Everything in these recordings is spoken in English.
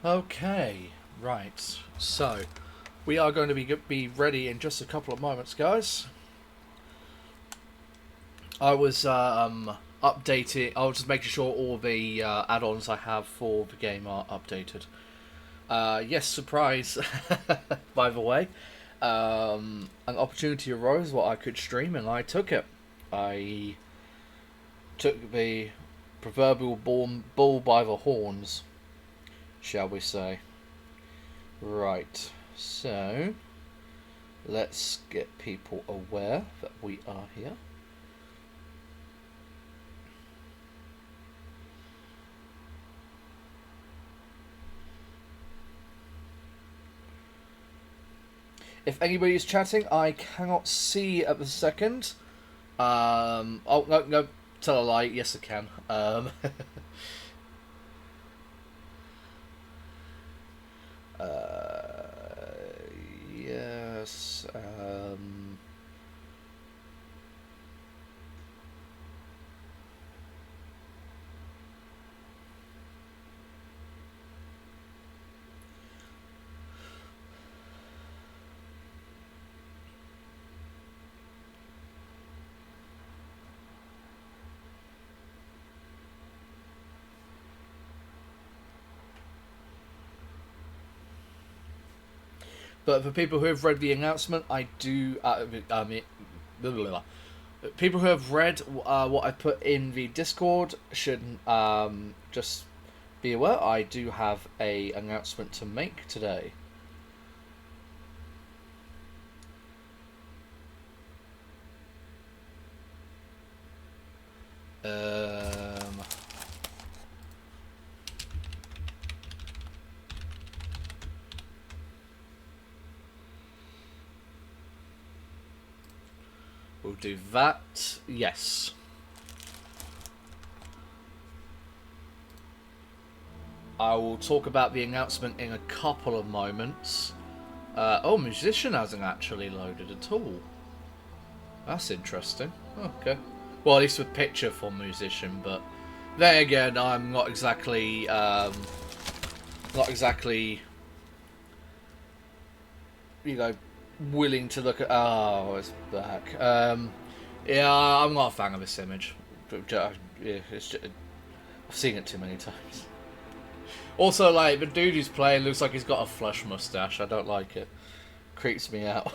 Okay, right. So, we are going to be ready in just a couple of moments, guys. I was updating. I was just making sure all the add-ons I have for the game are updated. Yes, surprise. By the way, an opportunity arose where I could stream, and I took it. I took the proverbial bull by the horns, shall we say? Right. So, let's get people aware that we are here. If anybody is chatting, I cannot see at the second. Oh no, no, tell a lie. Yes, I can. Yes. But for people who have read the announcement, I do. I mean, blah, blah, blah. People who have read what I put in the Discord should just be aware. I do have a announcement to make today. Um, we'll do that. Yes. I will talk about the announcement in a couple of moments. Oh, musician hasn't actually loaded at all. That's interesting. Okay. Well, at least with picture for musician, but then again, I'm not exactly, you know, willing to look at. Oh, it's back. Yeah, I'm not a fan of this image. Yeah, it's just, I've seen it too many times. Also, like the dude who's playing looks like he's got a flush mustache. I don't like it. Creeps me out.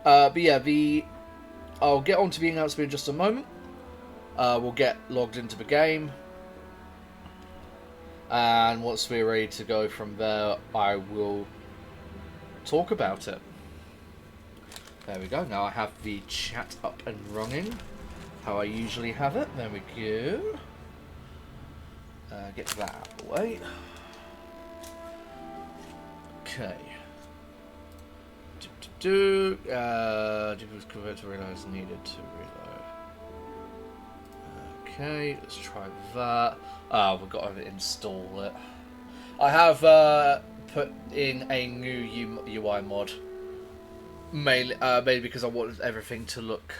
But yeah, I'll get onto the announcement in just a moment. We'll get logged into the game, and once we're ready to go from there, I will talk about it. There we go. Now I have the chat up and running, how I usually have it. There we go. Get that out of the way. Okay. Convert to reload is needed to reload. Okay, let's try that. We've got to install it. I have put in a new UI mod, mainly because I wanted everything to look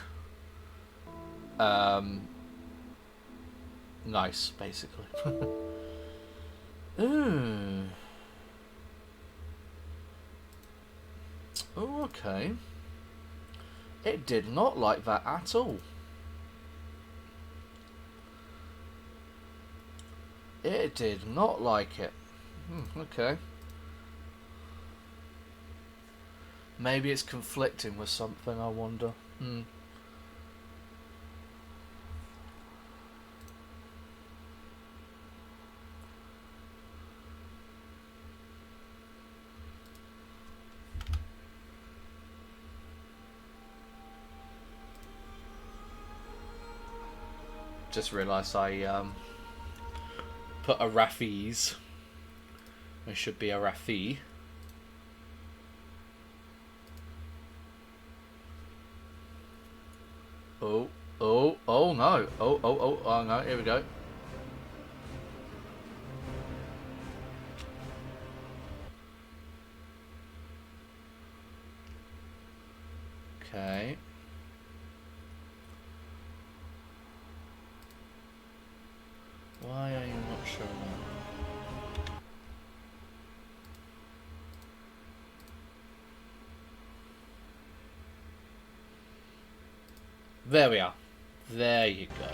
nice, basically. Oh, okay. It did not like that at all. It did not like it. Okay. Maybe it's conflicting with something, I wonder. Just realised I put Arathi's. It should be Arathi. Oh no! Oh no! Here we go. Okay. Why are you not showing up? There we are. There you go.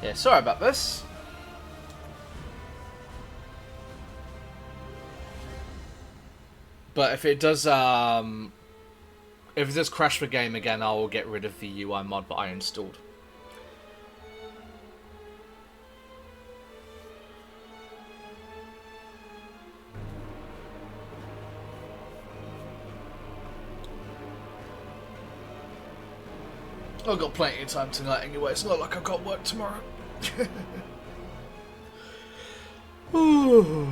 Yeah, sorry about this. But if it does crash the game again, I will get rid of the UI mod that I installed. I've got plenty of time tonight anyway. It's not like I've got work tomorrow. Ooh.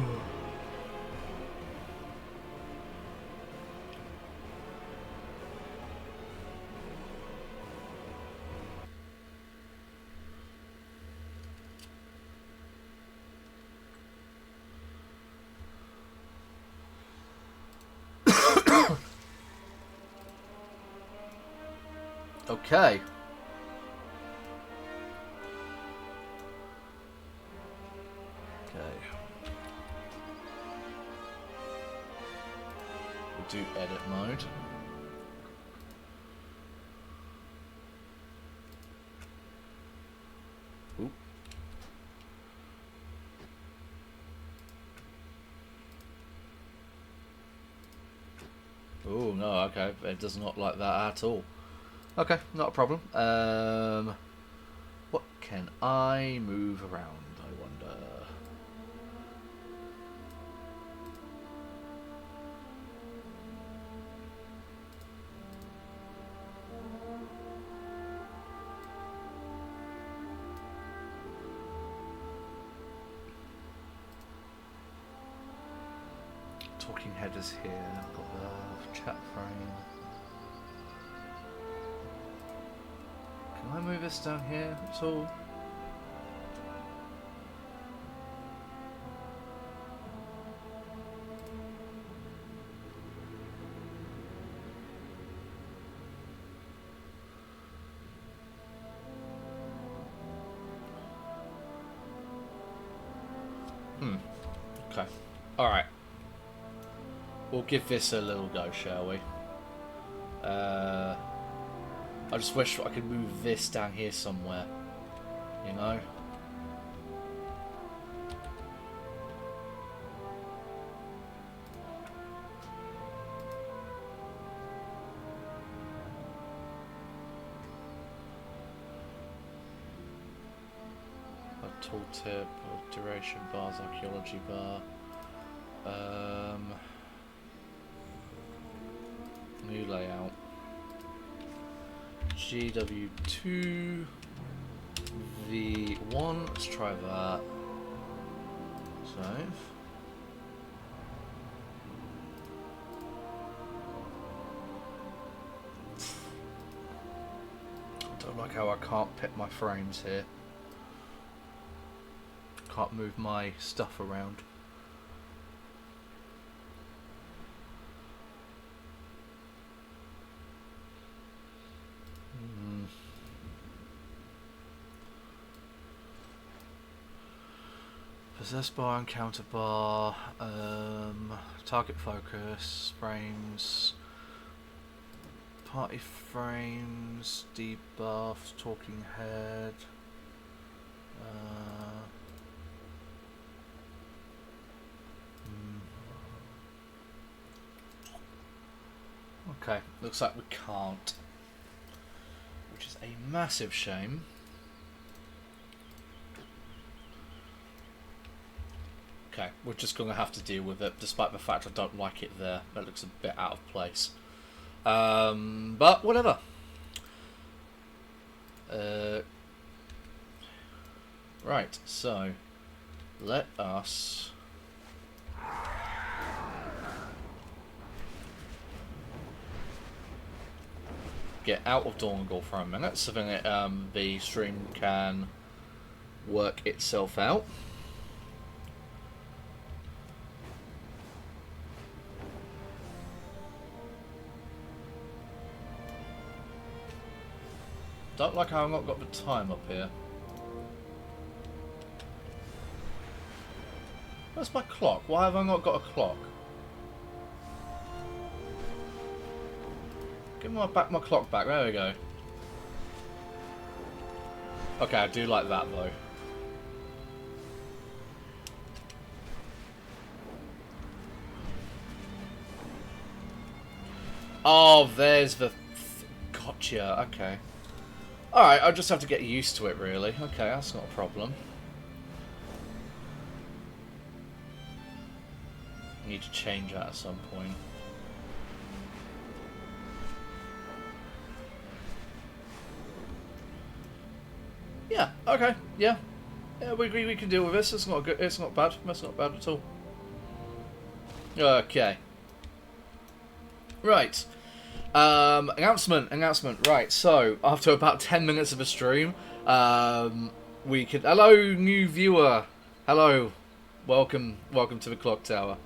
Okay. We'll do edit mode. Ooh. Oh no, okay. It does not like that at all. Okay, not a problem. What can I move around, I wonder? Talking head is here. I've got the chat frame. Can I move this down here at all? Okay. Alright. We'll give this a little go, shall we? I just wish I could move this down here somewhere. You know? A tooltip, a duration bars, archaeology bar. New layout. GW2 V1. Let's try that. Save. I don't like how I can't pick my frames here. Can't move my stuff around. Possess bar, encounter bar, target focus, frames, party frames, debuffs, talking head. Okay, looks like we can't, which is a massive shame. Okay, we're just going to have to deal with it, despite the fact I don't like it there. That looks a bit out of place. But whatever. Right, so let us get out of Dornagol for a minute, so then the stream can work itself out. Don't like how I've not got the time up here. Where's my clock? Why have I not got a clock? Give my clock back. There we go. Okay, I do like that though. Oh, there's the... Gotcha, okay. Alright, I'll just have to get used to it, really. Okay, that's not a problem. Need to change that at some point. Yeah, okay, yeah. Yeah, we agree we can deal with this. It's not good. It's not bad. That's not bad at all. Okay. Right. Announcement. Right. So after about 10 minutes of a stream, we could. Hello, new viewer. Hello. Welcome to the Clocktower.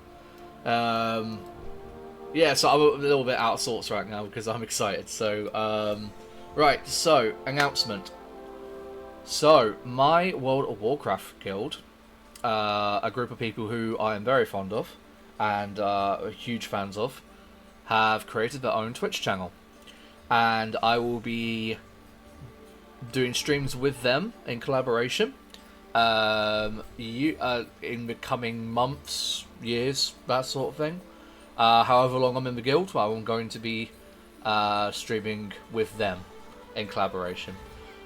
Yeah. So I'm a little bit out of sorts right now because I'm excited. So, right. So announcement. So my World of Warcraft guild, a group of people who I am very fond of and huge fans of, have created their own Twitch channel, and I will be doing streams with them in collaboration in the coming months, years, that sort of thing. However long I'm in the guild, I'm going to be streaming with them in collaboration.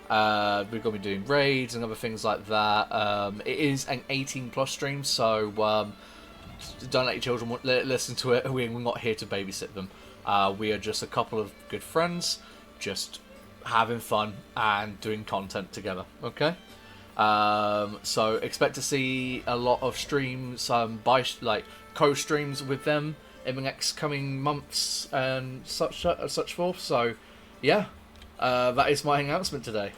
We're going to be doing raids and other things like that. It is an 18+ stream, so don't let your children listen to it. We're not here to babysit them. We are just a couple of good friends, just having fun and doing content together. Okay. So expect to see a lot of streams, co-streams with them in the next coming months and such forth. So, yeah, that is my announcement today.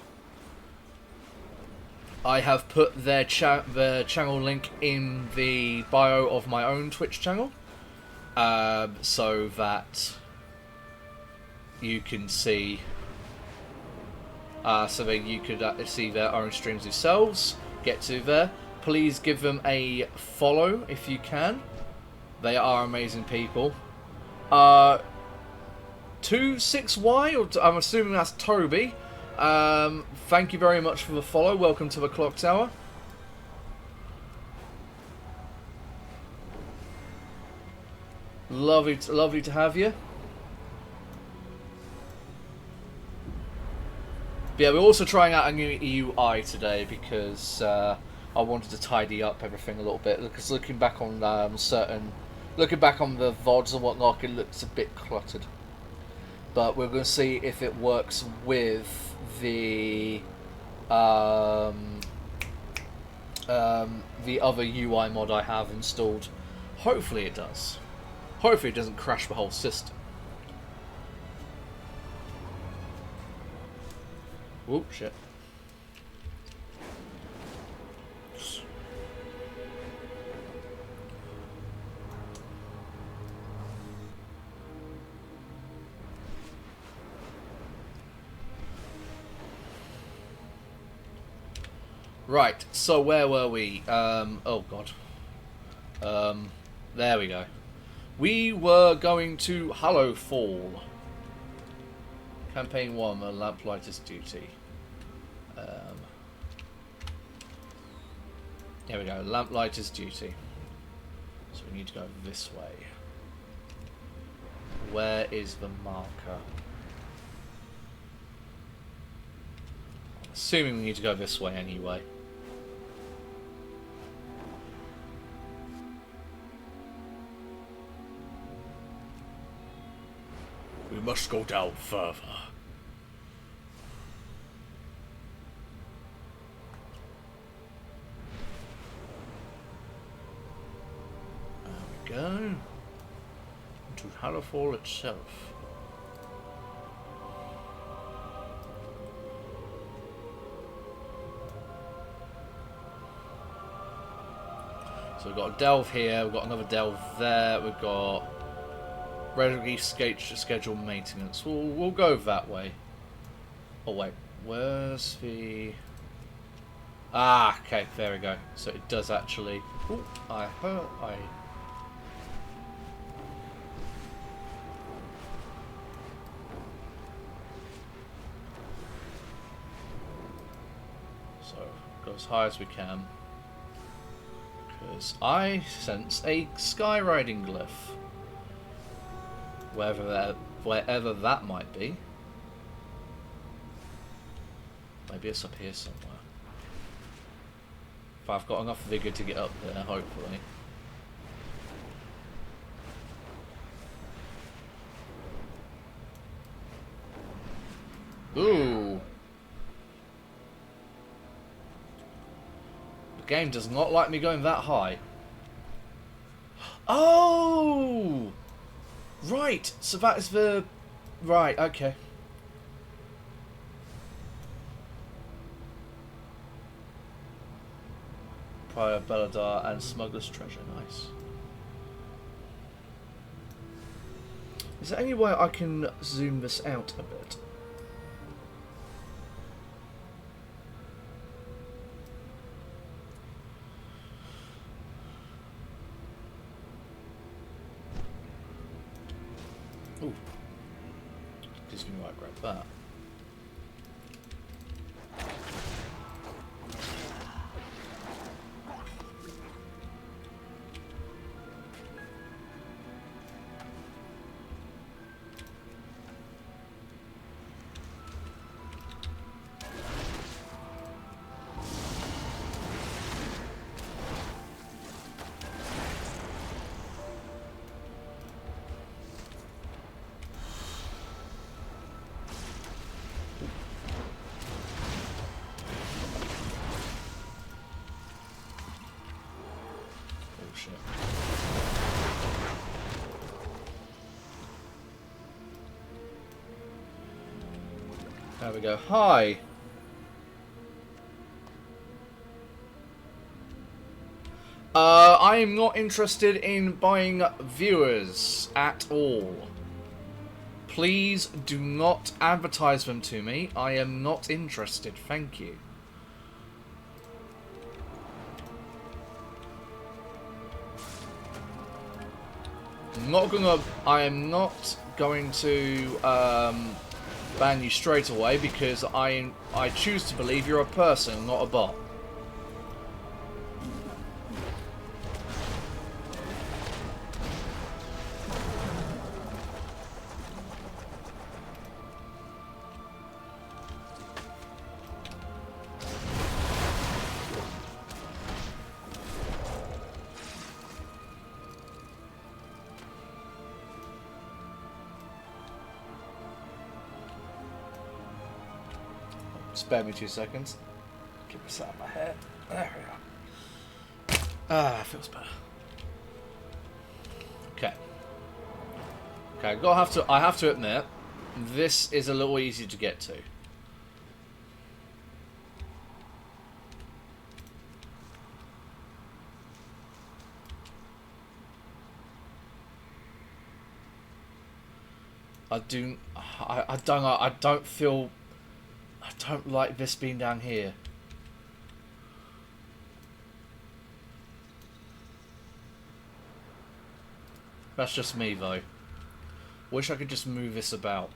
I have put their channel link in the bio of my own Twitch channel, so that you can see, so that you could see their own streams yourselves. Get to there. Please give them a follow if you can. They are amazing people. 26Y, I'm assuming that's Toby. Thank you very much for the follow. Welcome to the Clocktower. Lovely to have you. But yeah, we're also trying out a new UI today because I wanted to tidy up everything a little bit. Because looking back on the VODs and whatnot, it looks a bit cluttered. But we're going to see if it works with the other UI mod I have installed. Hopefully it does. Hopefully it doesn't crash the whole system. Oh shit. Right, so where were we? Oh god. There we go. We were going to Hallowfall. Campaign 1, a Lamplighter's Duty. Here we go, Lamplighter's Duty. So we need to go this way. Where is the marker? Assuming we need to go this way anyway. We must go down further. There we go. To Hallowfall itself. So we've got a delve here, we've got another delve there, we've got regularly scheduled maintenance. We'll go that way. Oh wait, Where's the... Ah, okay, there we go. So it does actually... Ooh, I heard... So, go as high as we can. Because I sense a skywriting glyph. Wherever that might be. Maybe it's up here somewhere. If I've got enough vigor to get up there, hopefully. Ooh! The game does not like me going that high. Oh! Right! So that is the... Right, okay. Prior Belladar and Smuggler's Treasure, nice. Is there any way I can zoom this out a bit? Ooh. Gives me right, grab that. There we go. Hi! I am not interested in buying viewers at all. Please do not advertise them to me. I am not interested. Thank you. I am not going to ban you straight away because I choose to believe you're a person, not a bot. Spare me 2 seconds. Get this out of my hair. There we are. Ah, feels better. Okay. Okay, I have to admit, this is a little easy to get to. I don't like this being down here. That's just me though. Wish I could just move this about.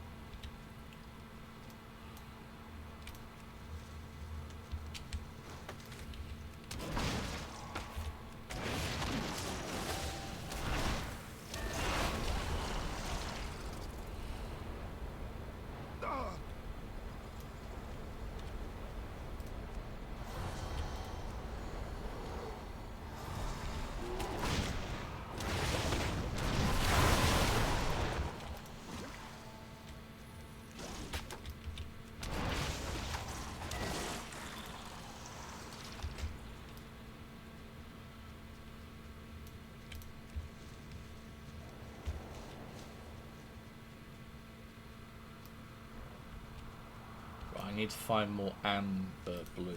I need to find more amber blue.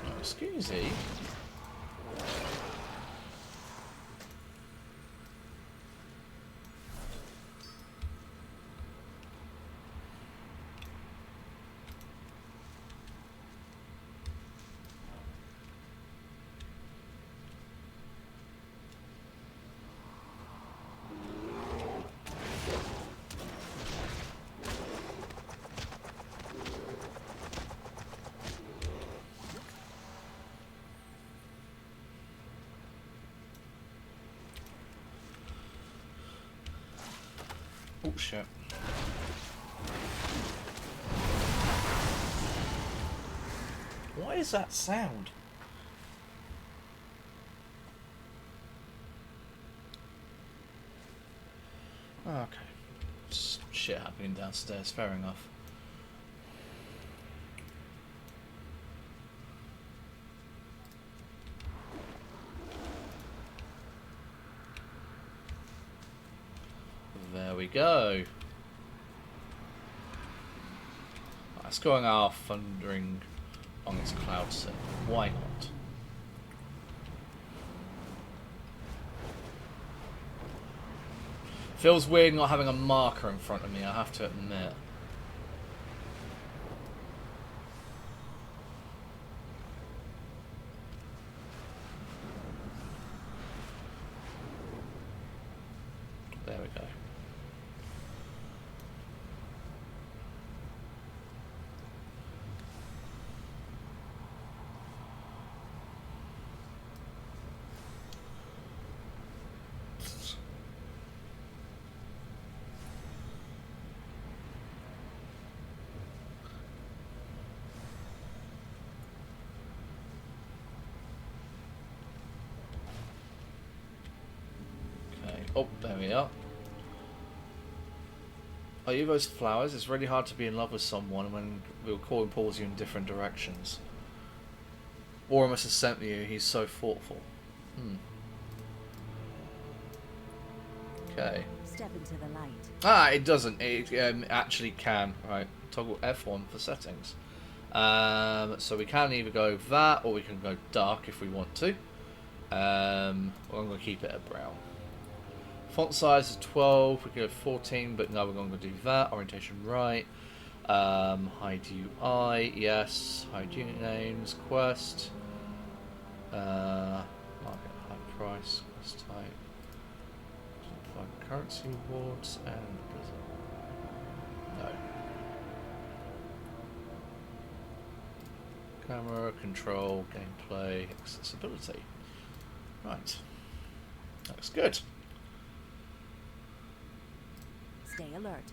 Oh, excuse me. shit. What is that sound? Okay. Just shit happening downstairs, fair enough. There we go. Let's go on our thundering on its cloud set. Why not? Feels weird not having a marker in front of me, I have to admit. There we go. Oh, there we are. Are you those flowers? It's really hard to be in love with someone when we'll call and pulls you in different directions. Or must have sent you, he's so thoughtful. Okay. Step into the light. Ah, it doesn't. It actually can. Right, toggle F1 for settings. So we can either go that, or we can go dark if we want to. I'm going to keep it at brown. Font size is 12, we can go 14, but no, we're going to do that. Orientation right. Hide UI, yes. Hide unit names, quest. Market high price, quest type. Find currency rewards and no. Camera, control, gameplay, accessibility. Right. Looks good. Stay alert.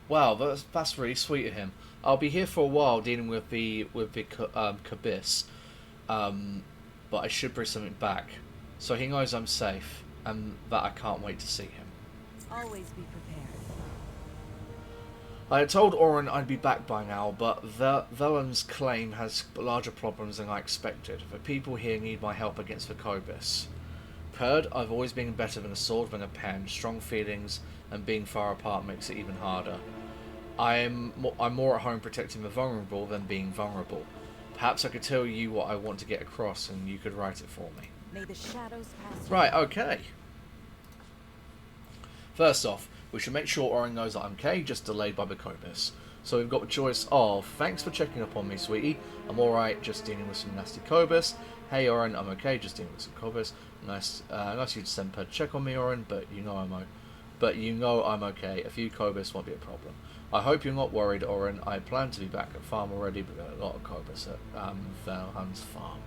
Wow, that's really sweet of him. I'll be here for a while dealing with the Kabis, but I should bring something back, so he knows I'm safe and that I can't wait to see him. Always be prepared. I had told Oren I'd be back by now, but Velen's claim has larger problems than I expected. The people here need my help against the Kobis. Heard, I've always been better than a sword than a pen. Strong feelings and being far apart makes it even harder. I'm more at home protecting the vulnerable than being vulnerable. Perhaps I could tell you what I want to get across and you could write it for me. May the shadows pass. Right, okay. First off, we should make sure Oren knows that I'm okay, just delayed by the Kobis. So we've got the choice of, thanks for checking up on me, sweetie. I'm alright, just dealing with some nasty Kobis. Hey Oren, I'm okay, just dealing with some Kobis. Nice you to send per check on me, Oren, but you know I'm okay. A few Kobis won't be a problem. I hope you're not worried, Oren. I plan to be back at farm already, but there are a lot of Kobis at Valhan's farm.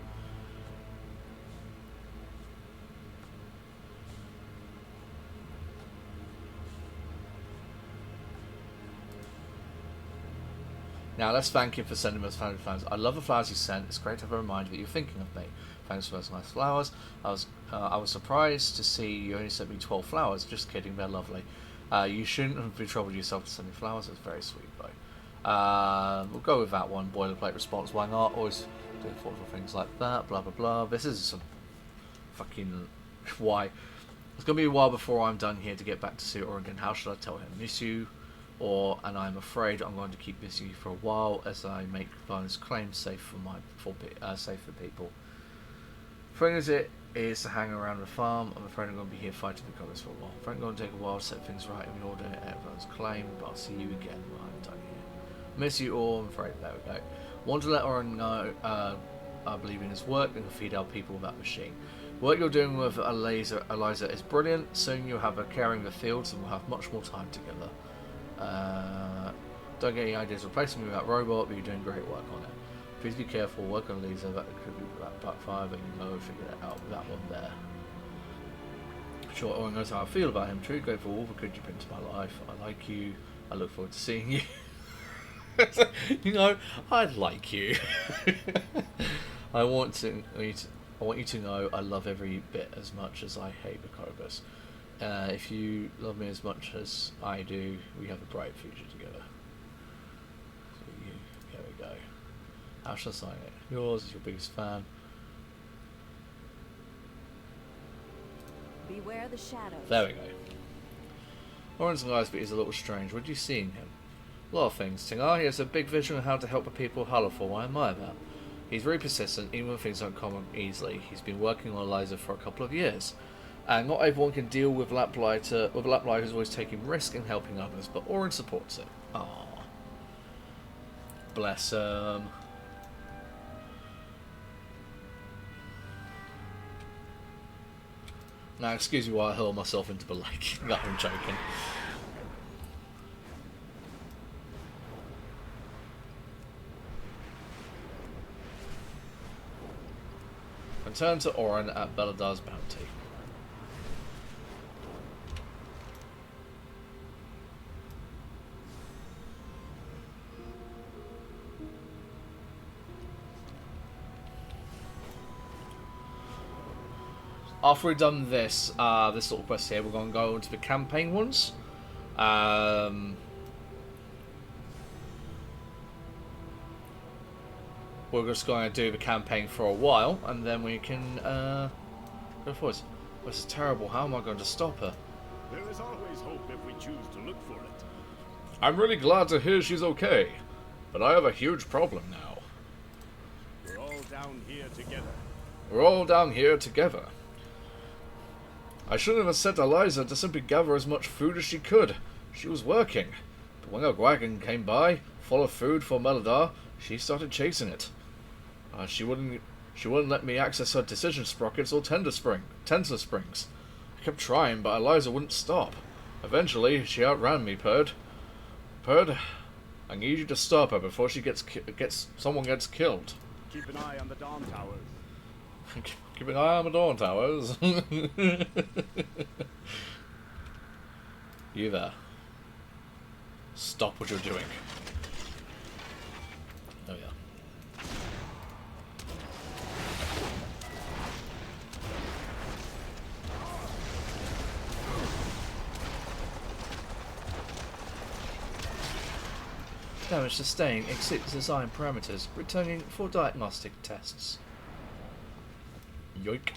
Now let's thank him for sending us flowers. I love the flowers you sent. It's great to have a reminder that you're thinking of me. Thanks for those nice flowers. I was surprised to see you only sent me 12 flowers. Just kidding, they're lovely. You shouldn't have troubled yourself to send me flowers. It's very sweet, though. We'll go with that one. Boilerplate response. Why not? Always doing thoughtful things like that. Blah blah blah. This is some fucking why. It's gonna be a while before I'm done here to get back to see Oregon. How should I tell him? Miss you. And I'm afraid I'm going to keep missing you for a while as I make Valen's claims safe for people. Thing as it is to hang around the farm, I'm afraid I'm going to be here fighting the Kobis for a while. I'm afraid I'm going to take a while to set things right in order at Valen's claim, but I'll see you again when I'm done here. Miss you all, I'm afraid. There we go. Want to let Oren know I believe in his work and can feed our people with that machine. Work you're doing with Eliza is brilliant. Soon you'll have her carrying the fields and we'll have much more time together. Don't get any ideas replacing me with that robot, but you're doing great work on it. Please be careful, work on Lisa, that could be that backfire, but you know, figure it out with that one there. Sure, Owen knows how I feel about him. Truly grateful for all the good you've been to my life. I like you. I look forward to seeing you. You know, I like you. I want you to know I love every bit as much as I hate Macrobus. If you love me as much as I do, we have a bright future together. So here we go. How shall I sign it? Yours is your biggest fan. Beware the shadows. There we go. Oren's life is a little strange. What do you see in him? A lot of things. Tingar, he has a big vision on how to help the people of Hallerfall. I admire that. He's very persistent, even when things don't come easily. He's been working on Eliza for a couple of years. And not everyone can deal with Laplighter, who's always taking risk and helping others, but Oren supports it. Aww. Bless him. Now, excuse me while I hurl myself into the lake. No, I'm joking. Return to Oren at Beladar's bounty. After we've done this, this little quest here, we're going to go into the campaign ones. We're just going to do the campaign for a while, and then we can go forward. This is terrible. How am I going to stop her? There is always hope if we choose to look for it. I'm really glad to hear she's okay, but I have a huge problem now. We're all down here together. We're all down here together. I shouldn't have sent Eliza to simply gather as much food as she could. She was working. But when a wagon came by, full of food for Meladar, she started chasing it. She wouldn't let me access her decision sprockets or tensor springs. I kept trying, but Eliza wouldn't stop. Eventually, she outran me, Perd. Perd, I need you to stop her before she someone gets killed. Keep an eye on the Dawn Towers. Keep an eye on the Dawn Towers. You there. Stop what you're doing. Oh yeah. Damage sustained exceeds design parameters, returning for diagnostic tests. Yoink.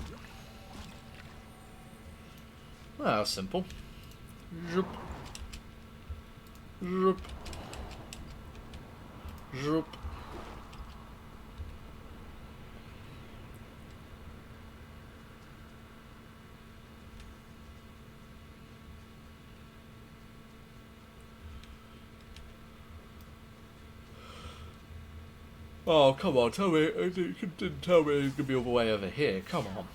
Well, that was simple. Zoop. Zoop. Zoop. Oh, come on, tell me, you didn't tell me you could be all the way over here, come on.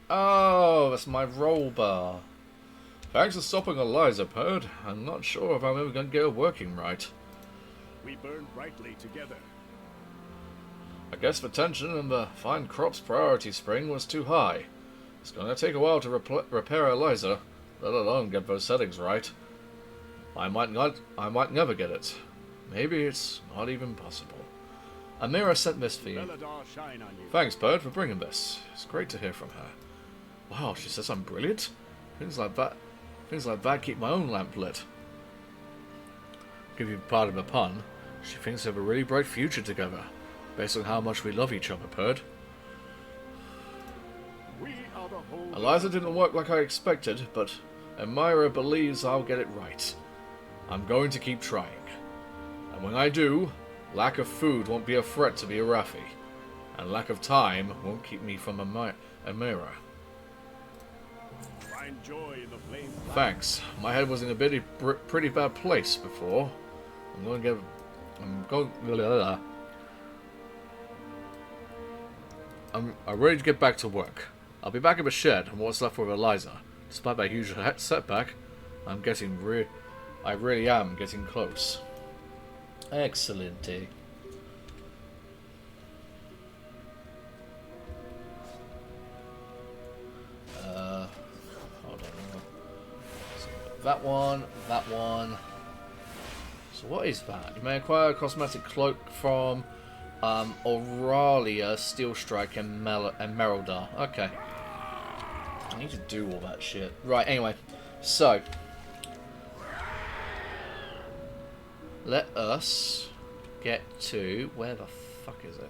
Oh, that's my roll bar. Thanks for stopping Eliza, Perd. I'm not sure if I'm ever going to get it working right. We burn brightly together. I guess the tension in the fine crops priority spring was too high. It's going to take a while to repair Eliza, let alone get those settings right. I might never get it. Maybe it's not even possible. Amira sent this for you. Beladar shine on you. Thanks, Perd, for bringing this. It's great to hear from her. Wow, she says I'm brilliant? Things like that keep my own lamp lit. Give you pardon the pun, she thinks we have a really bright future together, based on how much we love each other, Perd. We are the whole. Eliza didn't work like I expected, but Amira believes I'll get it right. I'm going to keep trying. And when I do, lack of food won't be a threat to the Arathi, and lack of time won't keep me from Amira. Find joy in the flame. Thanks. My head was in a pretty bad place before. I'm going. I'm ready to get back to work. I'll be back in the shed and what's left with Eliza. Despite my huge setback, I really am getting close. Excellent. Hold on. So that one, that one. So what is that? You may acquire a cosmetic cloak from Auralia, Steelstrike, and Merildar. Okay. I need to do all that shit. Right, anyway. So. Let us get to... Where the fuck is it?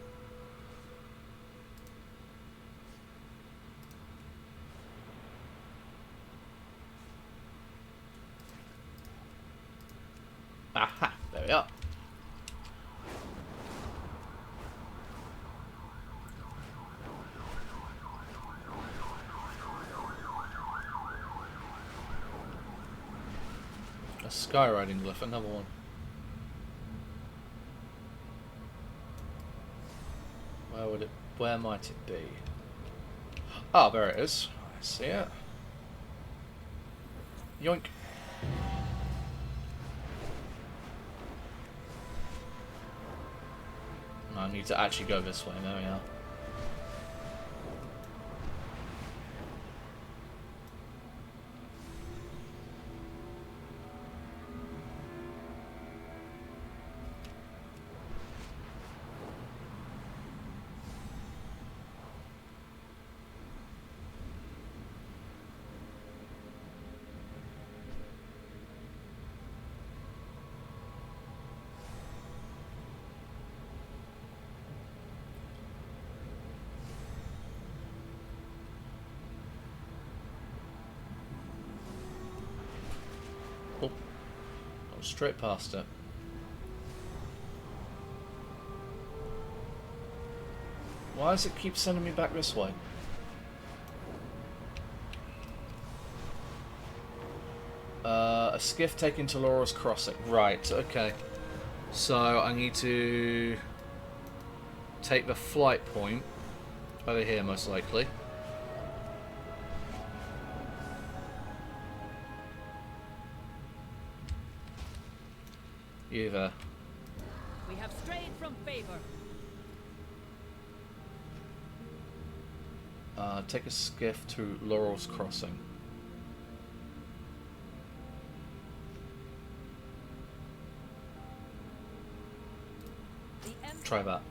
Aha! There we are. A skywriting glyph, another one. Where might it be? Ah, there it is. I see it. Yoink. I need to actually go this way. There we are. Oh, I was straight past it. Why does it keep sending me back this way? A skiff taken to Laura's Crossing. Right, okay. So I need to take the flight point over here, most likely. You there. We have strayed from favor. Take a skiff to Laurel's Crossing. Try that.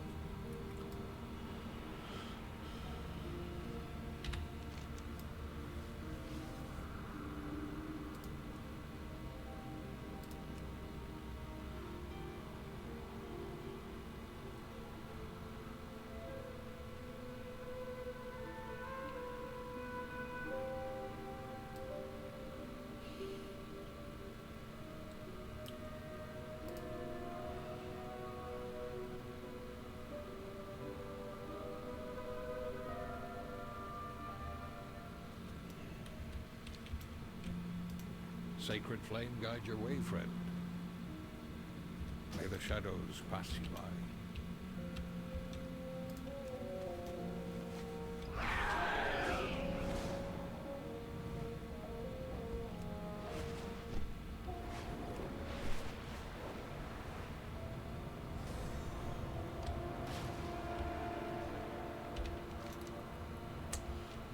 Sacred flame guide your way, friend. May the shadows pass you by.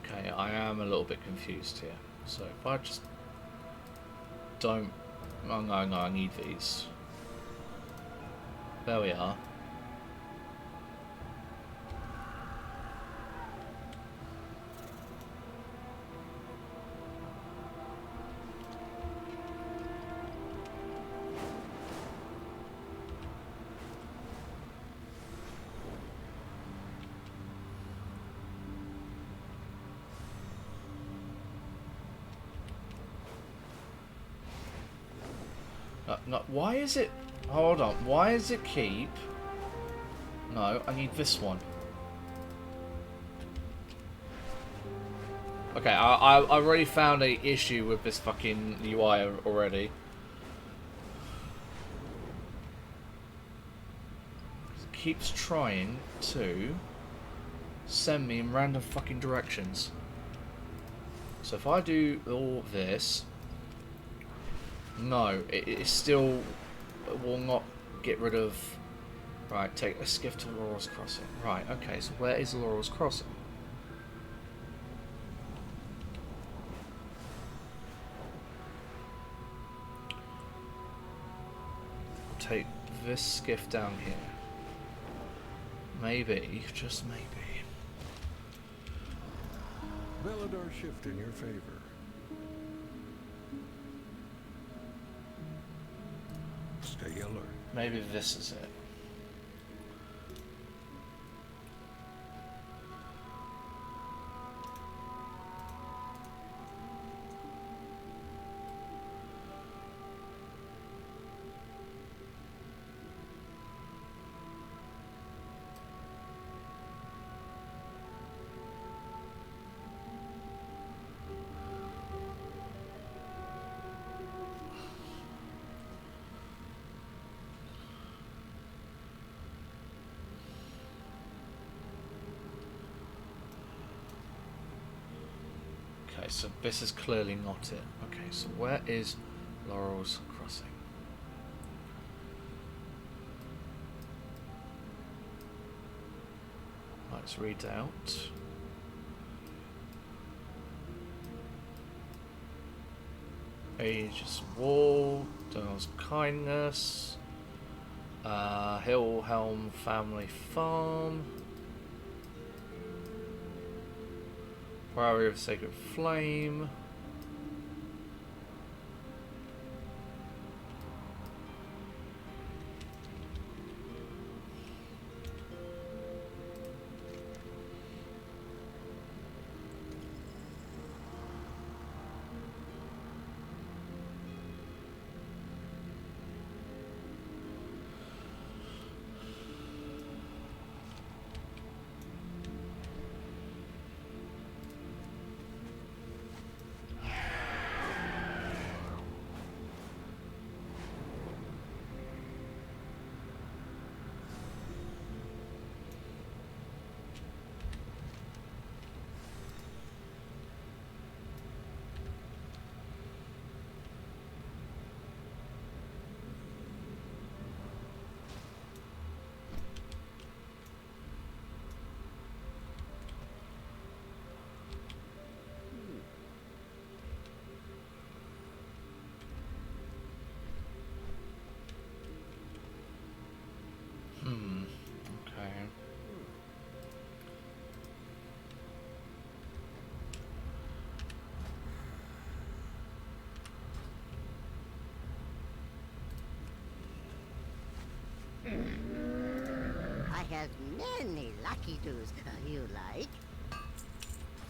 Okay, I am a little bit confused here. So if I just don't... Oh, no, I need these. There we are. No, why is it... Hold on. Why does it keep... No, I need this one. Okay, I already found a issue with this fucking UI already. It keeps trying to... send me in random fucking directions. So if I do all this, no, it still will not get rid of. Right, take a skiff to Laurel's Crossing. Right, okay, so where is Laurel's Crossing? Take this skiff down here. Maybe, just maybe. Veladar shift in your favor. Stay alert. Maybe this is it. Okay, so this is clearly not it. Okay, so where is Laurel's Crossing? Let's read out. Aegis Wall, Donald's Kindness, Hillhelm Family Farm, Priory of Sacred Flame, okay. I have many lucky do's you like.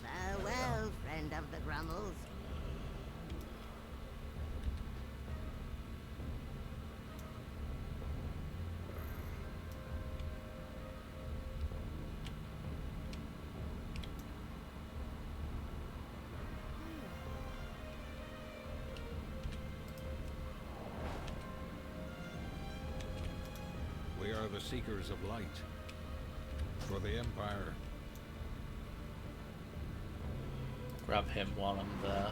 Farewell, friend of the Grummles. We are the Seekers of Light. For the Empire. Grab him while I'm there.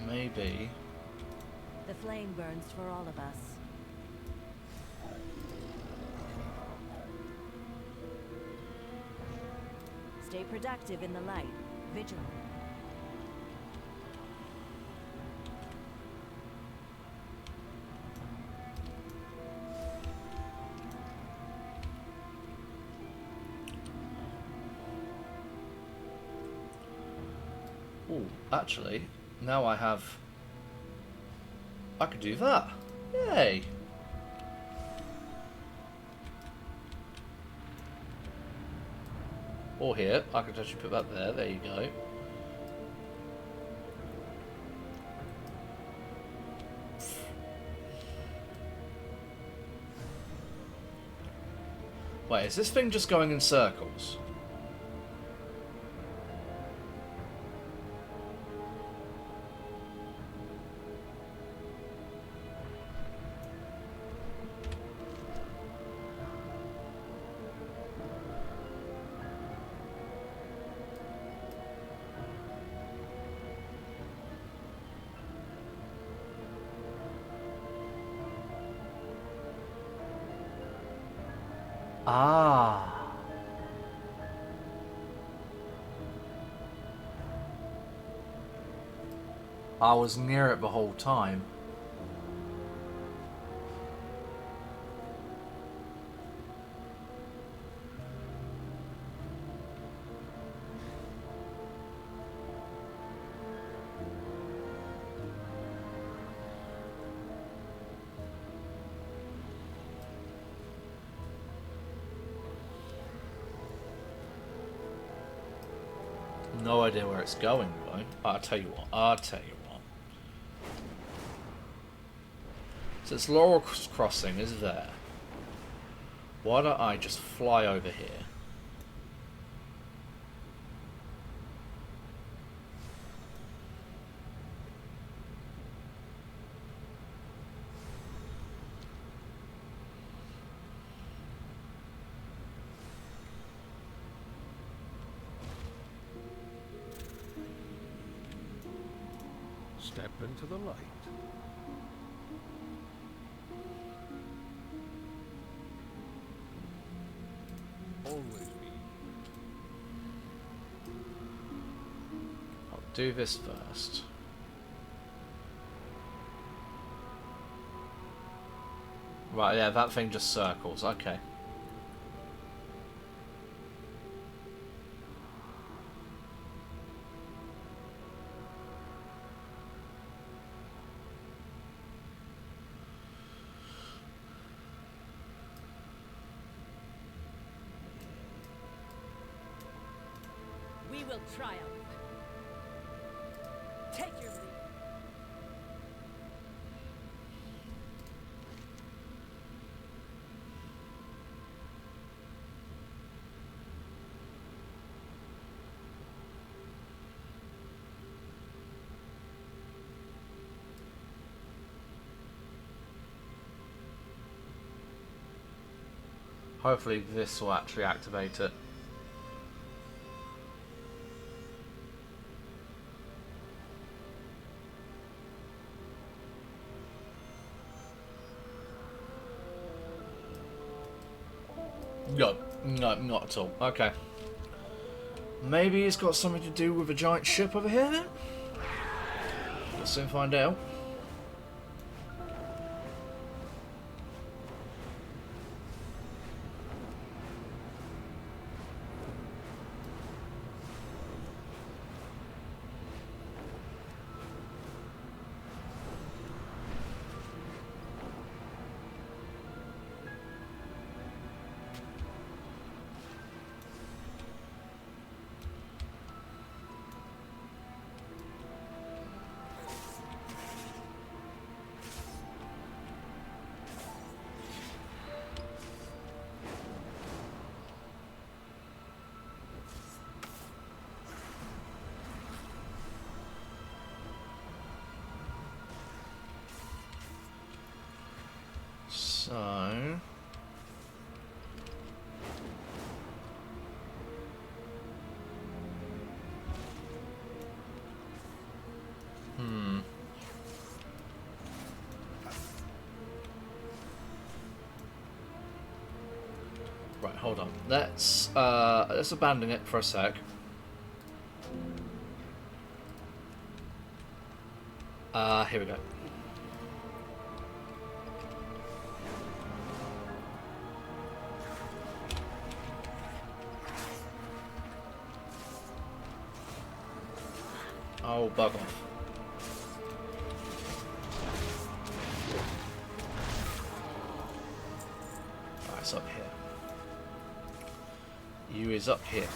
Maybe. The flame burns for all of us. Stay productive in the light. Vigilant. Oh, actually, now I could do that. Yay! Or here. I could actually put that there. There you go. Wait, is this thing just going in circles? Ah. I was near it the whole time. No idea where it's going, though. I'll tell you what. I'll tell you what. Since Laurel Crossing is there, why don't I just fly over here? Step into the light. Always be. I'll do this first. Right, yeah, that thing just circles. Okay. We will triumph. Take your lead. Hopefully this will actually activate it. No, not at all. Okay. Maybe it's got something to do with a giant ship over here then? We'll soon find out. So... Right, hold on. Let's abandon it for a sec. Here we go. Oh, bug off. Right, it's up here. You is up here.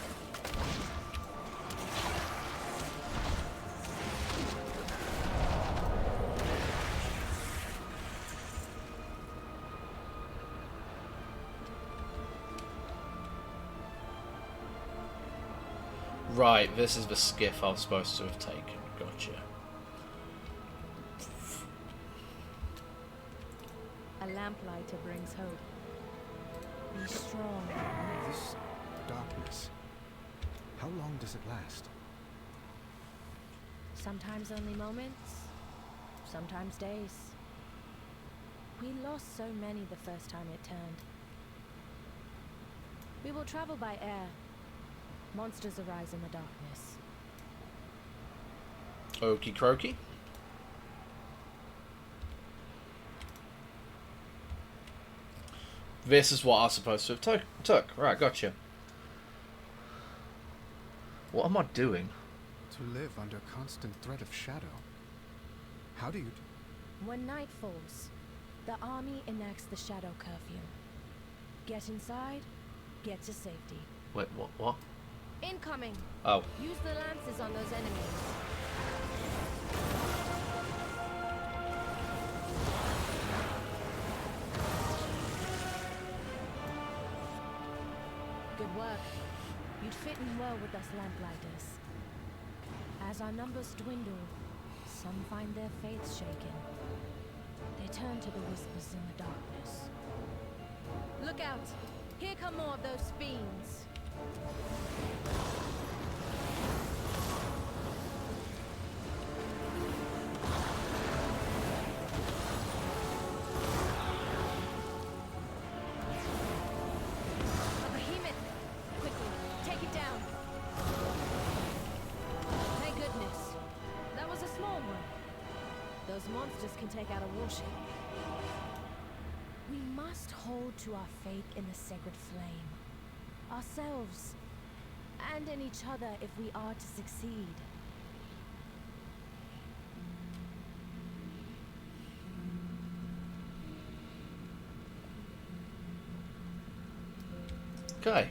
Right, this is the skiff I was supposed to have taken. Gotcha. A lamplighter brings hope. Be strong. This darkness, how long does it last? Sometimes only moments, sometimes days. We lost so many the first time it turned. We will travel by air. Monsters arise in the darkness. Okie croaky. This is what I was supposed to have took. Right, gotcha. What am I doing? To live under constant threat of shadow. How do you... When night falls, the army enacts the shadow curfew. Get inside, get to safety. Wait, what? Incoming! Oh. Use the lances on those enemies. Good work. You'd fit in well with us lamplighters. As our numbers dwindle, some find their faiths shaken. They turn to the whispers in the darkness. Look out! Here come more of those fiends! A behemoth! Quickly, take it down! Thank goodness. That was a small one. Those monsters can take out a warship. We must hold to our faith in the sacred flame. Ourselves. And in each other if we are to succeed. Okay.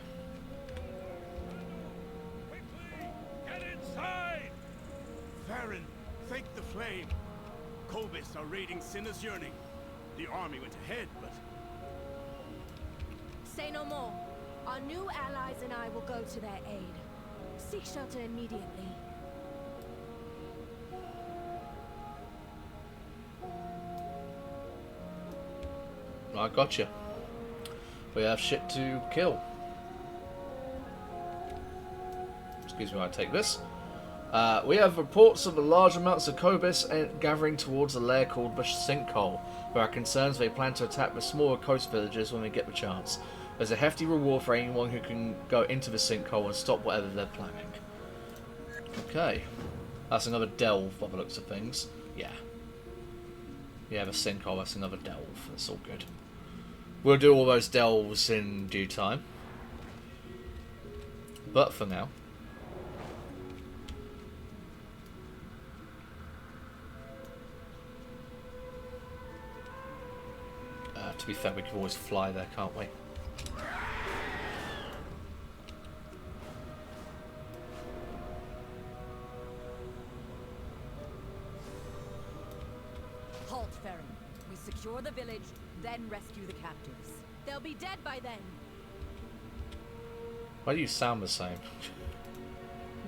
Quickly! Get inside! Farron, thank the flame. Kobis are raiding Sinner's Yearning. The army went ahead, but... Say no more. Our new allies and I will go to their aid. Seek shelter immediately. I gotcha. We have shit to kill. Excuse me while I take this. We have reports of the large amounts of Kobis gathering towards a lair called the Sinkhole. There are concerns they plan to attack the smaller coast villages when they get the chance. There's a hefty reward for anyone who can go into the sinkhole and stop whatever they're planning. Okay. That's another delve by the looks of things. Yeah. Yeah, the sinkhole, that's another delve. That's all good. We'll do all those delves in due time. But for now... to be fair, we can always fly there, can't we? Halt, Farron. We secure the village, then rescue the captives. They'll be dead by then. Why do you sound the same?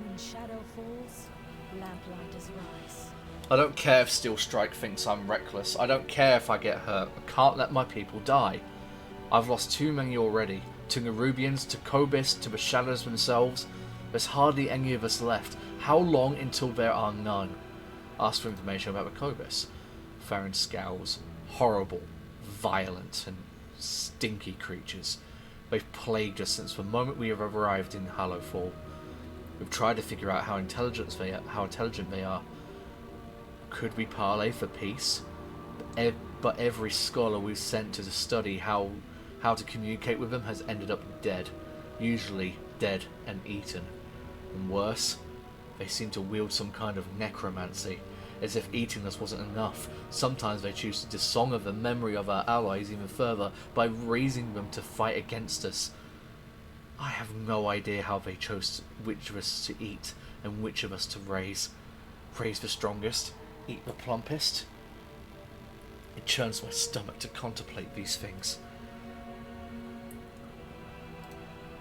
When shadow falls, lamplighters rise. I don't care if Steel Strike thinks I'm reckless. I don't care if I get hurt. I can't let my people die. I've lost too many already. To Nerubians, to Kobis, to the Shadows themselves. There's hardly any of us left. How long until there are none? Ask for information about the Kobis. Farron scowls. Horrible, violent, and stinky creatures. They've plagued us since the moment we have arrived in Hallowfall. We've tried to figure out how intelligent they are. Could we parley for peace? But every scholar we've sent to study how to communicate with them has ended up dead. Usually dead and eaten. And worse, they seem to wield some kind of necromancy, as if eating us wasn't enough. Sometimes they choose to dishonour the memory of our allies even further by raising them to fight against us. I have no idea how they chose which of us to eat and which of us to raise. Raise the strongest, eat the plumpest. It churns my stomach to contemplate these things.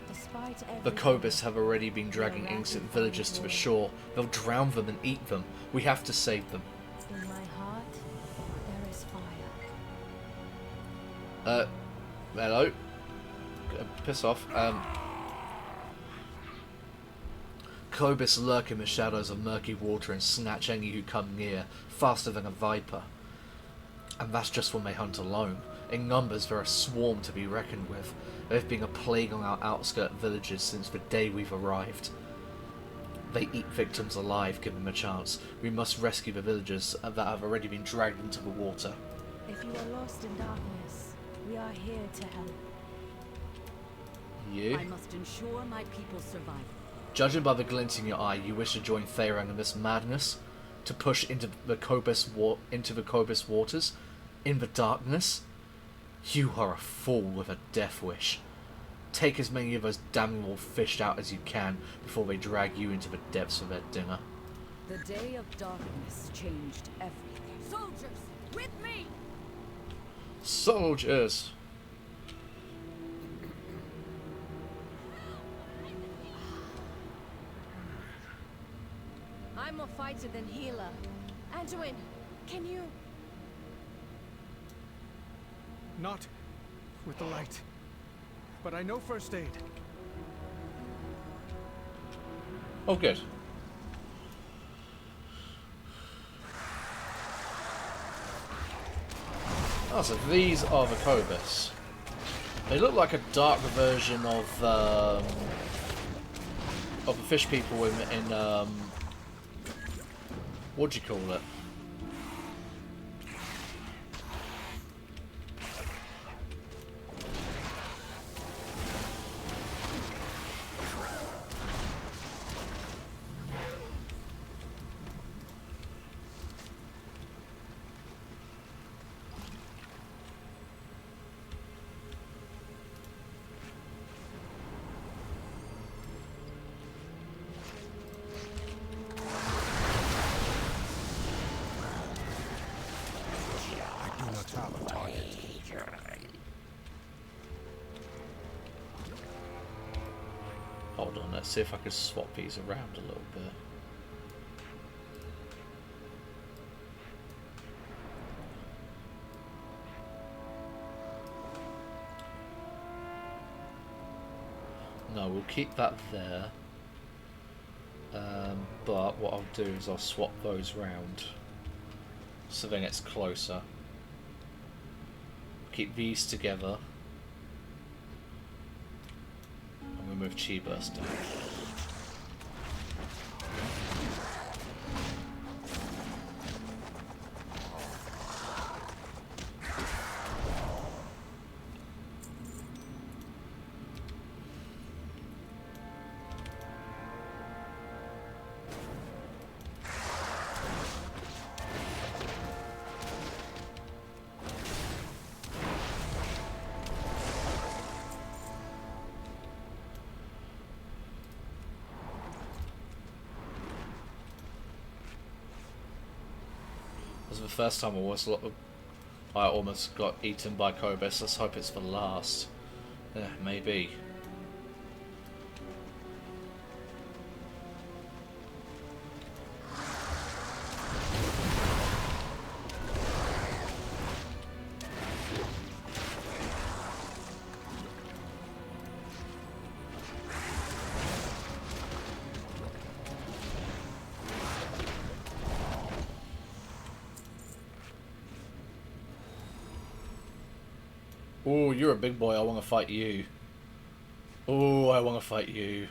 Despite fight The every Cobus day. have already been dragging The innocent Arathi villagers to the shore. They'll drown them and eat them. We have to save them. In my heart, there is fire. Hello? Piss off. Cobus lurk in the shadows of murky water and snatch any who come near, faster than a viper. And that's just when they hunt alone. In numbers, they're a swarm to be reckoned with. They've been a plague on our outskirt villages since the day we've arrived. They eat victims alive, given them a chance. We must rescue the villagers that have already been dragged into the water. If you are lost in darkness, we are here to help. You? I must ensure my people's survival. Judging by the glint in your eye, you wish to join Theron in this madness? To push into the Cobus waters? In the darkness? You are a fool with a death wish. Take as many of those damnable fish out as you can before they drag you into the depths of their dinner. The day of darkness changed everything. Soldiers, with me! Soldiers! I'm more fighter than healer. Anduin, can you... Not with the light. But I know first aid. Oh, good. Oh, so these are the Cobus. They look like a dark version of the fish people in what do you call it? Hold on, let's see if I can swap these around a little bit. No, we'll keep that there. But what I'll do is I'll swap those round so then it's closer. Keep these together. And we'll move Chi Burst down. This is the first time I almost got eaten by Cobus. Let's hope it's the last. Yeah, maybe. Oh, you're a big boy. I want to fight you. Oh, I want to fight you.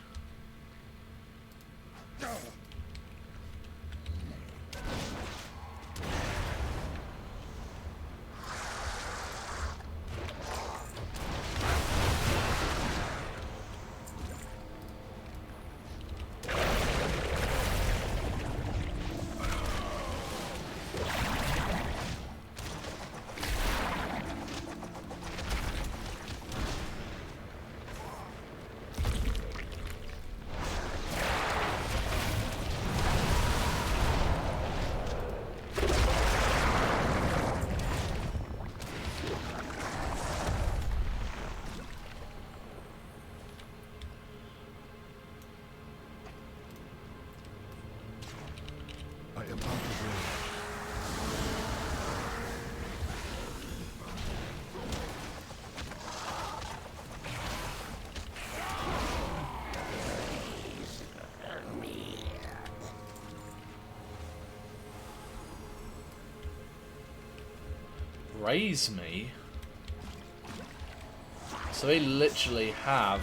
raise me. So they literally have...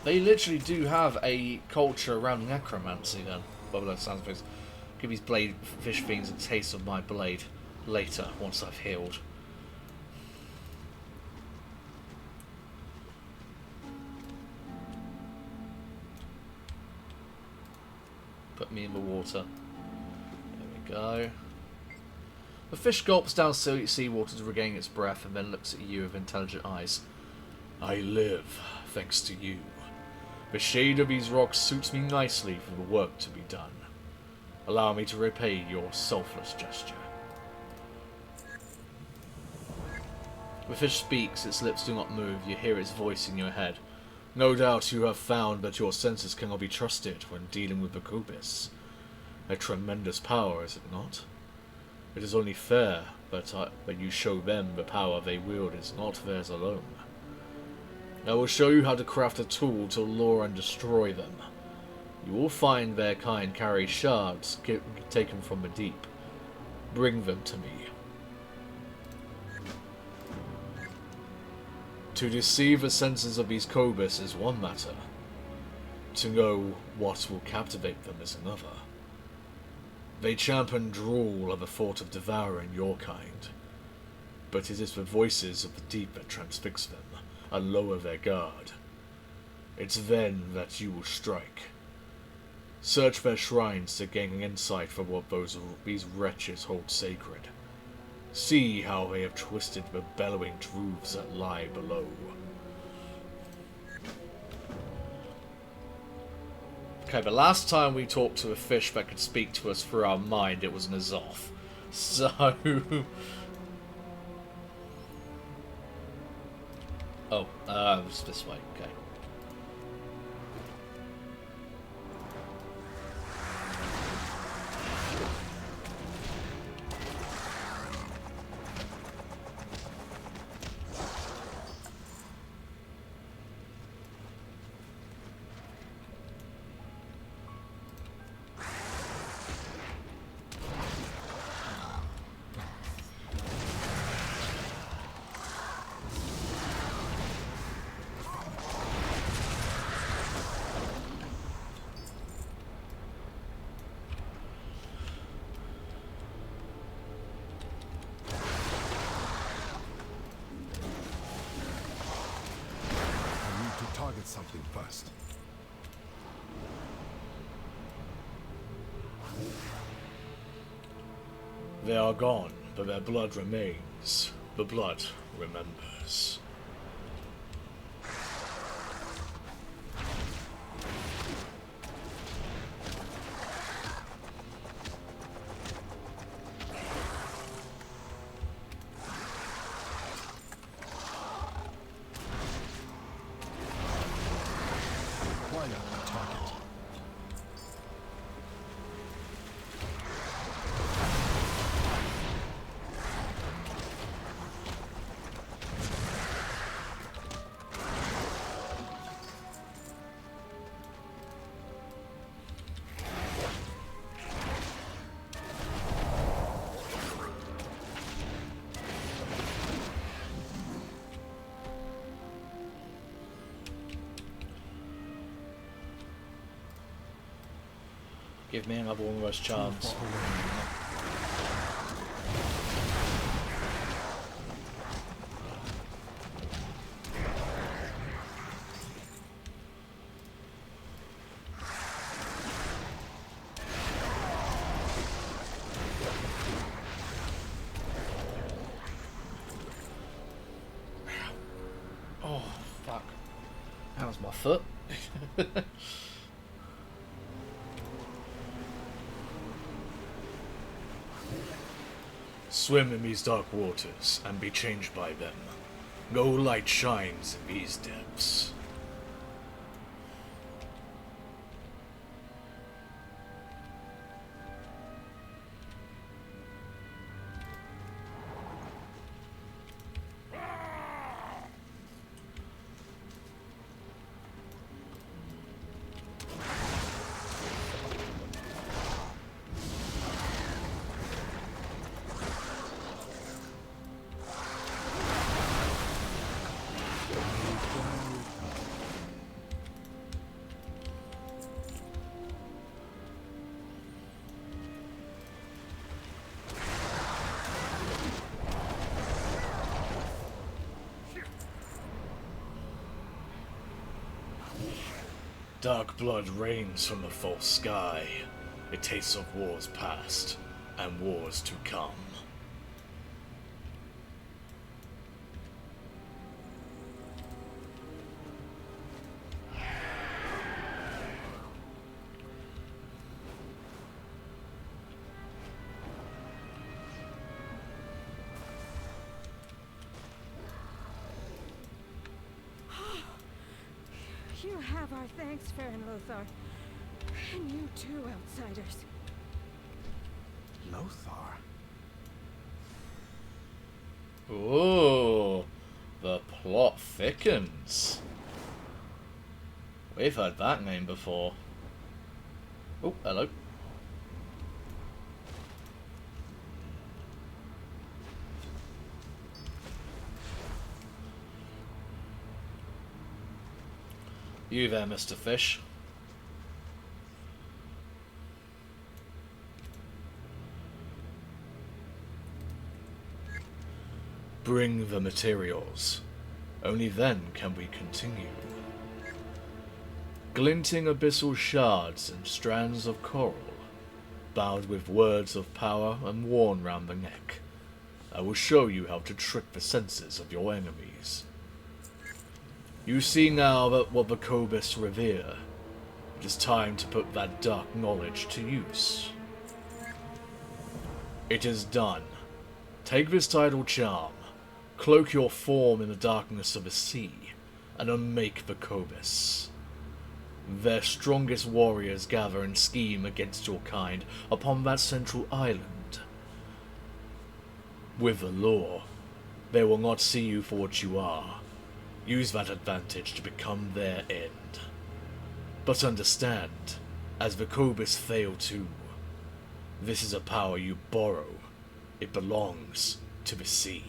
They literally do have a culture around necromancy then. Well, that sounds like give these blade fish fiends a taste of my blade later, once I've healed. Put me in the water. There we go. The fish gulps down seawater to regain its breath and then looks at you with intelligent eyes. I live, thanks to you. The shade of these rocks suits me nicely for the work to be done. Allow me to repay your selfless gesture. The fish speaks, its lips do not move, you hear its voice in your head. No doubt you have found that your senses cannot be trusted when dealing with the Cobis. A tremendous power, is it not? It is only fair that you show them the power they wield is not theirs alone. I will show you how to craft a tool to lure and destroy them. You will find their kind carry shards taken from the deep. Bring them to me. To deceive the senses of these Cobis is one matter. To know what will captivate them is another. They champ and drool at the thought of devouring your kind. But it is the voices of the deep that transfix them and lower their guard. It's then that you will strike. Search their shrines to gain an insight for what these wretches hold sacred. See how they have twisted the bellowing truths that lie below. Okay, the last time we talked to a fish that could speak to us through our mind, it was Nazoth. So... Oh, it's this way, okay. Target something first. They are gone, but their blood remains. The blood remembers. Give me another one of those charms. Oh, fuck. That was my foot. Swim in these dark waters and be changed by them. No light shines in these depths. Dark blood rains from the false sky. It tastes of wars past and wars to come. You have our thanks, Farron Lothar. And you too, outsiders. Lothar? Ooh, the plot thickens. We've heard that name before. Oh, hello. You there, Mr. Fish. Bring the materials. Only then can we continue. Glinting abyssal shards and strands of coral, bowed with words of power and worn round the neck. I will show you how to trick the senses of your enemies. You see now that what the Cobus revere. It is time to put that dark knowledge to use. It is done. Take this tidal charm, cloak your form in the darkness of the sea, and unmake the Cobus. Their strongest warriors gather and scheme against your kind upon that central island. With the law, they will not see you for what you are. Use that advantage to become their end. But understand, as the Cobus fail too, this is a power you borrow. It belongs to the sea.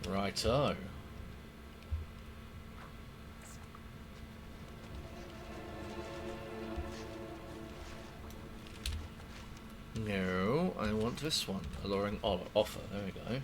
Righto. No, I want this one. Alluring offer. There we go.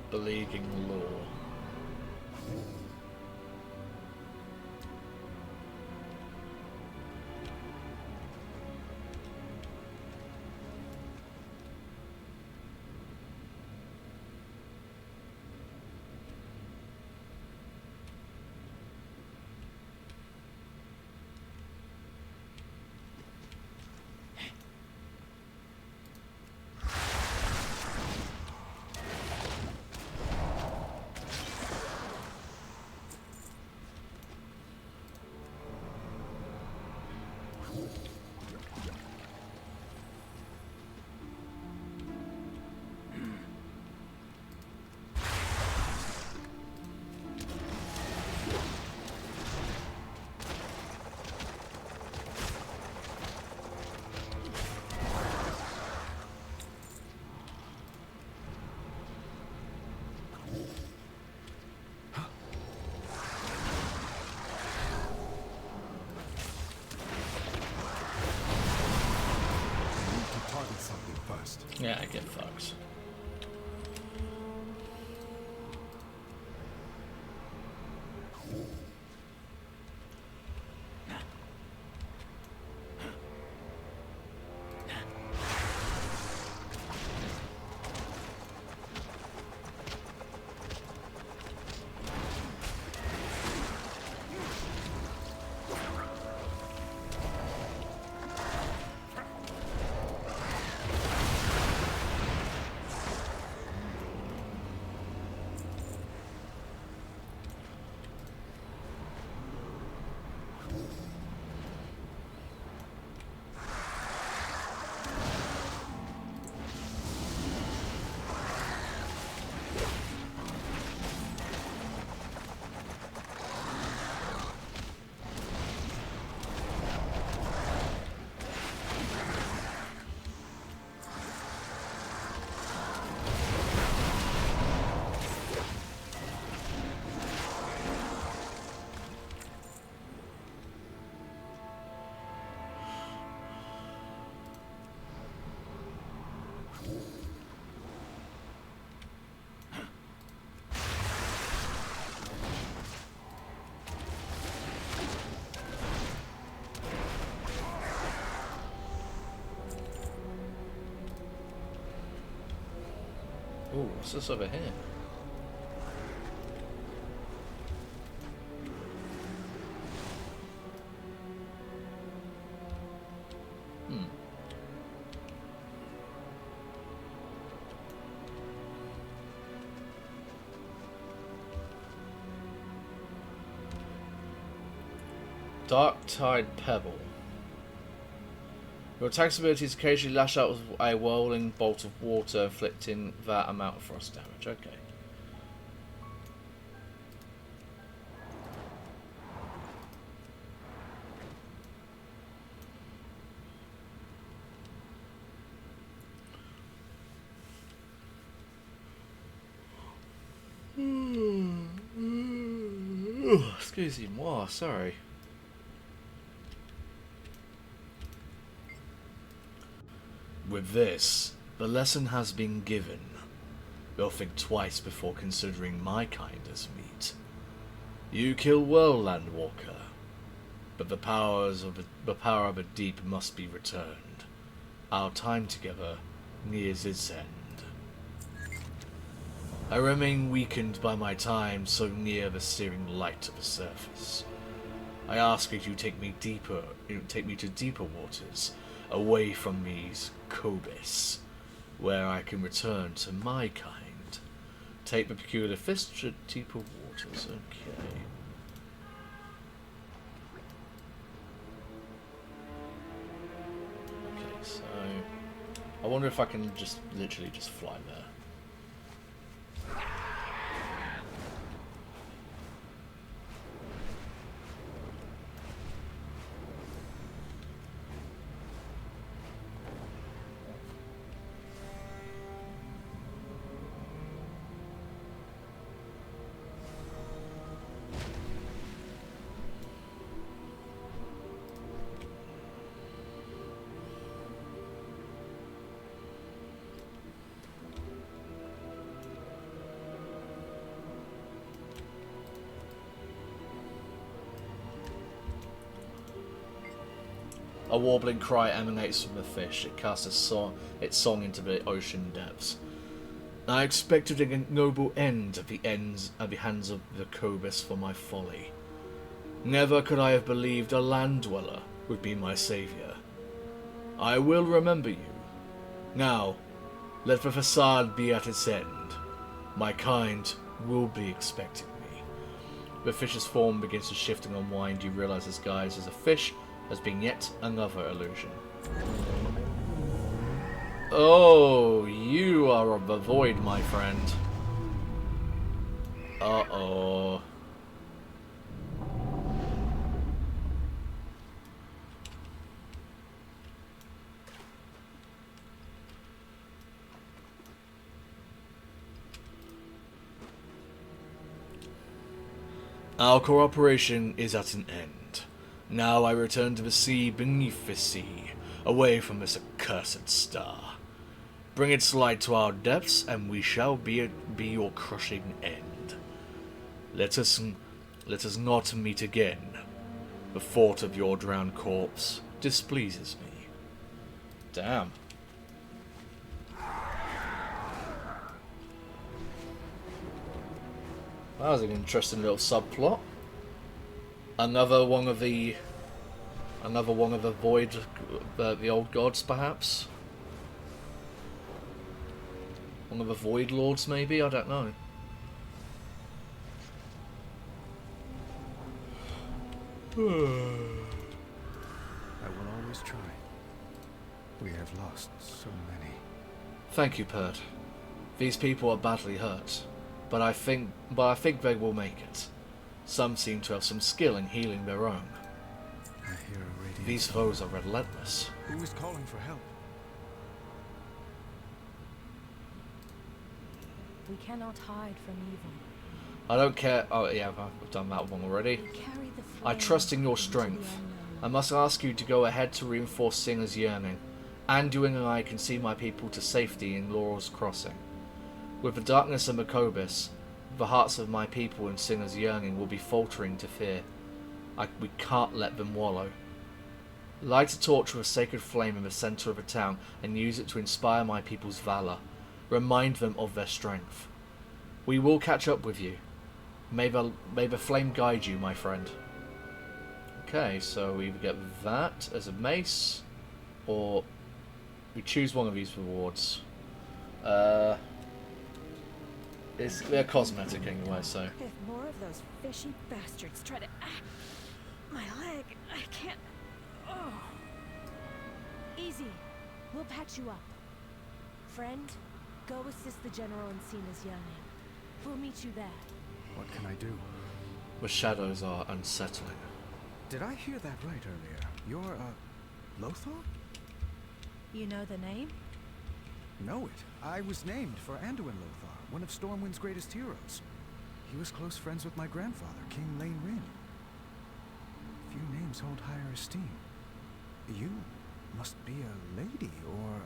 Beleaguering law. Yeah, I get fucked. Ooh, what's this over here? Dark Tide Pebble. Your attack's abilities occasionally lash out with a whirling bolt of water, inflicting that amount of frost damage. Okay. Excusez-moi, sorry. With this, the lesson has been given. You'll think twice before considering my kind as meat. You kill well, Landwalker, but the power of the deep must be returned. Our time together nears its end. I remain weakened by my time so near the searing light of the surface. I ask that you take me to deeper waters, away from these Cobis, where I can return to my kind. Take the peculiar fish to deeper waters. Okay. Okay, so I wonder if I can just literally just fly there. A warbling cry emanates from the fish. It casts its song into the ocean depths. I expected a noble end at the hands of the Cobus for my folly. Never could I have believed a land dweller would be my saviour. I will remember you. Now, let the facade be at its end. My kind will be expecting me. The fish's form begins to shift and unwind. You realise this guise as a fish has been yet another illusion. Oh, you are of the void, my friend. Uh-oh. Our cooperation is at an end. Now I return to the sea beneath the sea, away from this accursed star. Bring its light to our depths, and we shall be your crushing end. Let us not meet again. The thought of your drowned corpse displeases me. Damn. That was an interesting little subplot. Another one of the void, the old gods, perhaps. One of the void lords, maybe. I don't know. I will always try. We have lost so many. Thank you, Pert. These people are badly hurt, but I think they will make it. Some seem to have some skill in healing their own. I hear a radiant. These foes are relentless. Who is calling for help? We cannot hide from evil. I don't care. Oh yeah, I've done that one already. We carry the I flame trust in your into the strength. unknown. I must ask you to go ahead to reinforce Singer's yearning. Anduin and I can see my people to safety in Laurel's Crossing. With the darkness and Macobus, the hearts of my people and Singer's yearning will be faltering to fear. We can't let them wallow. Light a torch with a sacred flame in the centre of a town and use it to inspire my people's valour. Remind them of their strength. We will catch up with you. May the flame guide you, my friend. Okay, so we either get that as a mace, or we choose one of these rewards. They're cosmetic anyway, so. If more of those fishy bastards try to... my leg, I can't... Oh. Easy. We'll patch you up. Friend, go assist the General in Cena's yearning. We'll meet you there. What can I do? The shadows are unsettling. Did I hear that right earlier? You're, Lothar? You know the name? Know it. I was named for Anduin Lothar, one of Stormwind's greatest heroes. He was close friends with my grandfather, King Lane Rin. Few names hold higher esteem. You must be a lady, or...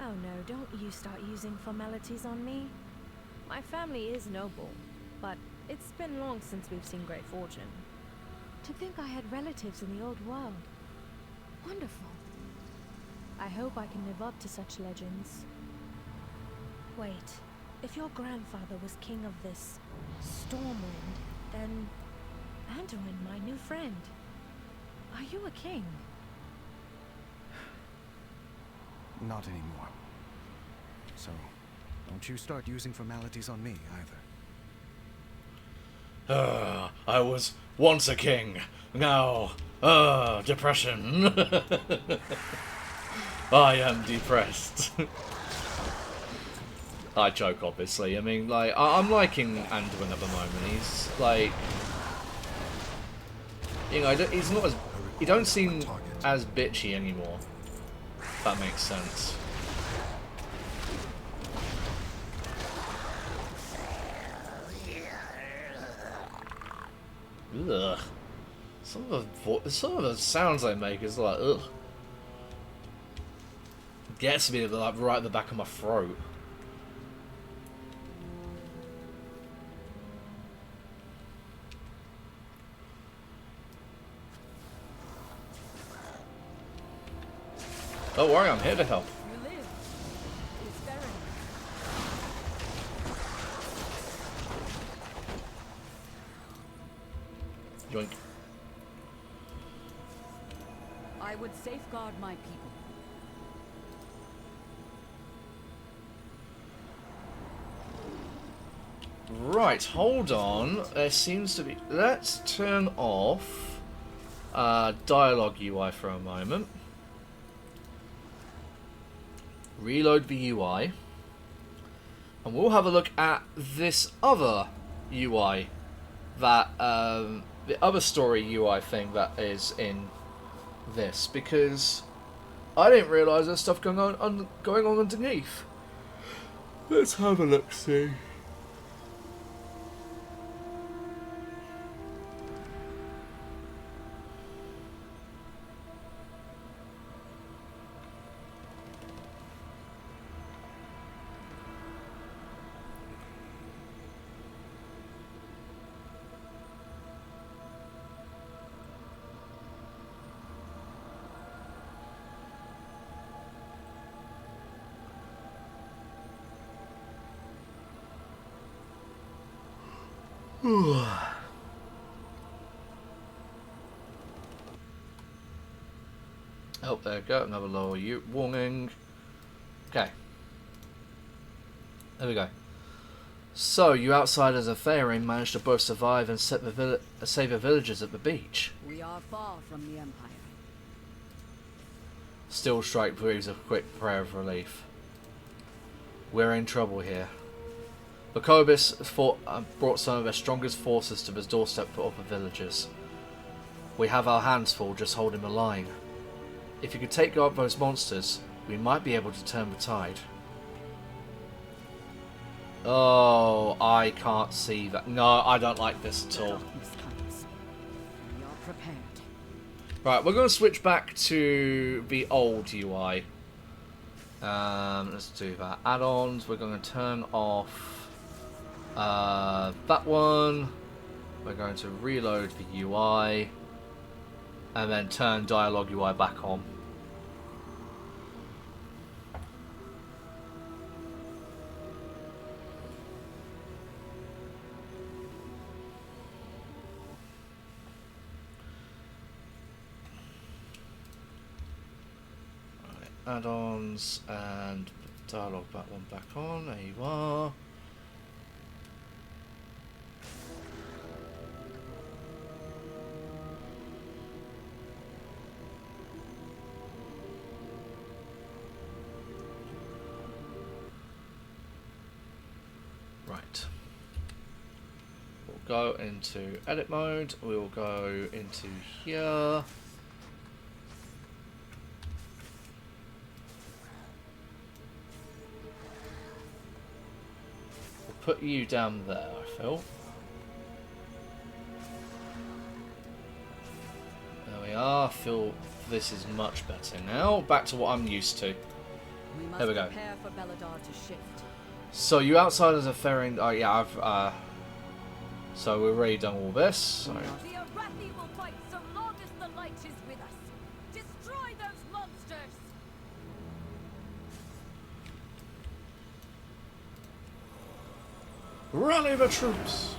Oh no, don't you start using formalities on me. My family is noble, but it's been long since we've seen great fortune. To think I had relatives in the old world. Wonderful. I hope I can live up to such legends. Wait, if your grandfather was king of this Stormwind, then Anduin, my new friend, are you a king? Not anymore. So, don't you start using formalities on me, either. I was once a king. Now, depression. I am depressed. I joke, obviously. I mean, like, I'm liking Anduin at the moment. He's, like... You know, he's not as... He don't seem as bitchy anymore. If that makes sense. Ugh. Some of the sounds I make is like, ugh. Gets me like right at the back of my throat. Don't worry, I'm here to help. You live. It's Baron. Yoink. I would safeguard my people. Right, hold on. There seems to be... Let's turn off dialogue UI for a moment. Reload the UI. And we'll have a look at this other UI. That, the other story UI thing that is in this. Because I didn't realise there's stuff going on underneath. Let's have a look-see. Oh, there we go. Another lower warning. Okay. There we go. So, you outsiders of Faerun managed to both survive and save the villagers at the beach. We are far from the Empire. Still strike breathes a quick prayer of relief. We're in trouble here. The Cobus brought some of their strongest forces to the doorstep of the villagers. We have our hands full just holding the line. If you could take out those monsters, we might be able to turn the tide. Oh, I can't see that. No, I don't like this at all. Darkness comes. We are prepared. Right, we're going to switch back to the old UI. Let's do that. Add-ons, we're going to turn off that one. We're going to reload the UI. And then turn dialogue UI back on. add-ons and dialogue that one back on. There you are. Right. We'll go into edit mode. We will go into here. Put you down there, I feel. There we are. I feel this is much better now. Back to what I'm used to. There we go. Prepare for Belladar to shift. So you outsiders are faring. Oh yeah, I've. So we've already done all this. So. The Arathi will fight so long as the light is with us. Destroy those monsters. Rally the troops!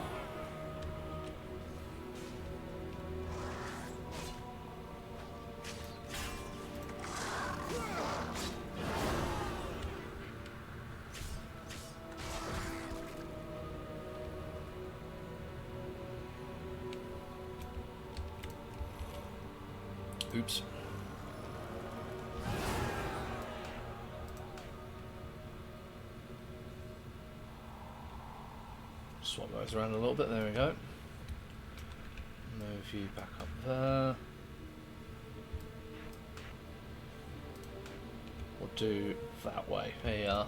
Oops. Swap those around a little bit, there we go. Move you back up there. We'll do that way. Here you are.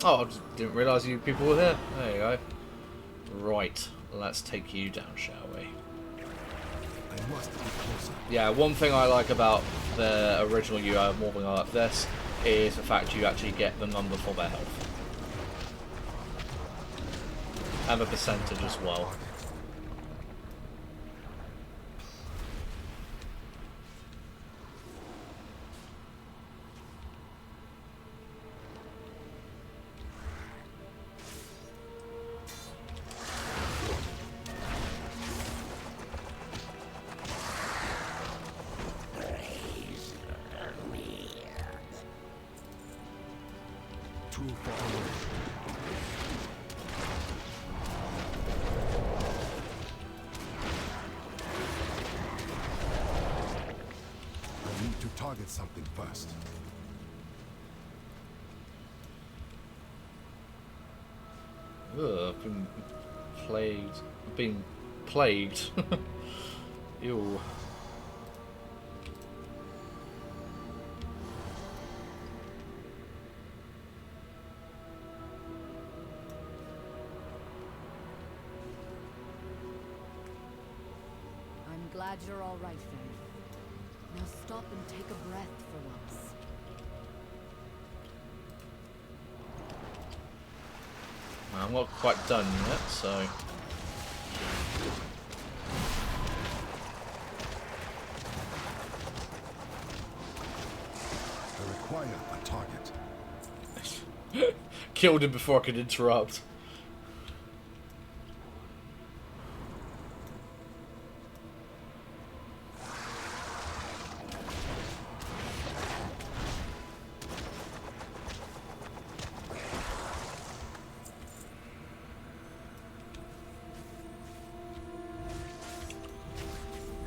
Oh, I just didn't realise you people were here. There you go. Right, let's take you down, shall we? I must be closer. Yeah, one thing I like about the original UI more than I like this is the fact you actually get the number for their health. And the percentage as well. Too far away. I need to target something first. Ugh, I've been plagued. Been plagued. Ew. I'm glad you're all right, Finn. Now stop and take a breath for once. I'm not quite done yet, so. I require a target. Killed him before I could interrupt.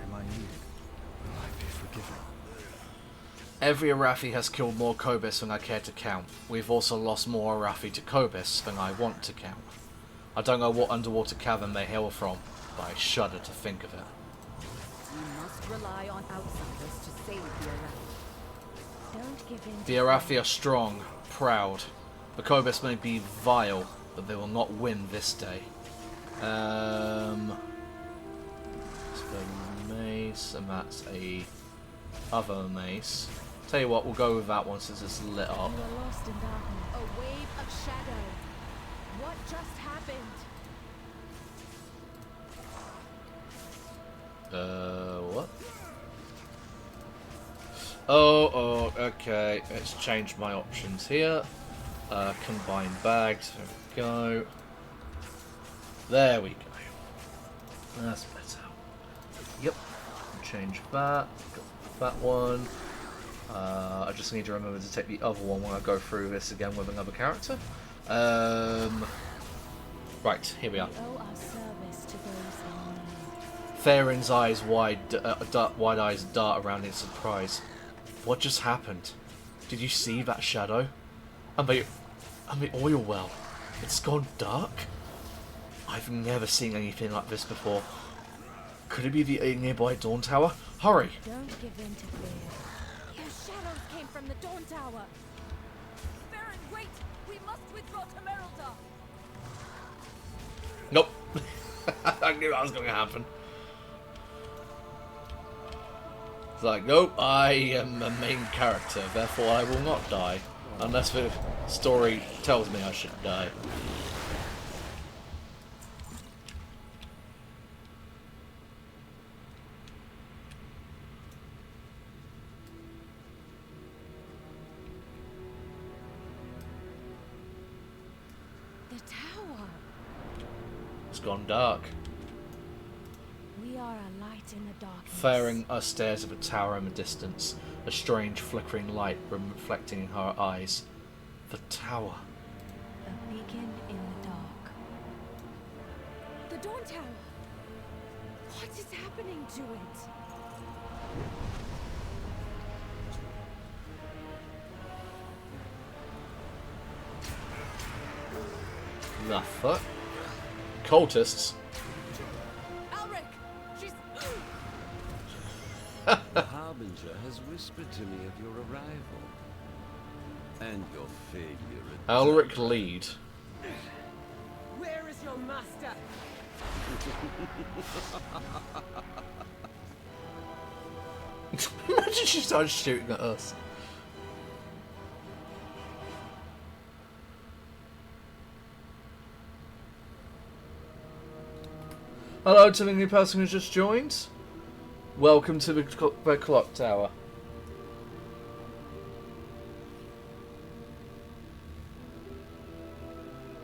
Am I needed? Will I be forgiven? Every Arathi has killed more Kobis than I care to count. We've also lost more Arathi to Kobis than I want to count. I don't know what underwater cavern they hail from, but I shudder to think of it. You must rely on outsiders to save the Arathi. Don't give in. The Arathi are strong, proud. The Kobis may be vile, but they will not win this day. So mace, and that's a other mace. Tell you what, we'll go with that one since it's lit up. You are lost in darkness. A wave of shadow. What just happened? What? Oh, okay. Let's change my options here. Combine bags. There we go. There we go. That's better. Yep. Change that. Got that one. I just need to remember to take the other one when I go through this again with another character. Right, here we are. We owe our service to those in need. Farron's eyes wide eyes dart around in surprise. What just happened? Did you see that shadow? And the oil well. It's gone dark? I've never seen anything like this before. Could it be the nearby Dawn Tower? Hurry! Don't give in to fear. Those shadows came from the Dawn Tower. Baron, wait! We must withdraw to Merildar. Nope. I knew that was going to happen. It's like, nope, I am a main character, therefore I will not die. Unless the story tells me I should die. The tower. It's gone dark. We are a light in the darkness. Faring stares at the tower in the distance, a strange flickering light reflecting in her eyes. The tower. A beacon in the dark. The Dawn Tower. What is happening to it? The fuck? Cultists? Alric! She's... The Harbinger has whispered to me of your arrival. And your failure at Alric lead. Where is your master? Imagine she started shooting at us. Hello to the new person who's just joined. Welcome to the Clocktower.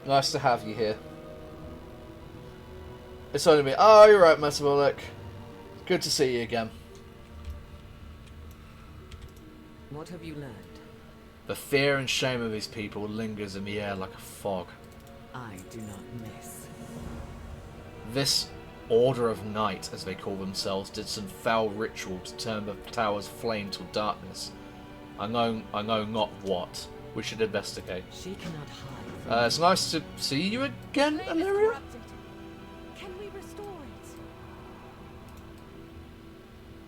Nice to have you here. It's only me. Oh, you're right, Metabolic. Good to see you again. What have you learned? The fear and shame of these people lingers in the air like a fog. I do not miss. This Order of Night, as they call themselves, did some foul ritual to turn the tower's flame to darkness. I know not what. We should investigate. She cannot hide from It's nice to see you again, Flame is Illyria. corrupted. Can we restore it?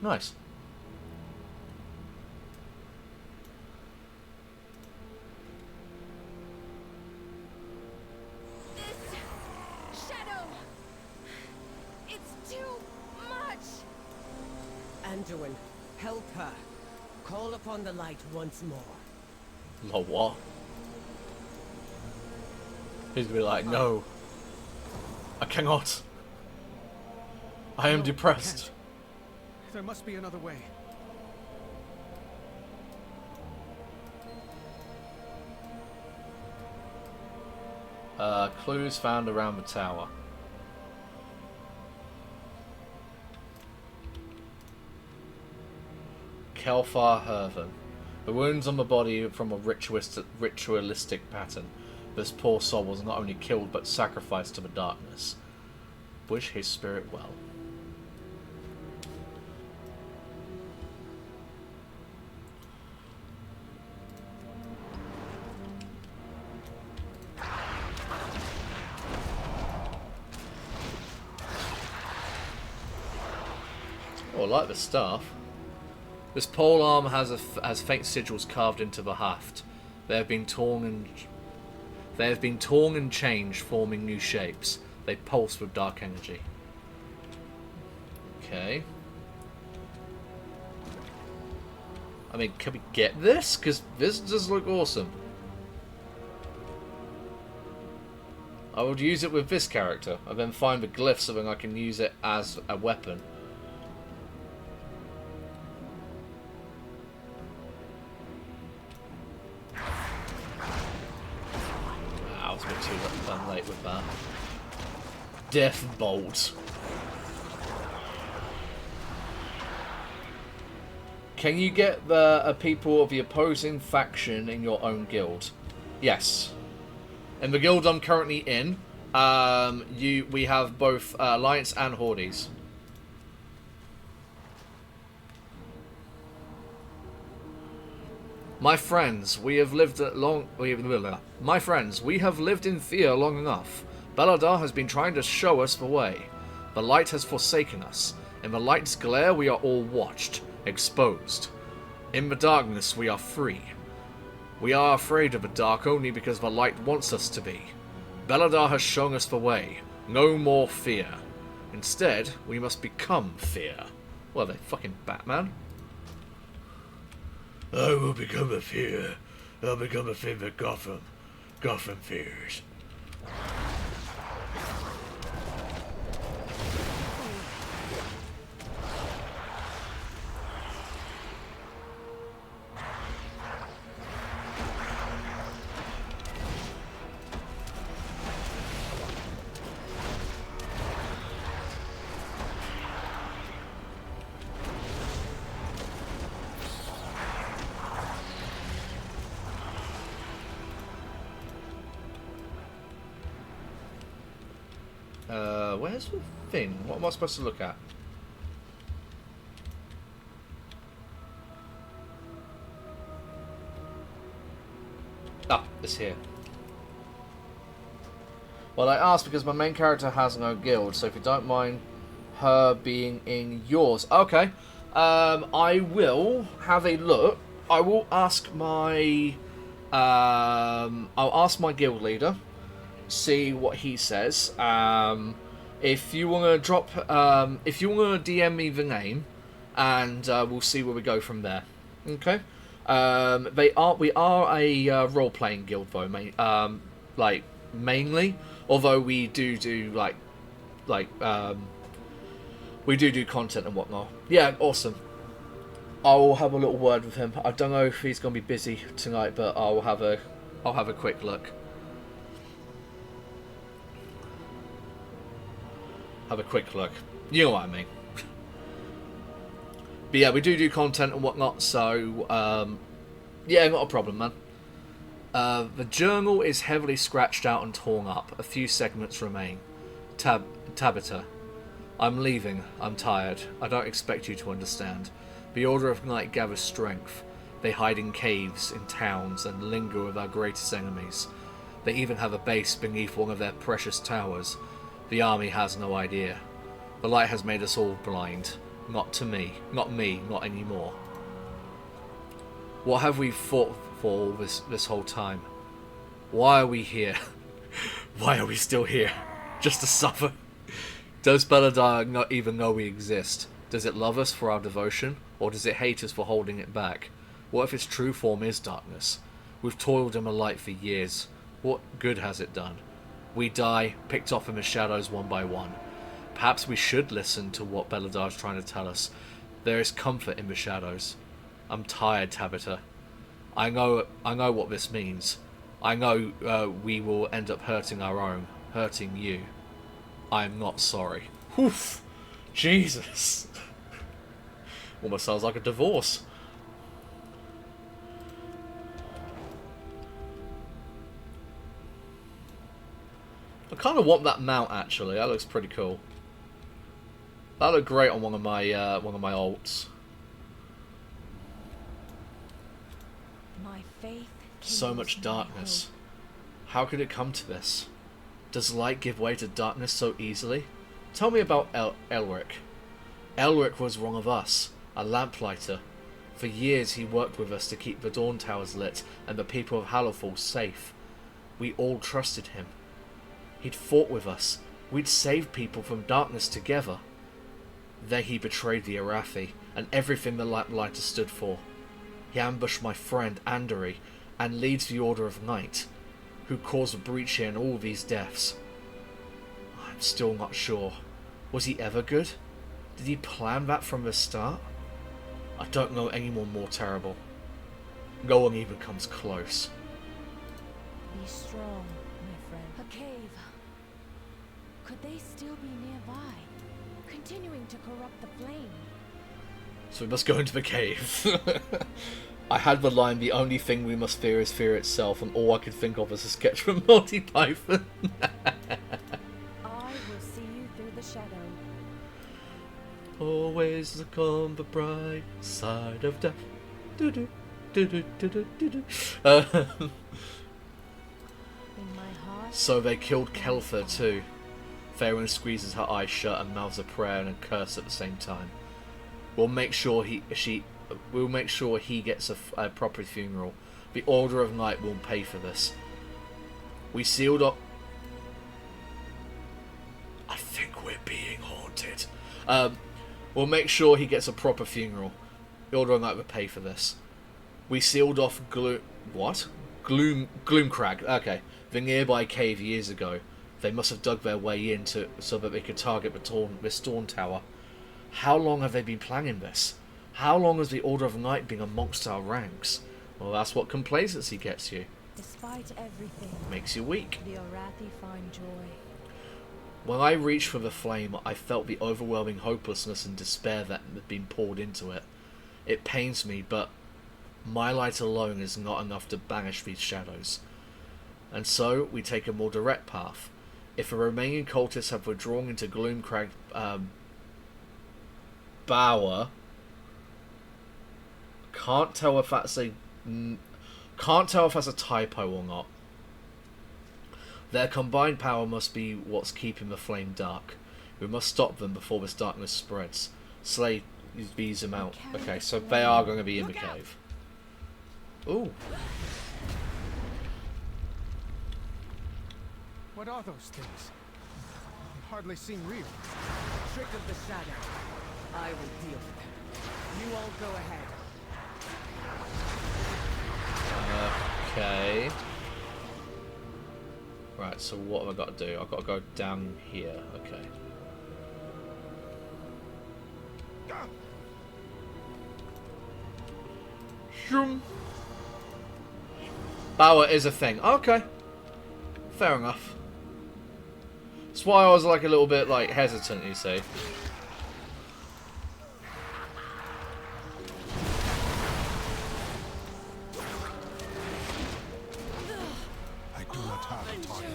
Nice. This shadow. It's too much. Anduin, help her. Call upon the light once more. Lol, what? He's gonna be like, no. I cannot. I am No, depressed. can't. There must be another way. Clues found around the tower. Kelfar Herven. The wounds on the body from a ritualistic pattern. This poor soul was not only killed but sacrificed to the darkness. Wish his spirit well. Oh, I like the staff. This pole arm has faint sigils carved into the haft. They have been torn and changed, forming new shapes. They pulse with dark energy. Okay. I mean, can we get this? Because this does look awesome. I would use it with this character, and then find the glyph so then I can use it as a weapon. I was a bit too late with that. Death Bolt. Can you get the people of the opposing faction in your own guild? Yes. In the guild I'm currently in, we have both Alliance and Hordes. My friends, we have lived My friends, we have lived in fear long enough. Beladar has been trying to show us the way. The light has forsaken us. In the light's glare, we are all watched, exposed. In the darkness, we are free. We are afraid of the dark only because the light wants us to be. Beladar has shown us the way. No more fear. Instead, we must become fear. What are they, fucking Batman? I will become a fear. I'll become a thing that Gotham fears. Where's the thing? What am I supposed to look at? Ah, it's here. Well, I asked because my main character has no guild, so if you don't mind her being in yours. Okay. I will have a look. I will ask my... I'll ask my guild leader. See what he says. If you want to drop, if you want to DM me the name, and we'll see where we go from there. Okay. We are a role-playing guild though, like mainly. Although we do we do content and whatnot. Yeah, awesome. I'll have a little word with him. I don't know if he's gonna be busy tonight, but I'll have a quick look. Have a quick look. You know what I mean. But yeah, we do content and whatnot, so yeah, not a problem, man. The journal is heavily scratched out and torn up. A few segments remain. Tabitha. I'm leaving. I'm tired. I don't expect you to understand. The Order of Night gathers strength. They hide in caves, in towns, and linger with our greatest enemies. They even have a base beneath one of their precious towers. The army has no idea. The light has made us all blind. Not to me. Not me. Not anymore. What have we fought for this whole time? Why are we here? Why are we still here? Just to suffer? Does Beladar not even know we exist? Does it love us for our devotion? Or does it hate us for holding it back? What if its true form is darkness? We've toiled in the light for years. What good has it done? We die, picked off in the shadows one by one. Perhaps we should listen to what Beladar's trying to tell us. There is comfort in the shadows. I'm tired, Tabitha. I know what this means. I know we will end up hurting our own, hurting you. I am not sorry. Oof! Jesus! Almost sounds like a divorce. I kind of want that mount actually. That looks pretty cool. That looked great on one of my alts. My faith. So much darkness. How could it come to this? Does light give way to darkness so easily? Tell me about Elric. Elric was one of us, a lamplighter. For years he worked with us to keep the Dawn Towers lit and the people of Hallowfall safe. We all trusted him. He'd fought with us. We'd saved people from darkness together. Then he betrayed the Arathi and everything the Lamplighter stood for. He ambushed my friend Andary and leads the Order of Night, who caused a breach here and all these deaths. I'm still not sure. Was he ever good? Did he plan that from the start? I don't know anyone more terrible. No one even comes close. Be strong, my friend. A cave. Could they still be nearby, continuing to corrupt the flame? So we must go into the cave. I had the line, the only thing we must fear is fear itself, and all I could think of was a sketch from Monty Python. I will see you through the shadow. Always look on the bright side of death. Do-do, do-do, do-do, do-do. In my heart. So they killed Kelther too. Faerun squeezes her eyes shut and mouths a prayer and a curse at the same time. We'll make sure he gets a proper funeral. The Order of Night won't pay for this. We sealed up. I think we're being haunted. We'll make sure he gets a proper funeral. The Order of Night will pay for this. We sealed off Gloomcrag. Okay, the nearby cave years ago. They must have dug their way in so that they could target the Storm Tower. How long have they been planning this? How long has the Order of Night been amongst our ranks? Well, that's what complacency gets you. Despite everything, Makes you weak. the Arathi find joy. When I reached for the flame, I felt the overwhelming hopelessness and despair that had been poured into it. It pains me, but my light alone is not enough to banish these shadows. And so, we take a more direct path. If the remaining cultists have withdrawn into Gloomcrag Bower, can't tell if that's a typo or not. Their combined power must be what's keeping the flame dark. We must stop them before this darkness spreads. Slay these them out. Okay, so they are going to be in the cave. Ooh. What are those things? Hardly seem real. Trick of the shadow. I will deal with them. You all go ahead. Okay. Right, so what have I got to do? I've got to go down here. Okay. Shoom. Bower is a thing. Okay. Fair enough. That's why I was like a little bit like hesitant, you see. I do not have a target.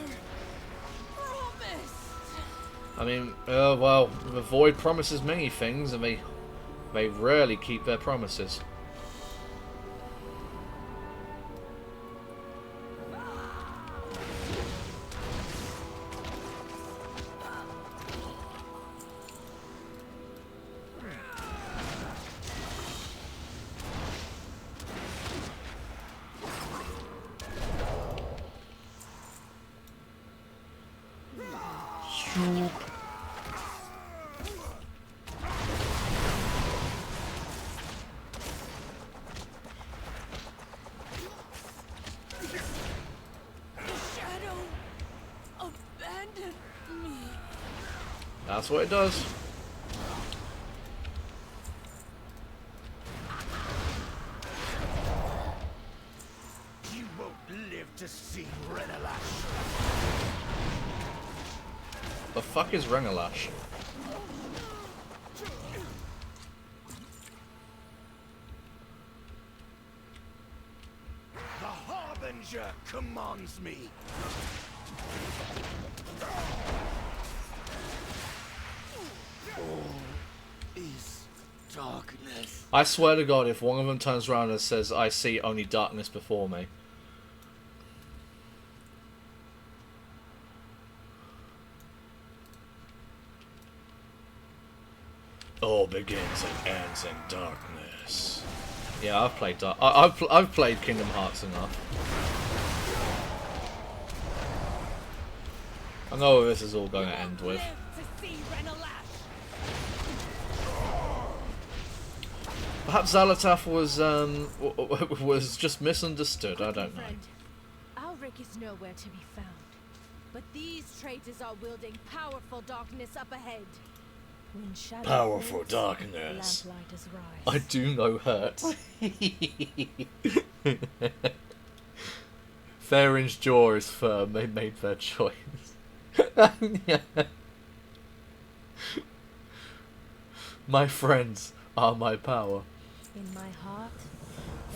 I mean, well, the Void promises many things, and they rarely keep their promises. That's what it does. You won't live to see Renalash. The fuck is Renalash? The Harbinger commands me. All is darkness. I swear to God, if one of them turns around and says, "I see only darkness before me." All begins and ends in darkness. Yeah, I've played I've played Kingdom Hearts enough. I know what this is all going to end with. Perhaps Zalataf was just misunderstood. I don't know. Friend, Alric is nowhere to be found. But these traitors are wielding powerful darkness up ahead. When shadow Powerful falls, darkness. lamplighters rise. I do know hurt. Farin's jaw is firm. They made their choice. My friends are my power. In my heart,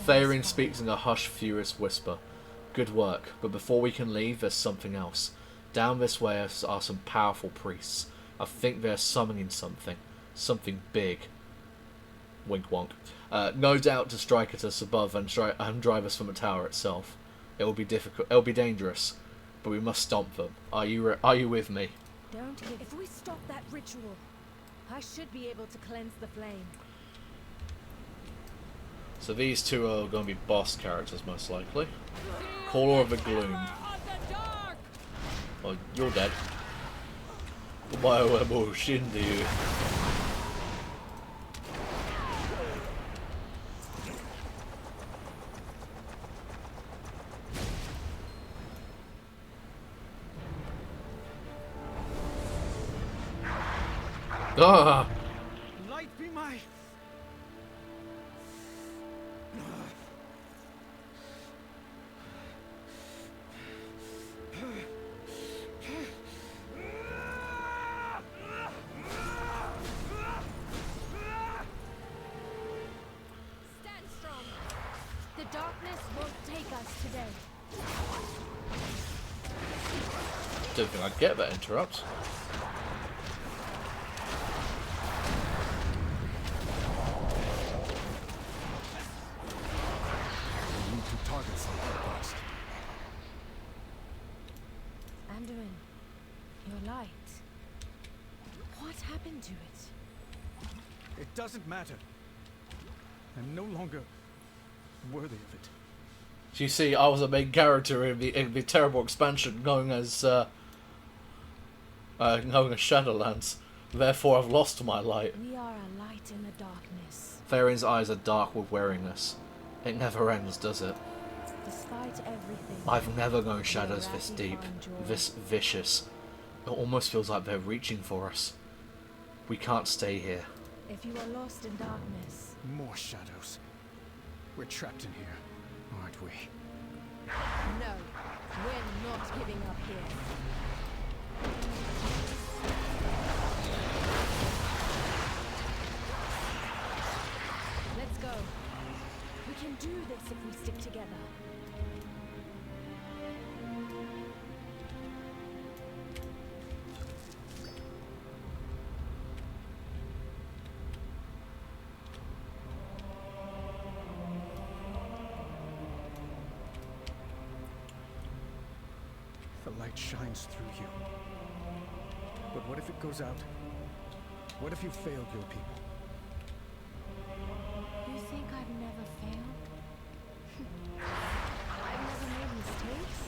Farin speaks in a hushed, furious whisper. Good work, but before we can leave, there's something else. Down this way are some powerful priests. I think they're summoning something. Something big. Wink wonk. No doubt to strike at us above and drive us from the tower itself. It will be difficult. It will be dangerous, but we must stomp them. Are you with me? don't give. If we stop that ritual, I should be able to cleanse the flame. So these two are going to be boss characters, most likely. Caller of the Gloom. Oh, you're dead. Bioweb Shindu. Ah! Light be my... Stand strong. The darkness won't take us today. Don't think I'd get that interrupt. We need to target something first. Anduin, your light. What happened to it? It doesn't matter. I'm no longer worthy of it. You see, I was a main character in the terrible expansion known as Shadowlands. Therefore, I've lost my light. We are a light in the darkness. Farin's eyes are dark with weariness. It never ends, does it? Despite everything, I've never known shadows Arathi this deep, find joy. this vicious. It almost feels like they're reaching for us. We can't stay here. If you are lost in darkness, More shadows. We're trapped in here, aren't we? no, we're not giving up here. Let's go. We can do this if we stick together. The light shines through you. But what if it goes out? What if you failed your people? You think I've never failed? I've never made mistakes?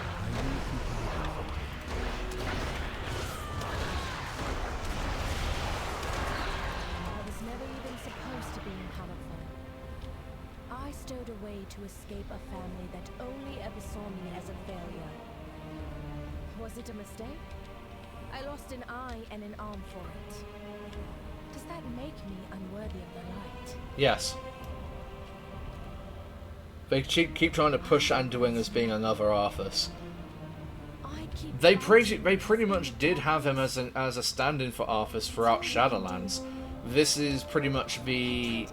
I knew people would be for I was never even supposed to be in Hammerfall. I stowed away to escape a family that only ever saw me as a failure. Was it a mistake? I lost an eye and an arm for it. Does that make me unworthy of the light? Yes. They keep trying to push Anduin as being another Arthas. I keep They fighting pretty much did have him as a stand-in for Arthas throughout Shadowlands. This is pretty much the...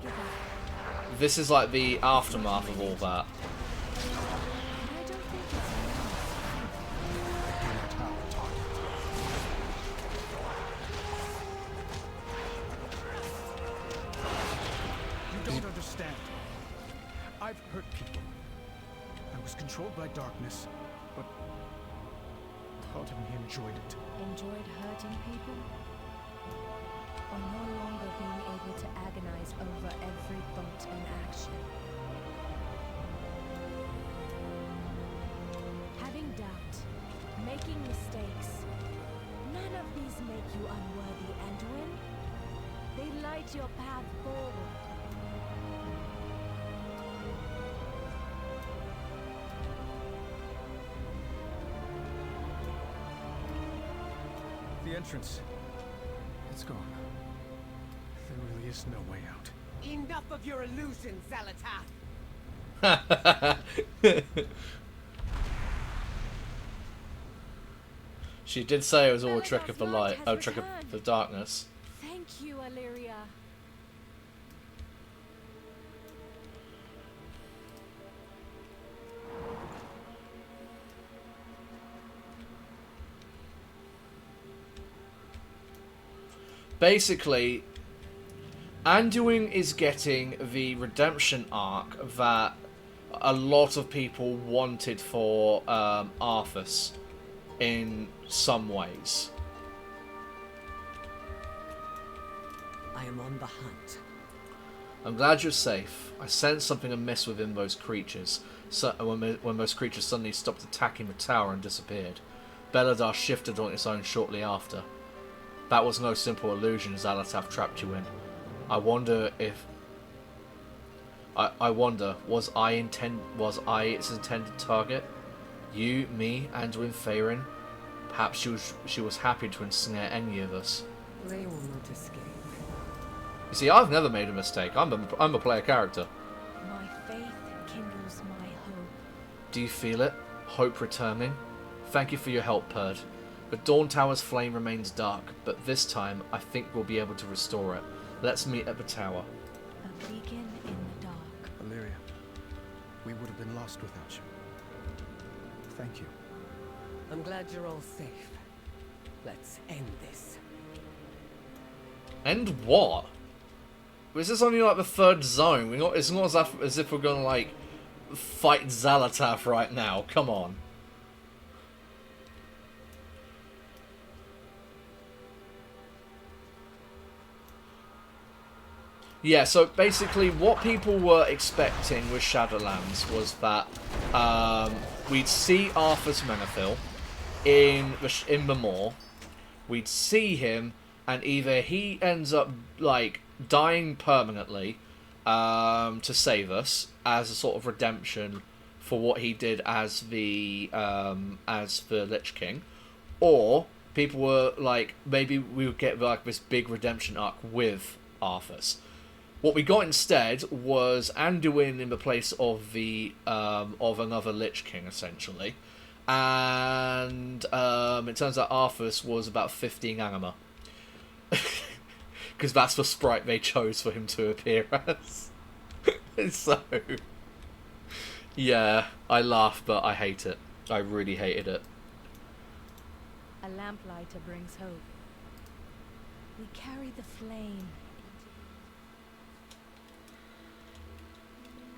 This is like the aftermath of all that. I don't think it's You don't understand. I've hurt people. I was controlled by darkness, but part of me enjoyed it. enjoyed hurting people? Or no longer being able to agonize over every thought and action? Having doubt, making mistakes, none of these make you unworthy, Anduin. light your path forward. The entrance. It's gone. There really is no way out. Enough of your illusions, Zalatath! She did say it was all a trick of the Zalatath's light, light a trick of has returned. the darkness. Thank you, Illyria. Basically, Anduin is getting the redemption arc that a lot of people wanted for Arthas in some ways. I am on the hunt. I'm glad you're safe. I sensed something amiss within those creatures when those creatures suddenly stopped attacking the tower and disappeared. Beladar shifted on its own shortly after. That was no simple illusion Zalatath trapped you in. I wonder if... I wonder, was I its intended target? You, me, Anduin Faerun? Perhaps she was happy to ensnare any of us. They will not escape. You see, I've never made a mistake. I'm a player character. My faith kindles my hope. Do you feel it? Hope returning? Thank you for your help, Perd. The Dawn Tower's flame remains dark, but this time I think we'll be able to restore it. Let's meet at the tower. A beacon in the dark. Illyria, we would have been lost without you. Thank you. I'm glad you're all safe. Let's end this. End what? This is only like the third zone. It's not as if we're gonna like fight Zalatath right now. Come on. Yeah, so basically what people were expecting with Shadowlands was that we'd see Arthas Menethil in the Moor. We'd see him, and either he ends up like dying permanently to save us as a sort of redemption for what he did as the Lich King, or people were like, maybe we would get like this big redemption arc with Arthas. What we got instead was Anduin in the place of the of another Lich King, essentially, and it turns out Arthas was about 15 anima, because that's the sprite they chose for him to appear as. So, yeah, I laugh, but I hate it. I really hated it. A lamplighter brings hope. We carry the flame.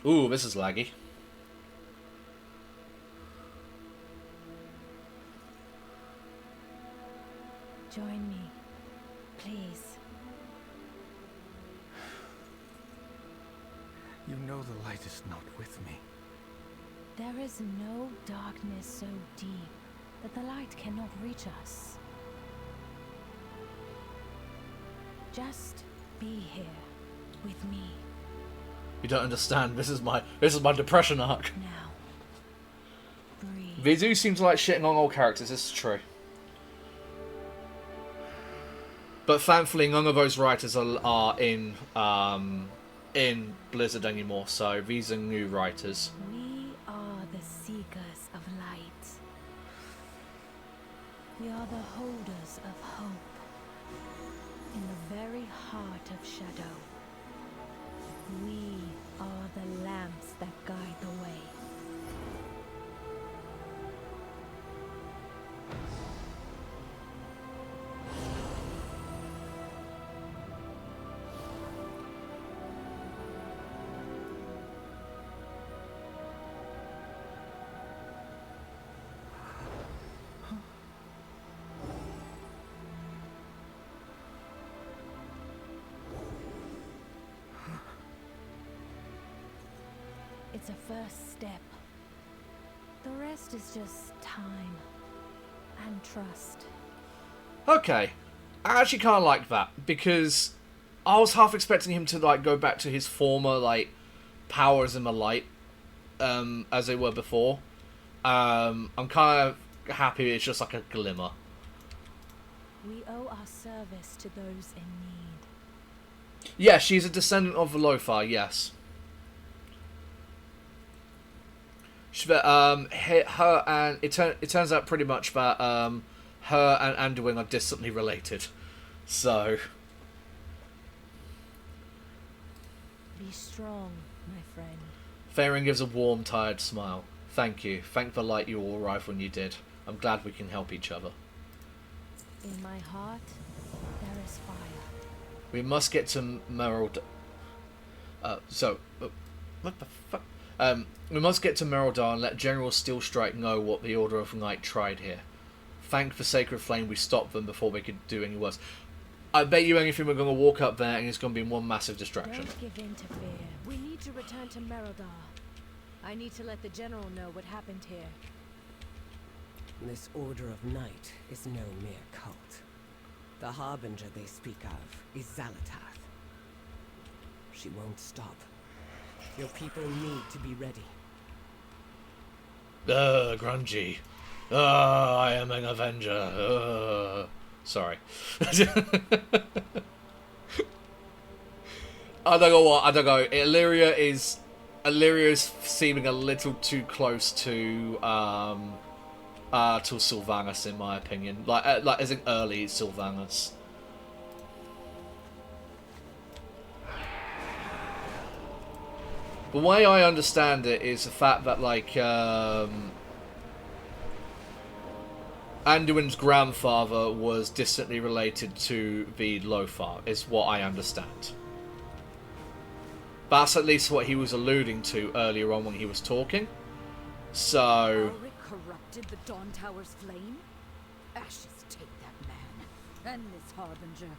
Ooh, this is laggy. Join me, please. You know the light is not with me. There is no darkness so deep that the light cannot reach us. Just be here with me. You don't understand. This is my depression arc. Now, breathe. They do seem to like shitting on old characters. This is true. But thankfully, none of those writers are in Blizzard anymore. So these are new writers. We are the seekers of light. We are the holders of hope. In the very heart of shadow. We are the lamps that guide the way. It's a first step. The rest is just time and trust. Okay, I actually kind of like that, because I was half expecting him to like go back to his former like powers in the light, as they were before. I'm kind of happy it's just like a glimmer. We owe our service to those in need. Yeah, she's a descendant of the Lothar, yes. Her and it turns out pretty much that her and Anduin are distantly related. So Be strong, my friend. Farin gives a warm, tired smile. Thank you. Thank the light you all arrived when you did. I'm glad we can help each other. In my heart, there is fire. We must get to Merald. What the fuck? We must get to Merodar and let General Steelstrike know what the Order of Night tried here. Thank the Sacred Flame we stopped them before they could do any worse. I bet you anything we're going to walk up there and it's going to be one massive distraction. Don't give in to fear. We need to return to Merodar. I need to let the General know what happened here. This Order of Night is no mere cult. The Harbinger they speak of is Xalatath. She won't stop. Your people need to be ready. Grungy. I am an Avenger. Sorry. I don't know what. I don't know. Illyria is seeming a little too close to Sylvanas in my opinion. Like as in early Sylvanas. The way I understand it is the fact that like Anduin's grandfather was distantly related to the Lothar, is what I understand. That's at least what he was alluding to earlier on when he was talking. So... Ulrich corrupted the Dawn Tower's flame? Ashes take that man, and this Harbinger.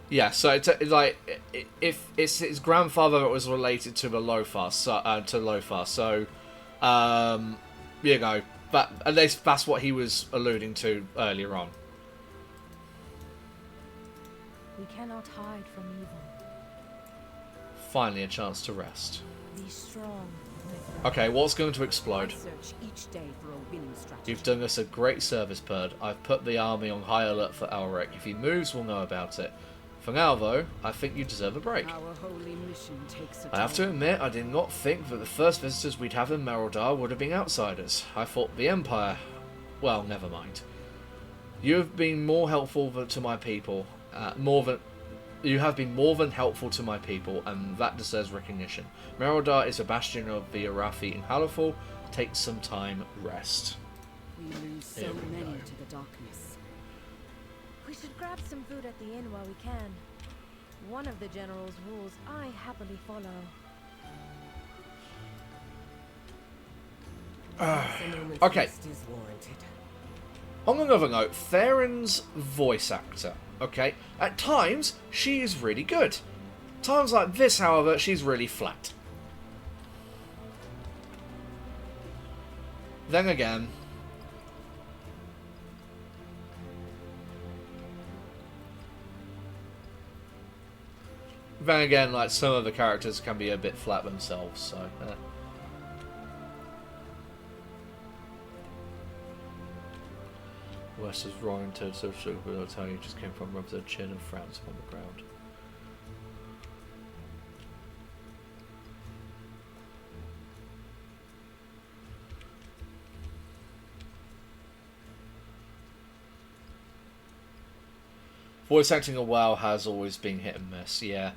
Yeah, so it's like if it's his grandfather that was related to the Lothar, so you know, but at least that's what he was alluding to earlier on. We cannot hide from evil. Finally, a chance to rest. Be strong, my friend. Okay, what's going to explode? I search each day for a winning strategy. You've done us a great service, Perd. I've put the army on high alert for Elric. If he moves, we'll know about it. For now, though, I think you deserve a break. Our holy mission takes a I have to admit, I did not think that the first visitors we'd have in Merodar would have been outsiders. I thought the Empire... Well, never mind. You have been more helpful to my people. You have been more than helpful to my people, and that deserves recognition. Merodar is a bastion of the Arathi in Halifal. Take some time, rest. We lose so many to the darkness. We should grab some food at the inn while we can. One of the General's rules I happily follow. Okay. Is warranted. On another note, Theron's voice actor. Okay, at times she is really good. Times like this, however, she's really flat. Then again, like some of the characters can be a bit flat themselves. So. West is roaring to social but I'll tell you just came from rubs her chin and frowns upon the ground. Voice acting in WoW has always been hit and miss, yeah.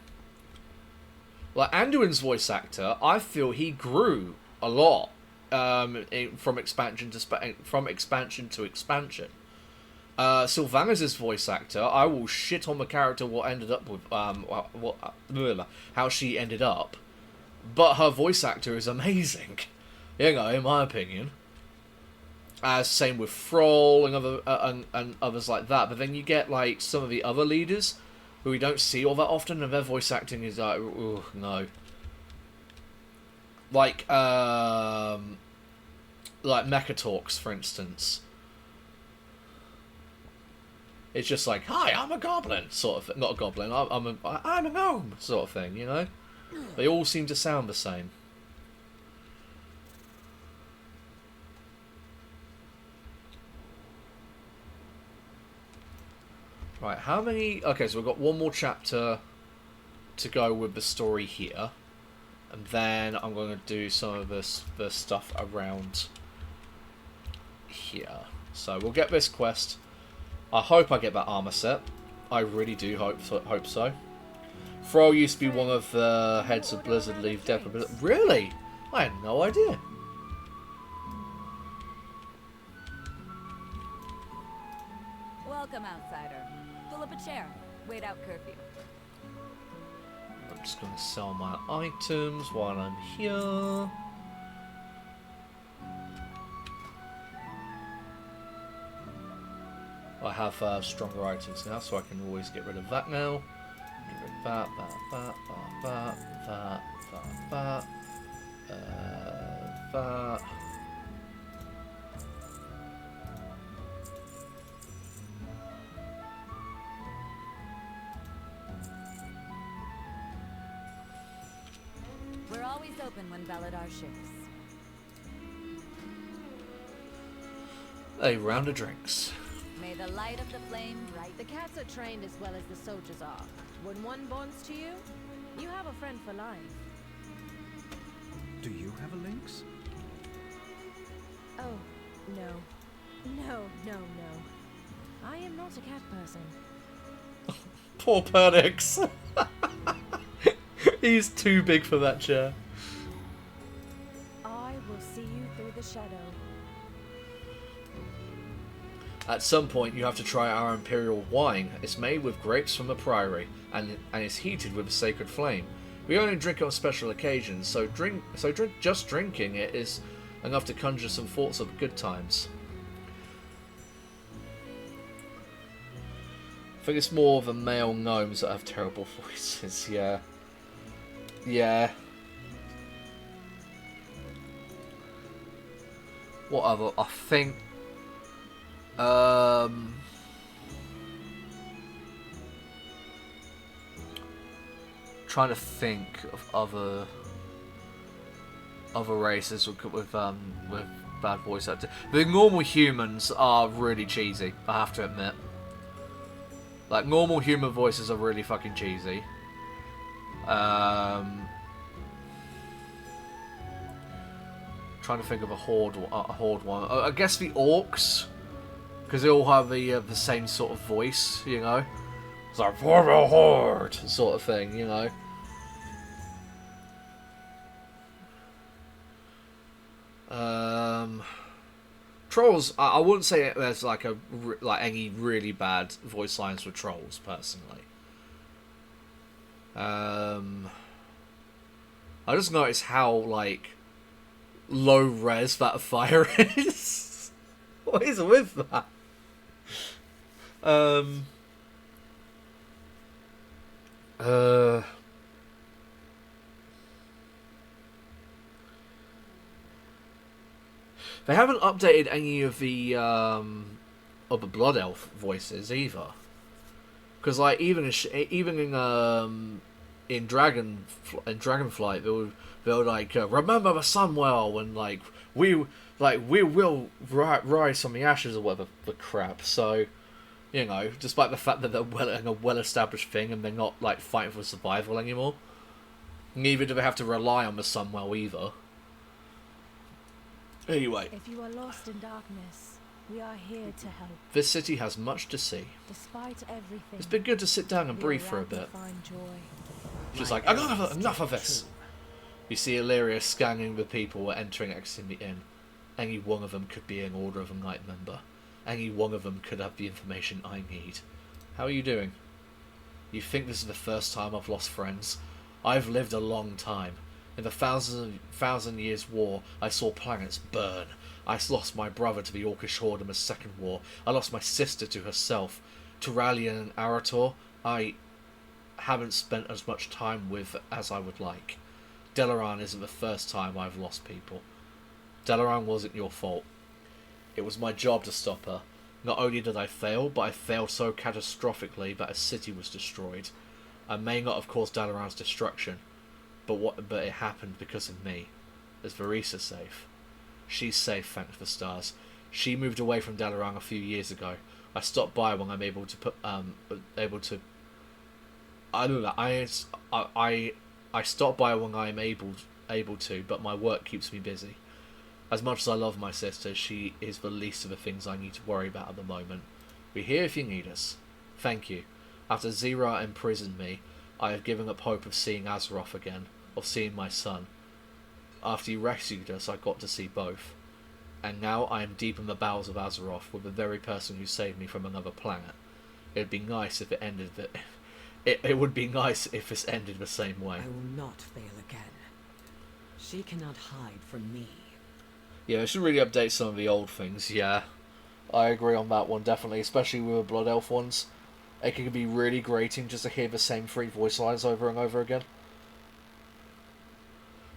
Like Anduin's voice actor, I feel he grew a lot from expansion to expansion. Sylvanas' voice actor, I will shit on the character what ended up with how she ended up, but her voice actor is amazing, you know, in my opinion. Same with Thrall and others like that. But then you get like some of the other leaders who we don't see all that often, and their voice acting is like, ooh, no. Like like Mecha Talks, for instance. It's just like, hi, I'm a goblin, sort of thing. Not a goblin, I'm a gnome, sort of thing, you know? They all seem to sound the same. Right, how many... Okay, so we've got one more chapter to go with the story here. And then I'm going to do some of this stuff around here. So we'll get this quest. I hope I get that armor set. I really do hope so. Fro used to be one of the heads of Blizzard League Death. Really? I had no idea. Welcome, outsider. Pull up a chair. Wait out curfew. I'm just going to sell my items while I'm here. I have stronger items now, so I can always get rid of that now. Get rid of that. We're always open when Valadar shifts. A round of drinks. May the light of the flame bright. The cats are trained as well as the soldiers are. When one bonds to you, you have a friend for life. Do you have a lynx? Oh, no. No. I am not a cat person. Poor Perdix. He's too big for that chair. I will see you through the shadow. At some point, you have to try our imperial wine. It's made with grapes from the priory, and is heated with a sacred flame. We only drink it on special occasions, so just drinking it is enough to conjure some thoughts of good times. I think it's more the male gnomes that have terrible voices. Yeah. Yeah. What other? I think. Trying to think of other races with bad voice acting. The normal humans are really cheesy, I have to admit. Like, normal human voices are really fucking cheesy. Trying to think of a horde one. I guess the orcs, because they all have the same sort of voice, you know. It's like for a horde sort of thing, you know. Trolls. I wouldn't say there's like any really bad voice lines for trolls personally. I just noticed how like low res that fire is. What is with that? They haven't updated any of the Blood Elf voices either. Because like even in Dragonflight they were like remember the sun well, and we will rise from the ashes or whatever the crap. So, you know, despite the fact that they're a well-established thing and they're not like fighting for survival anymore, neither do they have to rely on the sun well either. Anyway, If you are lost in darkness, we are here to help. this city has much to see. Despite everything, It's been good to sit down and we breathe are for a out to bit. find joy. She's like, enough of this. You see Illyria scanning the people entering and exiting the inn. Any one of them could be an Order of the Night member. Any one of them could have the information I need. How are you doing? You think this is the first time I've lost friends? I've lived a long time. In the thousand years war, I saw planets burn. I lost my brother to the Orcish Horde in the Second War. I lost my sister to herself. Turalian and Arator, I haven't spent as much time with as I would like. Delaran isn't the first time I've lost people. Dalaran wasn't your fault. It was my job to stop her. Not only did I fail, but I failed so catastrophically that a city was destroyed. I may not have caused Dalaran's destruction, but it happened because of me. Is Verisa safe? She's safe, thanks the stars. She moved away from Dalaran a few years ago. I stopped by when I'm able to I don't know. I stop by when I'm able to, but my work keeps me busy. As much as I love my sister, she is the least of the things I need to worry about at the moment. We're here if you need us. Thank you. After Zira imprisoned me, I have given up hope of seeing Azeroth again, of seeing my son. After you rescued us, I got to see both. And now I am deep in the bowels of Azeroth with the very person who saved me from another planet. It would be nice if it ended it would be nice if this ended the same way. I will not fail again. She cannot hide from me. Yeah, it should really update some of the old things, yeah. I agree on that one, definitely, especially with the Blood Elf ones. It can be really grating just to hear the same 3 voice lines over and over again.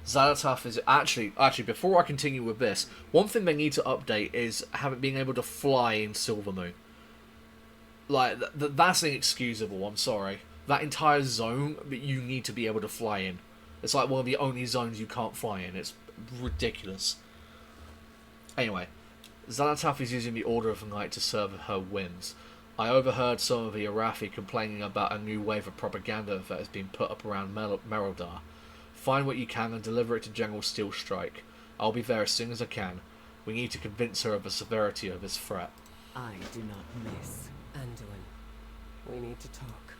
Xalatath is actually before I continue with this, one thing they need to update is being able to fly in Silvermoon. Like that's inexcusable. I'm sorry. That entire zone that you need to be able to fly in. It's like one of the only zones you can't fly in. It's ridiculous. Anyway, Xalatath is using the Order of the Night to serve her whims. I overheard some of the Arathi complaining about a new wave of propaganda that has been put up around Merodar. Find what you can and deliver it to General Steelstrike. I'll be there as soon as I can. We need to convince her of the severity of this threat. I do not miss Anduin. We need to talk.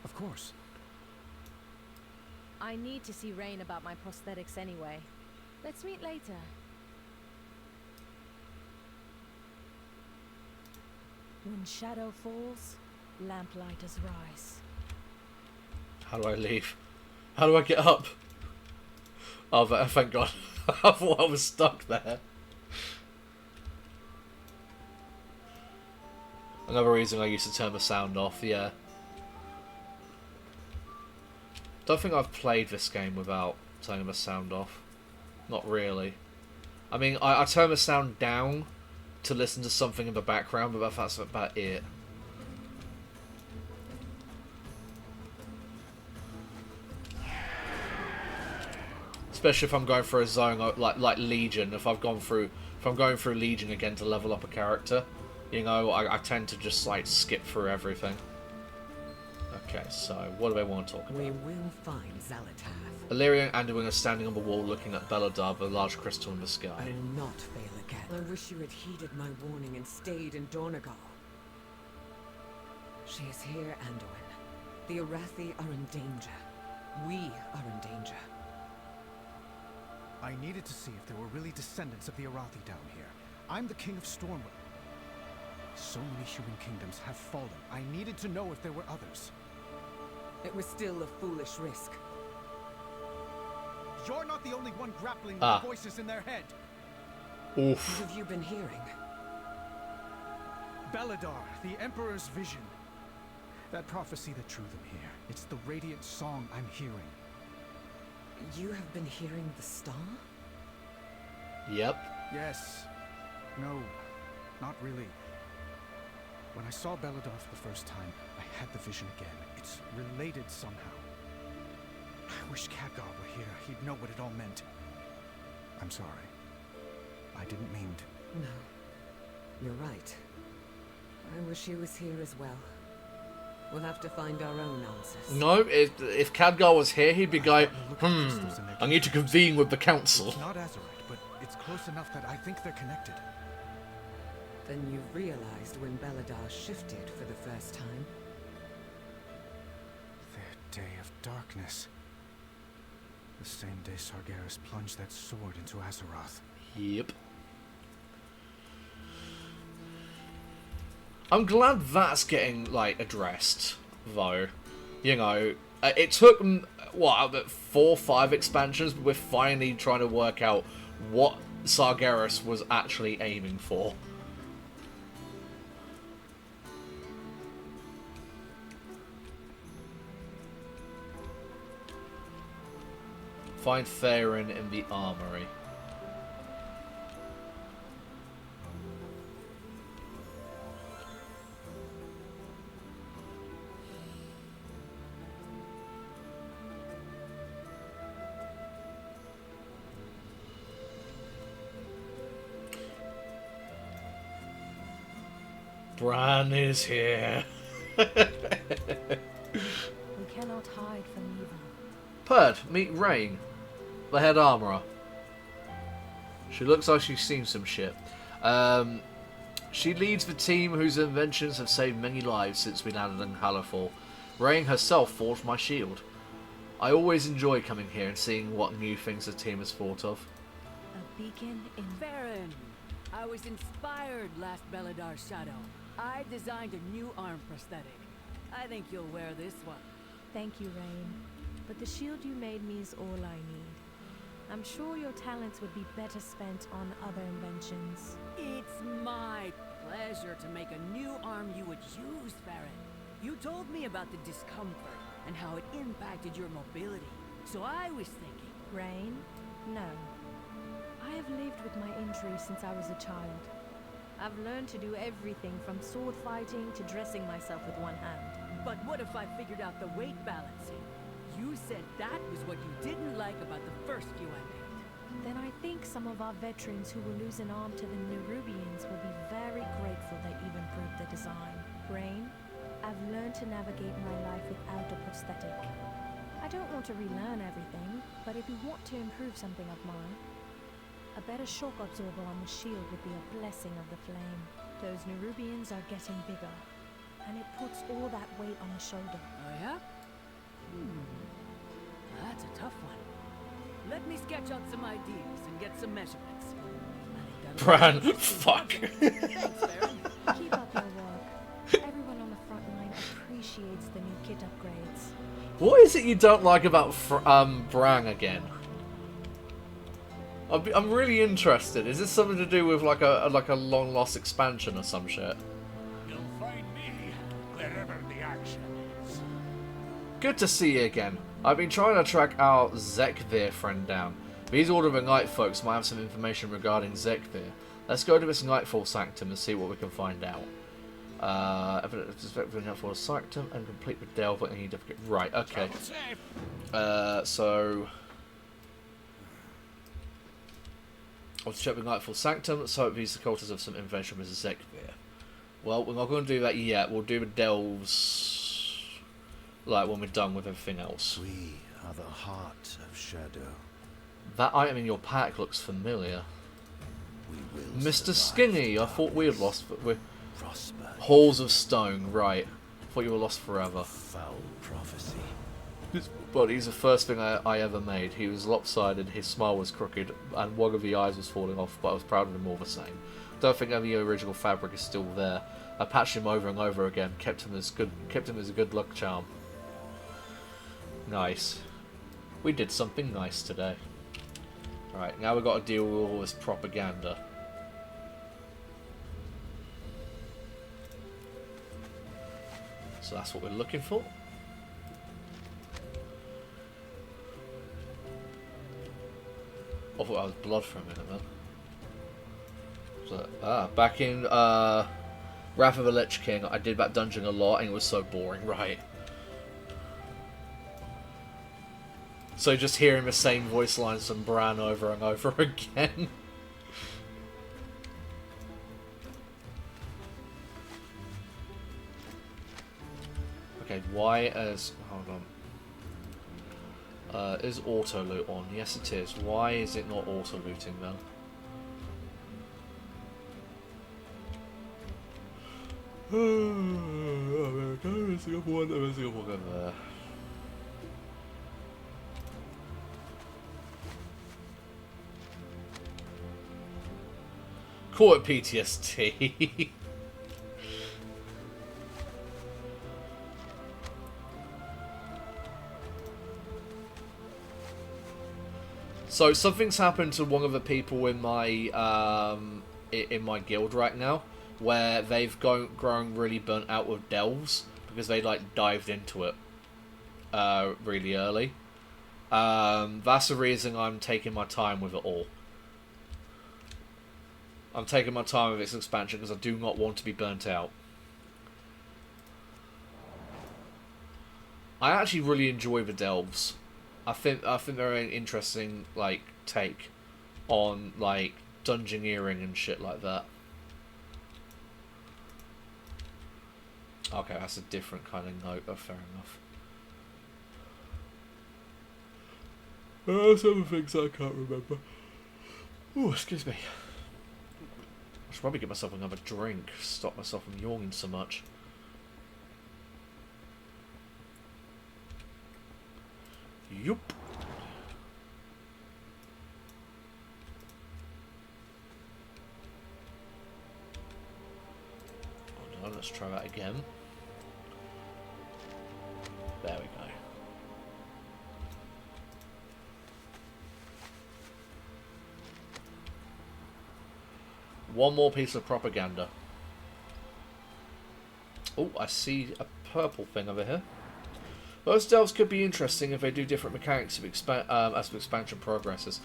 Of course. I need to see Rain about my prosthetics anyway. Let's meet later. When shadow falls, lamplighters rise. How do I leave? How do I get up? Oh, thank God. I thought I was stuck there. Another reason I used to turn the sound off, yeah. Don't think I've played this game without turning the sound off. Not really. I mean, I turn the sound down to listen to something in the background, but that's about it. Especially if I'm going through a zone like Legion. If I'm going through Legion again to level up a character, you know, I tend to just like skip through everything. Okay, so what do I want to talk about? We will find Xalatath. Illyria and Anduin are standing on the wall looking at Beladar, the large crystal in the sky. I will not fail again. I wish you had heeded my warning and stayed in Dornagal. She is here, Anduin. The Arathi are in danger. We are in danger. I needed to see if there were really descendants of the Arathi down here. I'm the king of Stormwind. So many human kingdoms have fallen. I needed to know if there were others. It was still a foolish risk. You're not the only one grappling with the voices in their head. Oof. What have you been hearing? Beladar, the Emperor's vision. That prophecy that drew them here. It's the radiant song I'm hearing. You have been hearing the star? Yep. Yes. No. Not really. When I saw Beladar for the first time, I had the vision again. It's related somehow. I wish Khadgar were here. He'd know what it all meant. I'm sorry. I didn't mean to. No. You're right. I wish he was here as well. We'll have to find our own answers. No, if Khadgar was here, he'd be going, I need to convene with the council. It's not Azerite, but it's close enough that I think they're connected. Then you realized when Beladar shifted for the first time? Their day of darkness. The same day Sargeras plunged that sword into Azeroth. Yep. I'm glad that's getting, like, addressed, though. You know, it took, what, 4 or 5 expansions, but we're finally trying to work out what Sargeras was actually aiming for. Find Theron in the armory. Bran is here. We cannot hide from evil. Perd, meet Rain, the head armorer. She looks like she's seen some shit. She leads the team whose inventions have saved many lives since we landed in Hallerfall. Rain herself forged my shield. I always enjoy coming here and seeing what new things the team has thought of. A beacon in Baron, I was inspired last Belladar's shadow. I designed a new arm prosthetic. I think you'll wear this one. Thank you, Rain. But the shield you made me is all I need. I'm sure your talents would be better spent on other inventions. It's my pleasure to make a new arm you would use, Farron. You told me about the discomfort and how it impacted your mobility. So I was thinking... Rain? No. I have lived with my injury since I was a child. I've learned to do everything from sword fighting to dressing myself with one hand. But what if I figured out the weight balancing? You said that was what you didn't like about the first few I made. Then I think some of our veterans who will lose an arm to the Nerubians will be very grateful they even proved the design. Rain, I've learned to navigate my life without a prosthetic. I don't want to relearn everything, but if you want to improve something of mine, a better shock absorber on the shield would be a blessing of the flame. Those Nerubians are getting bigger, and it puts all that weight on the shoulder. Oh yeah? That's a tough one. Let me sketch out some ideas and get some measurements. Bran, fuck. Thanks, Baron. Keep up your work. Everyone on the front line appreciates the new kit upgrades. What is it you don't like about Bran again? I'm really interested. Is this something to do with like a long lost expansion or some shit? You'll find me wherever the action is. Good to see you again. I've been trying to track our Zekvir friend down. These Order of the Night folks might have some information regarding Zekvir. Let's go to this Nightfall Sanctum and see what we can find out. Nightfall Sanctum and complete the delve. Right, okay. So I'll check the Nightfall Sanctum, so it these cultists of some information with Zekvir. Well, we're not going to do that yet. We'll do the delves like when we're done with everything else. We are the heart of shadow. That item in your pack looks familiar. We will Mr. survive. Skinny, I thought we had lost, but we're... Prosper. Halls of Stone, right. Thought you were lost forever. Foul prophecy. His body's the first thing I ever made. He was lopsided, his smile was crooked, and one of the eyes was falling off, but I was proud of him all the same. Don't think any original fabric is still there. I patched him over and over again, kept him as a good luck charm. Nice. We did something nice today. Right, now we've got to deal with all this propaganda. So that's what we're looking for. I thought I was blood for a minute, man. So, back in Wrath of the Lich King, I did that dungeon a lot and it was so boring, right? So just hearing the same voice lines from Bran over and over again. Okay, why is... hold on. Is auto loot on? Yes it is. Why is it not auto looting then? There. Call it PTSD. So something's happened to one of the people in my guild right now, where they've grown really burnt out with delves because they like dived into it really early. That's the reason I'm taking my time with it all. I'm taking my time with its expansion because I do not want to be burnt out. I actually really enjoy the delves. I think they're an interesting like take on like dungeoneering and shit like that. Okay, that's a different kind of note. Oh, fair enough. Some things I can't remember. Oh, excuse me. I should probably get myself another drink. Stop myself from yawning so much. Yup. Hold on, let's try that again. There we go. One more piece of propaganda. Oh, I see a purple thing over here. Those delves could be interesting if they do different mechanics as the expansion progresses.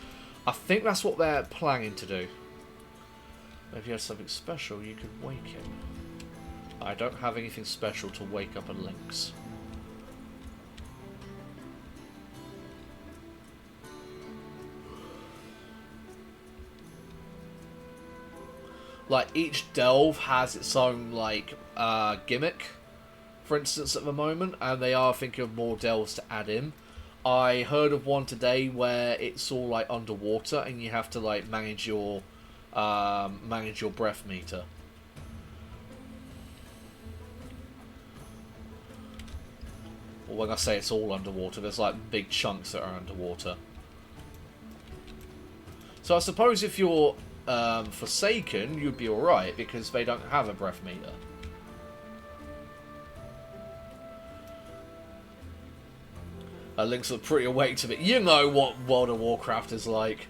I think that's what they're planning to do. If you have something special, you could wake him. I don't have anything special to wake up a lynx. Like, each delve has its own, like, gimmick, for instance, at the moment, and they are thinking of more delves to add in. I heard of one today where it's all, like, underwater, and you have to, like, manage your breath meter. Well, when I say it's all underwater, there's, like, big chunks that are underwater. So I suppose if you're Forsaken, you'd be alright, because they don't have a breath meter. Lynx look pretty awake to it. You know what World of Warcraft is like.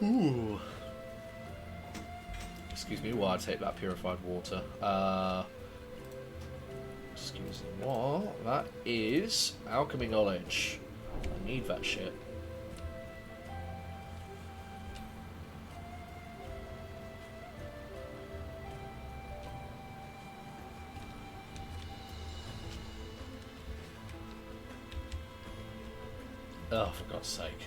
Ooh. Excuse me while I take that purified water. Excuse me, what? That is alchemy knowledge. I need that shit. Oh, for God's sake.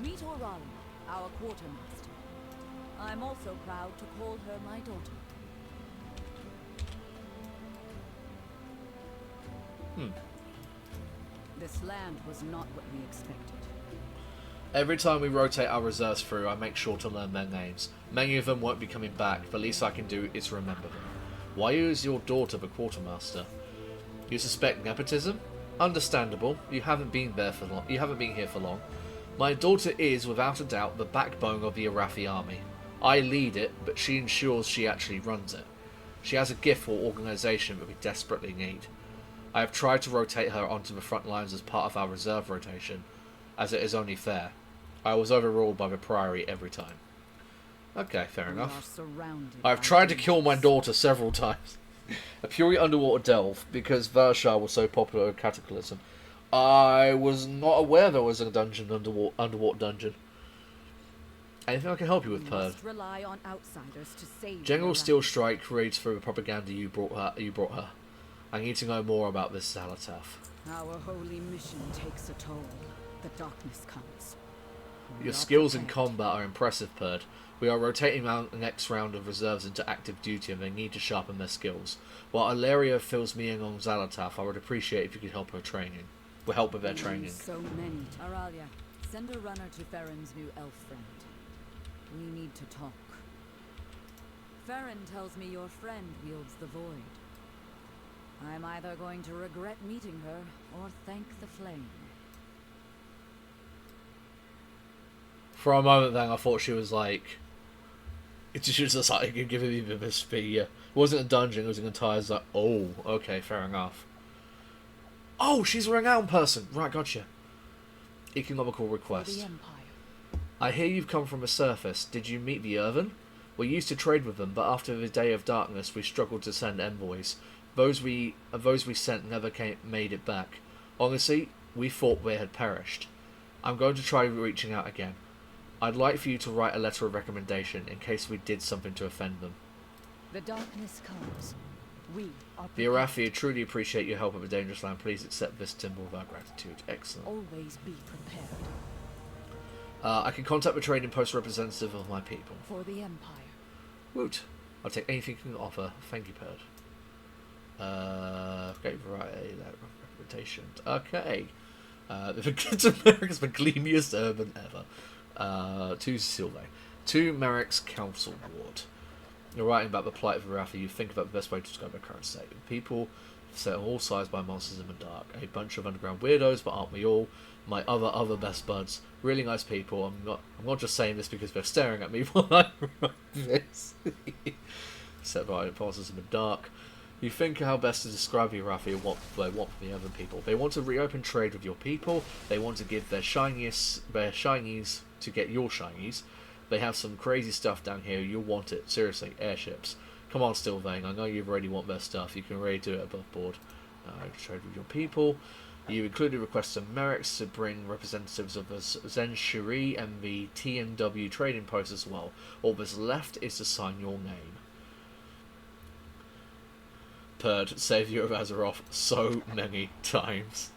Meet Arathi, our quartermaster. I'm also proud to call her my daughter. This land was not what we expected. Every time we rotate our reserves through, I make sure to learn their names. Many of them won't be coming back. The least I can do is remember them. Why is your daughter the quartermaster? You suspect nepotism? Understandable. You haven't been there for long. You haven't been here for long. My daughter is, without a doubt, the backbone of the Arathi army. I lead it, but she ensures she actually runs it. She has a gift for organisation that we desperately need. I have tried to rotate her onto the front lines as part of our reserve rotation, as it is only fair. I was overruled by the Priory every time. Okay, fair enough. I've tried to kill my daughter several times. A purely underwater delve, because Vershar was so popular with Cataclysm. I was not aware there was a dungeon, underwater dungeon. Anything I can help you with, Perd? Rely on outsiders to save General Steel Strike reads through the propaganda you brought her. I need to know more about this Zalatath. Our holy mission takes a toll. The darkness comes. Your skills in combat are impressive, Perd. We are rotating the next round of reserves into active duty and they need to sharpen their skills. While Ilaria fills me in on Zalatath, I would appreciate if you could help her training. We'll help with their training. So many. Aralia, send a runner to Farron's new elf friend. We need to talk. Farron tells me your friend wields the void. I'm either going to regret meeting her or thank the flame. For a moment then, I thought she was like... She was just like giving me the speed. It wasn't a dungeon, it was an entire... Like, oh, okay, fair enough. Oh, she's a renowned person. Right, gotcha. Economical For request. the Empire. I hear you've come from the surface. Did you meet the Irvin? We used to trade with them, but after the Day of Darkness, we struggled to send envoys. Those we sent never made it back. Honestly, we thought they had perished. I'm going to try reaching out again. I'd like for you to write a letter of recommendation in case we did something to offend them. The darkness comes. We are The prepared. Arathi truly appreciate your help of a dangerous land. Please accept this symbol of our gratitude. Excellent. Always be prepared. I can contact the trading post representative of my people. For the Empire. Woot. I'll take anything you can offer. Thank you, Perd. Okay, right. Recommendations. Okay. The Merrick's the gleamiest urban ever. To Sylvain. To Merrick's Council Ward. You're writing about the plight of Arathi. You think about the best way to describe their current state. People set on all sides by monsters in the dark. A bunch of underground weirdos, but aren't we all? My other best buds. Really nice people. I'm not just saying this because they're staring at me while I write this. Set by monsters in the dark. You think how best to describe the Arathi and what they want from the other people. They want to reopen trade with your people. They want to give their shinies to get your shinies. They have some crazy stuff down here. You'll want it. Seriously, airships. Come on, Sylvain. I know you already want their stuff. You can really do it above board. Trade with your people. You included requests from Merrick's to bring representatives of the Zen Shuri and the TNW trading post as well. All that's left is to sign your name. Perd, Savior of Azeroth, so many times.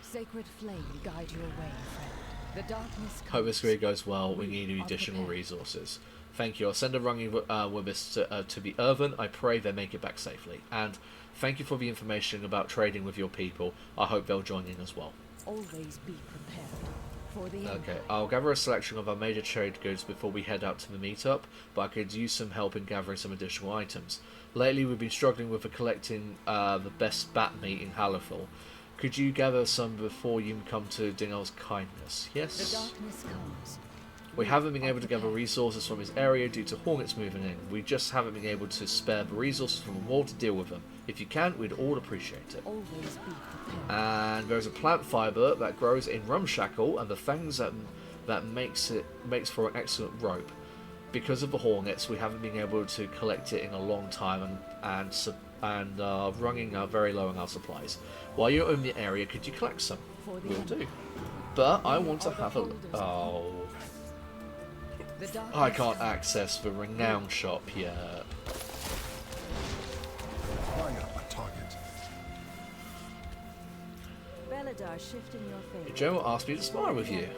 Sacred flame guide your way, friend. The darkness comes. Hope this really goes well. We need additional resources. Thank you. I'll send a running with us to the Irvin. I pray they make it back safely. And thank you for the information about trading with your people. I hope they'll join in as well. Always be prepared. For the Okay, I'll gather a selection of our major trade goods before we head out to the meetup, but I could use some help in gathering some additional items. Lately we've been struggling with collecting the best bat meat in Halifel. Could you gather some before you come to Dingel's kindness? Yes? The darkness comes. We haven't been able to gather resources from his area due to hornets moving in. We just haven't been able to spare the resources from the war to deal with them. If you can, we'd all appreciate it. Always be prepared. And there's a plant fibre that grows in Rumshackle, and the fangs that makes for an excellent rope. Because of the hornets, we haven't been able to collect it in a long time, and running very low on our supplies. While you're in the area, could you collect some? Will do. But I want to have a... Oh... I can't access the renown shop yet. Flying up a target. Beladar shifting your favor. Joe asked me to spar with you.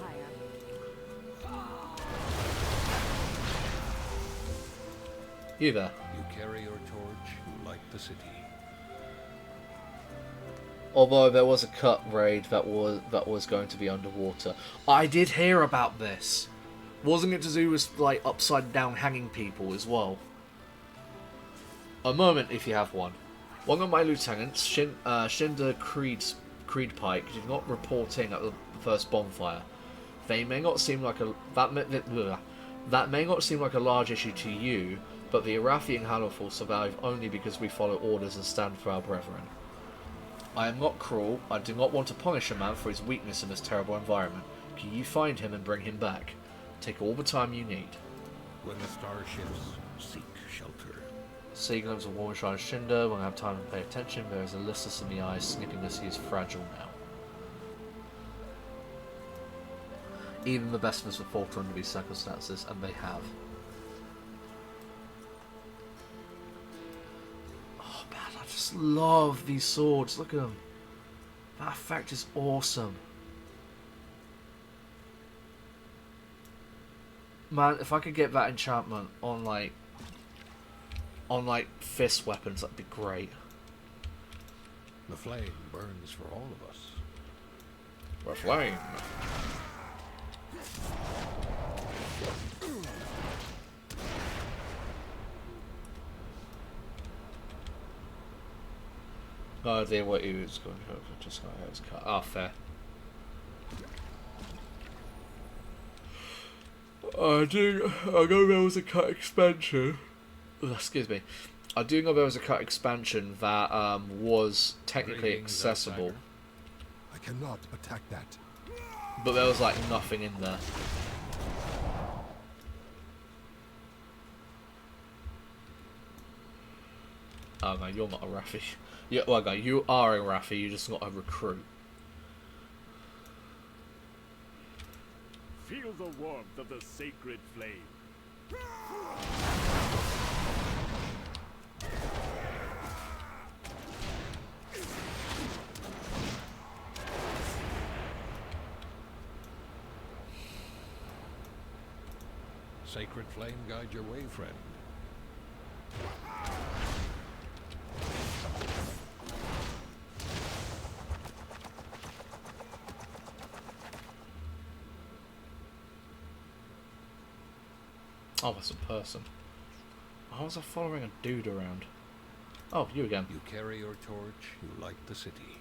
You there? You carry your torch, you light the city. Although there was a cut raid that was going to be underwater. I did hear about this. Wasn't it to do with like upside down hanging people as well? A moment if you have one. One of my lieutenants, Shinder Creed Pike, did not report in at the first bonfire. They may not seem like that may not seem like a large issue to you, but the Arathi and Halifel survive only because we follow orders and stand for our brethren. I am not cruel. I do not want to punish a man for his weakness in this terrible environment. Can you find him and bring him back? Take all the time you need. When the starships seek shelter. Sea glimpse of Warwick Shrine Shinder. When I have time to pay attention, there is a listless in the eyes, sniffing as he is fragile now. Even the best of us will falter under these circumstances, and they have. Oh man, I just love these swords. Look at them. That effect is awesome. Man, if I could get that enchantment on like fist weapons, that'd be great. The flame burns for all of us. The flame. No idea what he was going to just got his cut. Ah, fair. I know there was a cut expansion. Excuse me. I do know there was a cut expansion that was technically Greetings, accessible. outsider. I cannot attack that. But there was like nothing in there. Oh no, you're not a Arathi. Well, no, you are a Arathi, you're just not a recruit. Feel the warmth of the sacred flame. Sacred flame guide your way, friend. Oh, that's a person. How was I following a dude around? Oh, you again. You carry your torch, you light the city.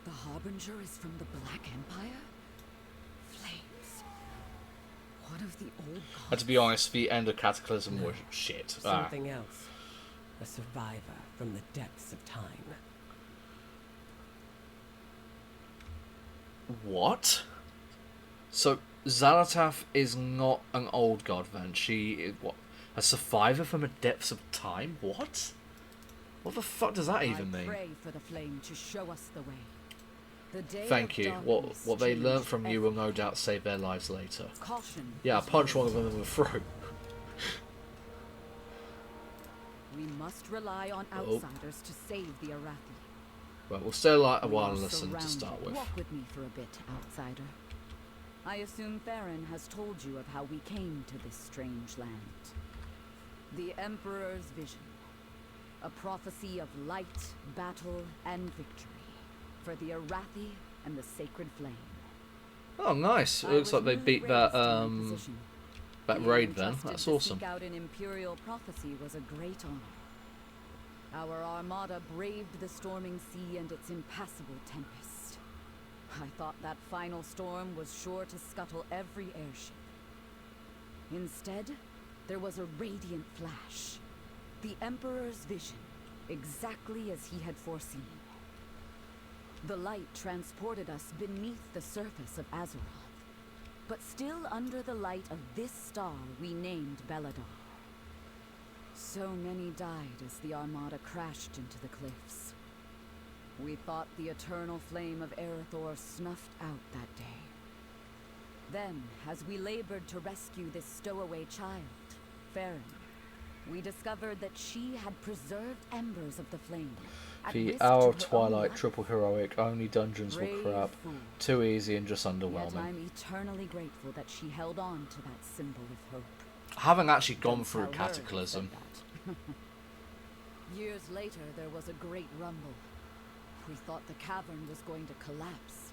The Harbinger is from the Black Empire? Flames. What of the old gods? And to be honest, the end of Cataclysm was shit. Something else. A survivor from the depths of time. What? So, Xalatath is not an old god then? She is, what? A survivor from the depths of time? What? What the fuck does that even mean? I pray for the flame to show us the way. The day Thank of you. darkness What they learn changed from you will no everything. doubt save their lives later. Caution. Yeah, is punch one of warranted. them in the throat. We must rely on outsiders to save the Arathi. Right, we'll stay like a We while are and listen to surrounded. start with. Walk with me for a bit, outsider. I assume Farron has told you of how we came to this strange land. The Emperor's vision. A prophecy of light, battle, and victory. For the Arathi and the sacred flame. Oh, nice. It looks like they beat that that raid then. That's awesome. To seek out an imperial prophecy was a great honor. Our armada braved the storming sea and its impassable tempest. I thought that final storm was sure to scuttle every airship. Instead, there was a radiant flash. The Emperor's vision, exactly as he had foreseen. The light transported us beneath the surface of Azeroth. But still under the light of this star we named Belladar. So many died as the Armada crashed into the cliffs. We thought the eternal flame of Arathor snuffed out that day. Then, as we labored to rescue this stowaway child, Farron, we discovered that she had preserved embers of the flame. At The risk Hour to of her own Twilight, life. triple heroic, only dungeons were Brave crap. fool. Too easy and just Yet underwhelming. I'm eternally grateful that she held on to that symbol of hope. I haven't actually gone Don't through tell her I Cataclysm. said that. Years later, there was a great rumble. We thought the cavern was going to collapse.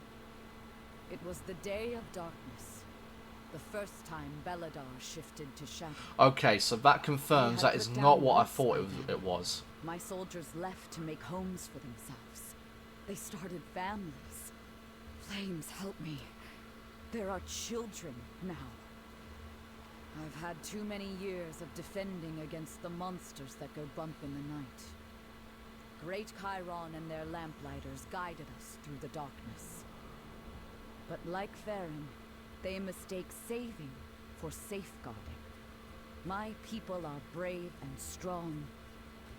It was the day of darkness. The first time Belladar shifted to shadow. Okay, so that confirms We had that is put not down what I one thought side. it was. My soldiers left to make homes for themselves. They started families. Flames, help me. There are children now. I've had too many years of defending against the monsters that go bump in the night. Great Chiron and their lamplighters guided us through the darkness. But like Farron, they mistake saving for safeguarding. My people are brave and strong,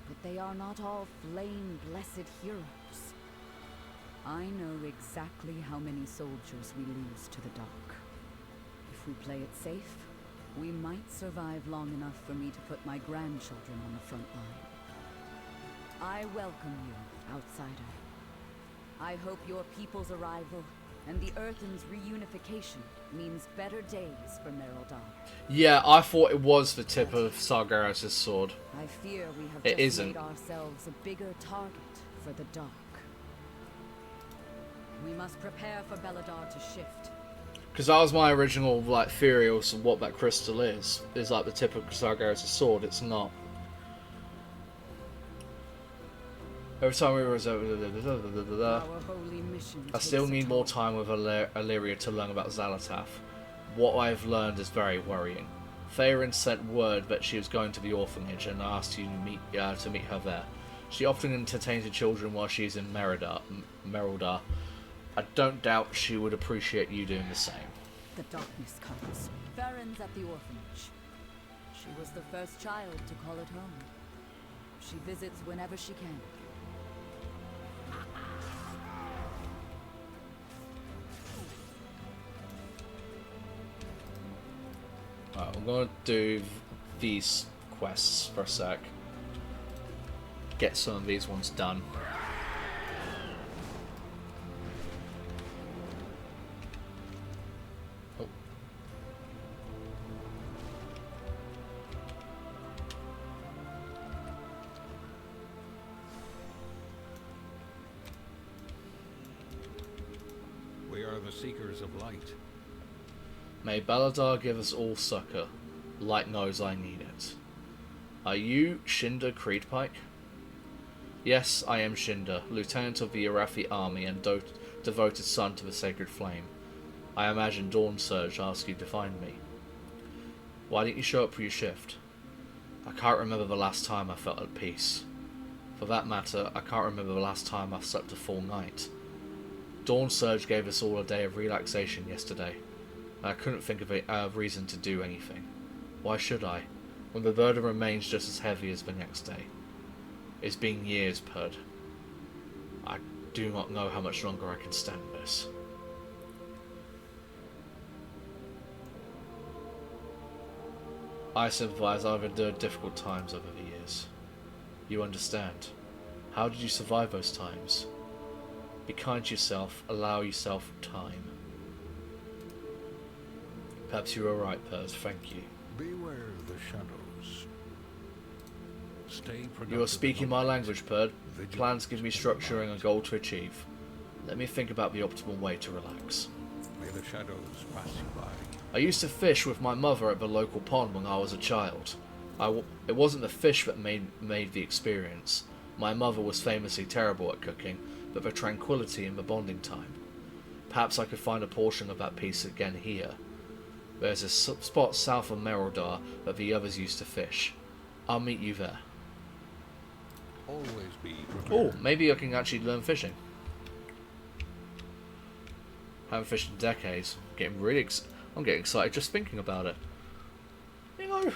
but they are not all flame-blessed heroes. I know exactly how many soldiers we lose to the dark. If we play it safe, we might survive long enough for me to put my grandchildren on the front line. I welcome you, outsider. I hope your people's arrival and the Earthen's reunification means better days for Meroldar. Yeah, I thought it was the tip of Sargeras' sword. I fear we have It just isn't. made ourselves a bigger target for the dark. We must prepare for Belladar to shift. Because that was my original like theory of what that crystal is. Is like the tip of Sargeras' sword. It's not. Every time we were... Our holy mission I still takes a need more toll. time with Illyria to learn about Xalatath. What I've learned is very worrying. Faerun sent word that she was going to the orphanage and asked you to meet her there. She often entertains the children while she's in Merildar. I don't doubt she would appreciate you doing the same. The darkness comes. Farron's at the orphanage. She was the first child to call it home. She visits whenever she can. Right, I'm gonna do these quests for a sec. Get some of these ones done. Oh. We are the Seekers of Light. May Baladar give us all succor. Light knows I need it. Are you Shinder Creedpike? Yes, I am Shinder, lieutenant of the Arathi army and devoted son to the sacred flame. I imagine Dawn Surge asked you to find me. Why didn't you show up for your shift? I can't remember the last time I felt at peace. For that matter, I can't remember the last time I slept a full night. Dawn Surge gave us all a day of relaxation yesterday. I couldn't think of a reason to do anything. Why should I, when the burden remains just as heavy as the next day? It's been years, Perd. I do not know how much longer I can stand this. I sympathize. I've endured difficult times over the years. You understand. How did you survive those times? Be kind to yourself. Allow yourself time. Perhaps you are right, Pers. Thank you. Beware the shadows. Stay productive. You are speaking my language, Perd. Vigilant Plans give me structure and a goal to achieve. Let me think about the optimal way to relax. May the shadows pass you by. I used to fish with my mother at the local pond when I was a child. It wasn't the fish that made the experience. My mother was famously terrible at cooking, but the tranquility and the bonding time. Perhaps I could find a portion of that peace again here. There's a spot south of Merildar that the others used to fish. I'll meet you there. Always be Oh, prepared. maybe I can actually learn fishing. Haven't fished in decades. I'm getting excited just thinking about it. You know,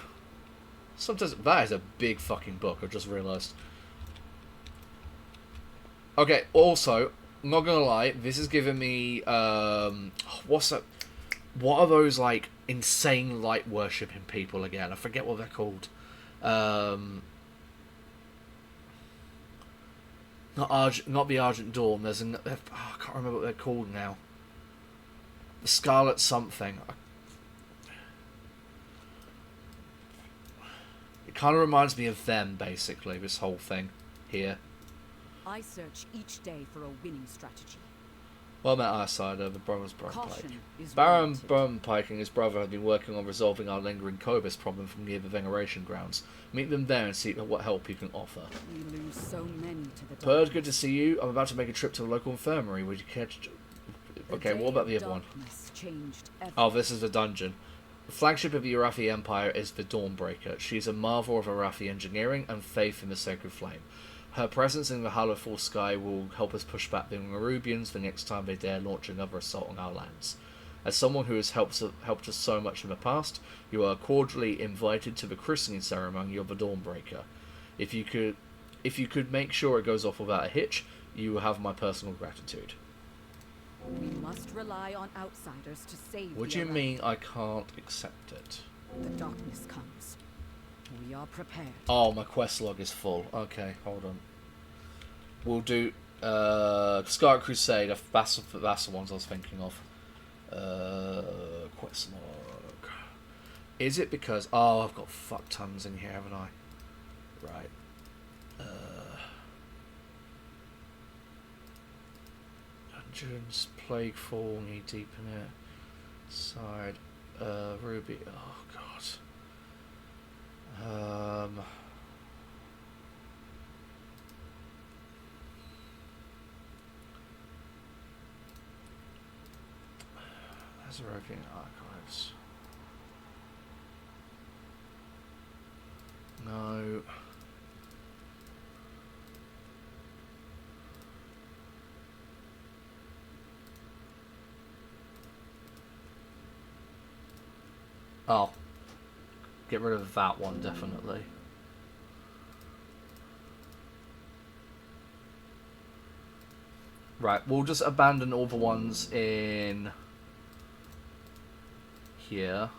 sometimes that is a big fucking book. I just realised. Okay. Also, I'm not gonna lie. This is giving me what's that? What are those like insane light worshipping people again? I forget what they're called. Not the Argent Dawn. There's I can't remember what they're called now. The Scarlet something. It kind of reminds me of them, basically. This whole thing here. I search each day for a winning strategy. Well, I'm at our side of the Brothers Pike. Caution is Baron warranted. Pike and his brother have been working on resolving our lingering Cobus problem from near the Veneration grounds. Meet them there and see what help you can offer. We lose so many to the Bird, good to see you. I'm about to make a trip to the local infirmary. Would you care to... Okay, what about the other one? Changed Oh, this is the dungeon. The flagship of the Arathi Empire is the Dawnbreaker. She's a marvel of Arathi engineering and faith in the Sacred Flame. Her presence in the Hallowfall sky will help us push back the Nerubians the next time they dare launch another assault on our lands. As someone who has helped us so much in the past, you are cordially invited to the christening ceremony of the Dawnbreaker. If you could make sure it goes off without a hitch, you will have my personal gratitude. We must rely on outsiders to save What the do you Arathi. mean I can't accept it? The darkness comes. We are prepared. Oh, my quest log is full. Okay, hold on. We'll do Scarlet Crusade. That's the ones I was thinking of. Quest log. Is it because... Oh, I've got fuck tons in here, haven't I? Right. Dungeons, Plaguefall, knee deep in it. Side. Ruby. Oh, God. Arathi archives. No. Oh. Get rid of that one, definitely. Right, we'll just abandon all the ones in here.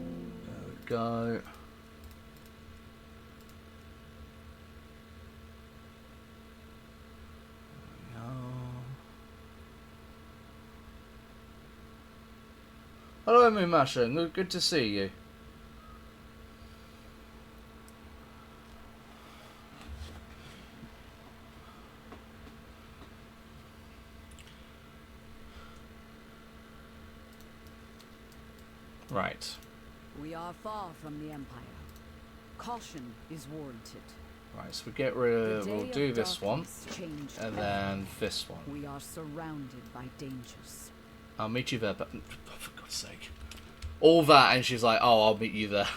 There we go. Hello, Mumasha. Good to see you. Right. We are far from the Empire. Caution is warranted. Right, so we get rid of, we'll do this one, and then this one. We are surrounded by dangers. I'll meet you there, but for God's sake. All that, and she's like, oh, I'll meet you there.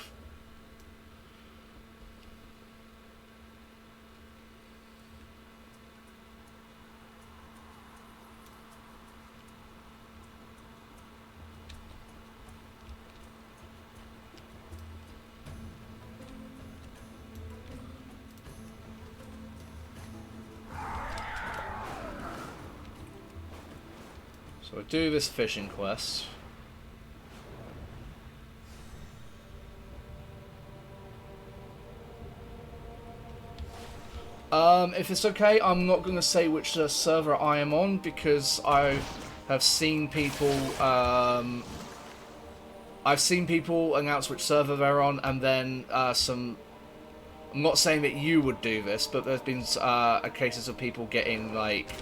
So we'll do this fishing quest. If it's okay, I'm not going to say which server I am on, because I have seen people, announce which server they're on, and then I'm not saying that you would do this, but there's been cases of people getting, like,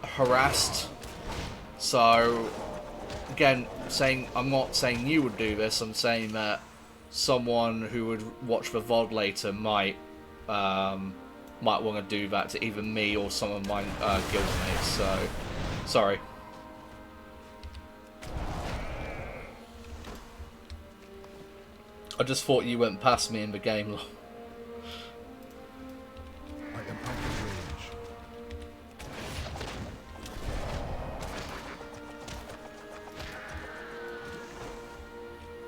harassed. So, again, I'm not saying you would do this, I'm saying that someone who would watch the VOD later might want to do that to either me or some of my guildmates, so sorry. I just thought you went past me in the game. I am out of range.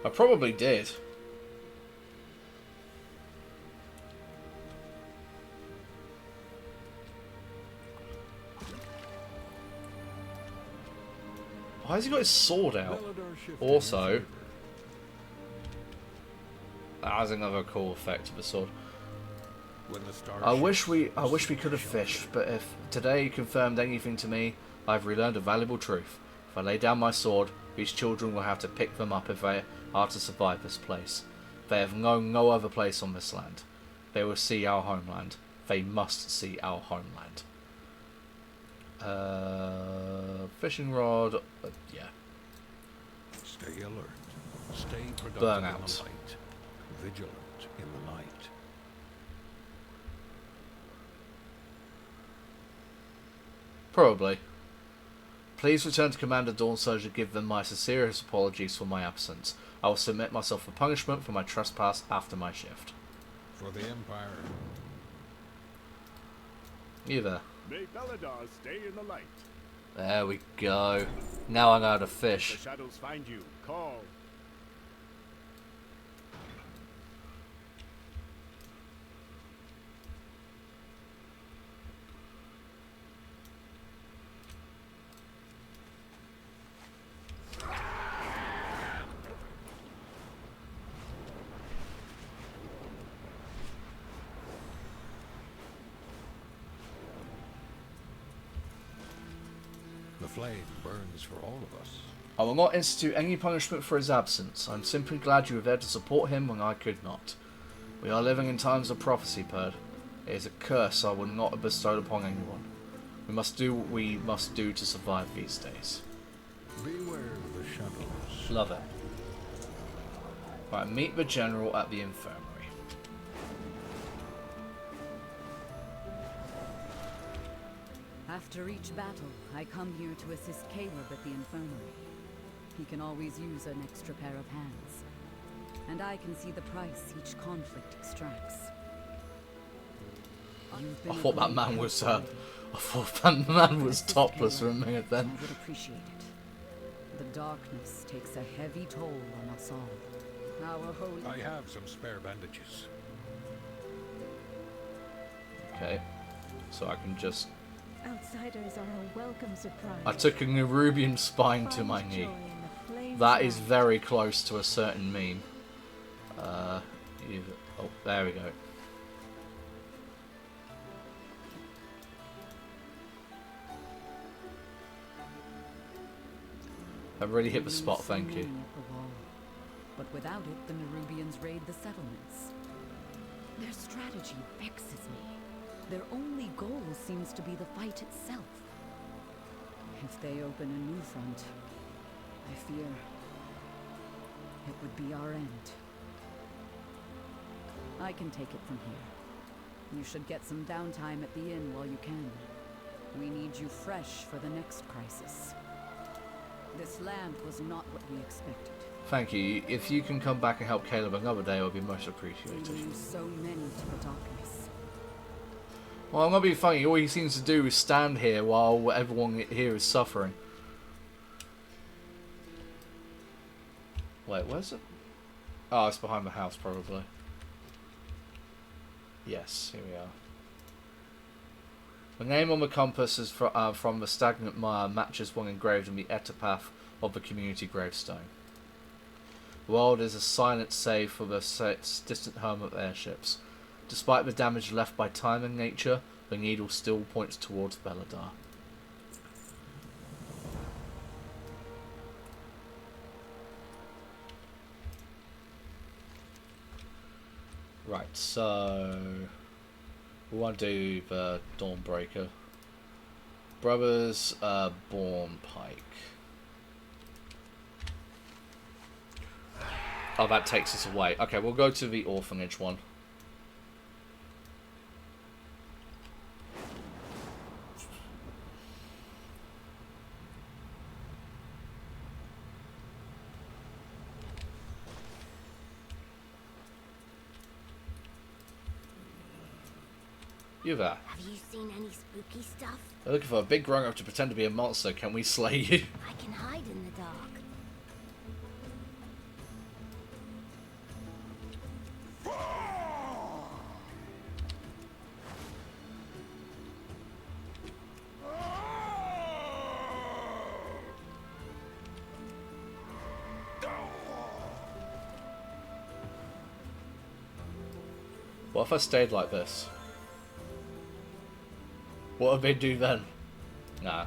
I probably did. Why has he got his sword out? Also, that has another cool effect of the sword. I wish we could have fished, but if today confirmed anything to me, I've relearned a valuable truth. If I lay down my sword, these children will have to pick them up if they are to survive this place. They have known no other place on this land. They will see our homeland. They must see our homeland. Fishing rod, yeah. Stay alert. Stay productive Burnout. in the light. Vigilant in the night. Probably. Please return to Commander Dawn Surge and give them my sincerest apologies for my absence. I will submit myself for punishment for my trespass after my shift. For the Empire. You there? May Beladar stay in the light. There we go. Now I know how to If fish. the shadows find you, call. flame burns for all of us. I will not institute any punishment for his absence. I'm simply glad you were there to support him when I could not. We are living in times of prophecy, Perd. It is a curse I will not have bestowed upon anyone. We must do what we must do to survive these days. Beware of the shadows. Love it. Right, meet the general at the infirmary. After each battle, I come here to assist Caleb at the infirmary. He can always use an extra pair of hands. And I can see the price each conflict extracts. I thought that man was topless for a minute then. I would appreciate it. The darkness takes a heavy toll on us all. Our holy... I have some spare bandages. Okay, so I can just... Outsiders are a welcome surprise. I took a Nerubian spine to my knee. That is very close to a certain meme. Oh, there we go. I've really hit the spot, thank you. But without it, the Nerubians raid the settlements. Their strategy vexes me. Their only goal seems to be the fight itself. If they open a new front, I fear it would be our end. I can take it from here. You should get some downtime at the inn while you can. We need you fresh for the next crisis. This land was not what we expected. Thank you. If you can come back and help Caleb another day, it would be most appreciated. We lose so many to the darkness. Well, I'm gonna be funny. All he seems to do is stand here while everyone here is suffering. Wait, where's it? Oh, it's behind the house, probably. Yes, here we are. The name on the compass is from the stagnant mire matches one engraved in the epitaph of the community gravestone. The world is a silent save for the distant home of airships. Despite the damage left by time and nature, the needle still points towards Beladar. Right, so we want to do the Dawnbreaker. Brothers Bornpike. Oh, that takes us away. Okay, we'll go to the orphanage one. You there? Have you seen any spooky stuff? We're looking for a big grown-up to pretend to be a monster. Can we slay you? I can hide in the dark. What if I stayed like this? What would they do then? Nah.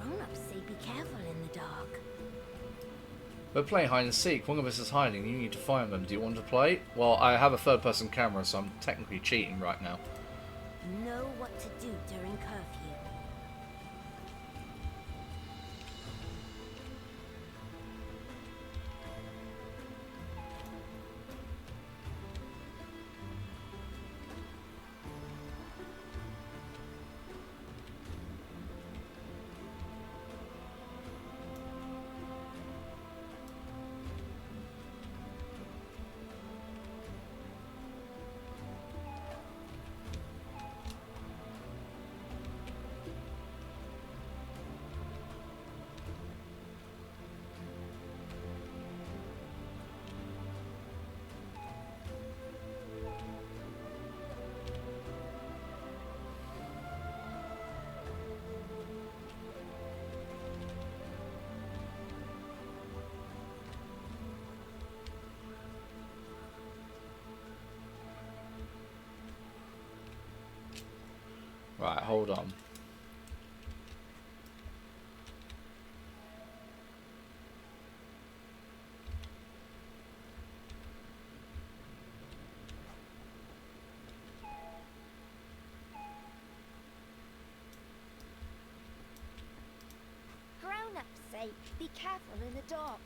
Grown-ups say be careful in the dark. We're playing hide and seek. One of us is hiding. You need to find them. Do you want to play? Well, I have a third-person camera, so I'm technically cheating right now. Know what to do during curfew. Right, hold on. Grown-ups say, be careful in the dark.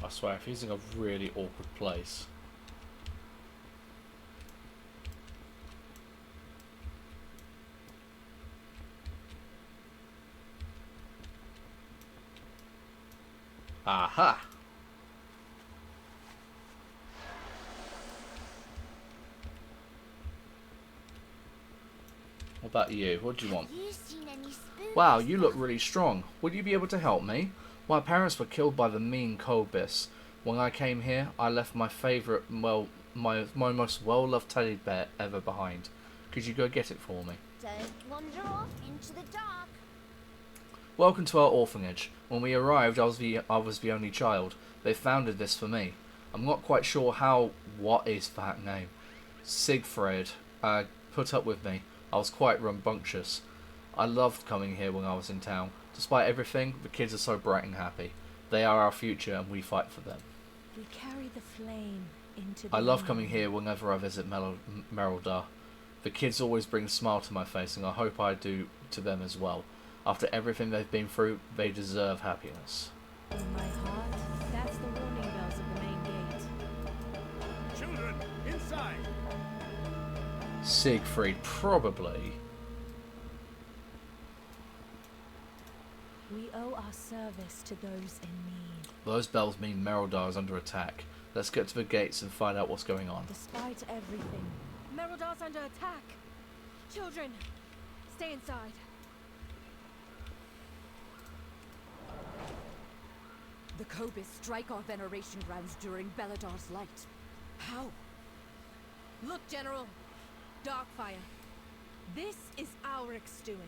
I swear, if he's in a really awkward place. Aha! What about you? What do you want? Have you seen any spoons? Wow, you look really strong. Would you be able to help me? My parents were killed by the mean Kobis. When I came here, I left my favourite, well, my most well-loved teddy bear ever behind. Could you go get it for me? Don't wander off into the dark. Welcome to our orphanage. When we arrived, I was the only child. They founded this for me. I'm not quite sure how. What is that name? Siegfried. Put up with me. I was quite rambunctious. I loved coming here when I was in town. Despite everything, the kids are so bright and happy. They are our future, and we fight for them. We carry the flame into the I love light. coming here whenever I visit Meroldar. The kids always bring a smile to my face, and I hope I do to them as well. After everything they've been through, they deserve happiness. In my heart, that's the warning bells of the main gate. Children, inside! Siegfried, probably. We owe our service to those in need. Those bells mean Meroldar is under attack. Let's get to the gates and find out what's going on. Despite everything, Meryldar's under attack. Children, stay inside. The Kobis strike our veneration grounds during Beladar's light. How? Look, General. Darkfire. This is our doing.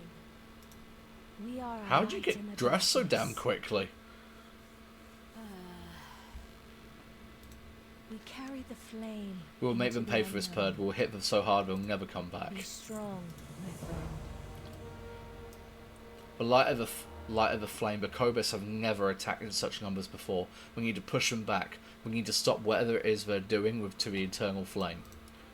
we are a How'd you light in the get dressed so damn darkness. quickly? We carry the flame. We'll make into them the pay for this unknown. purge. We'll hit them so hard they'll never come back. Be strong, my friend. The light of the flame, the Kobis have never attacked in such numbers before. We need to push them back. We need to stop whatever it is they're doing to the eternal flame.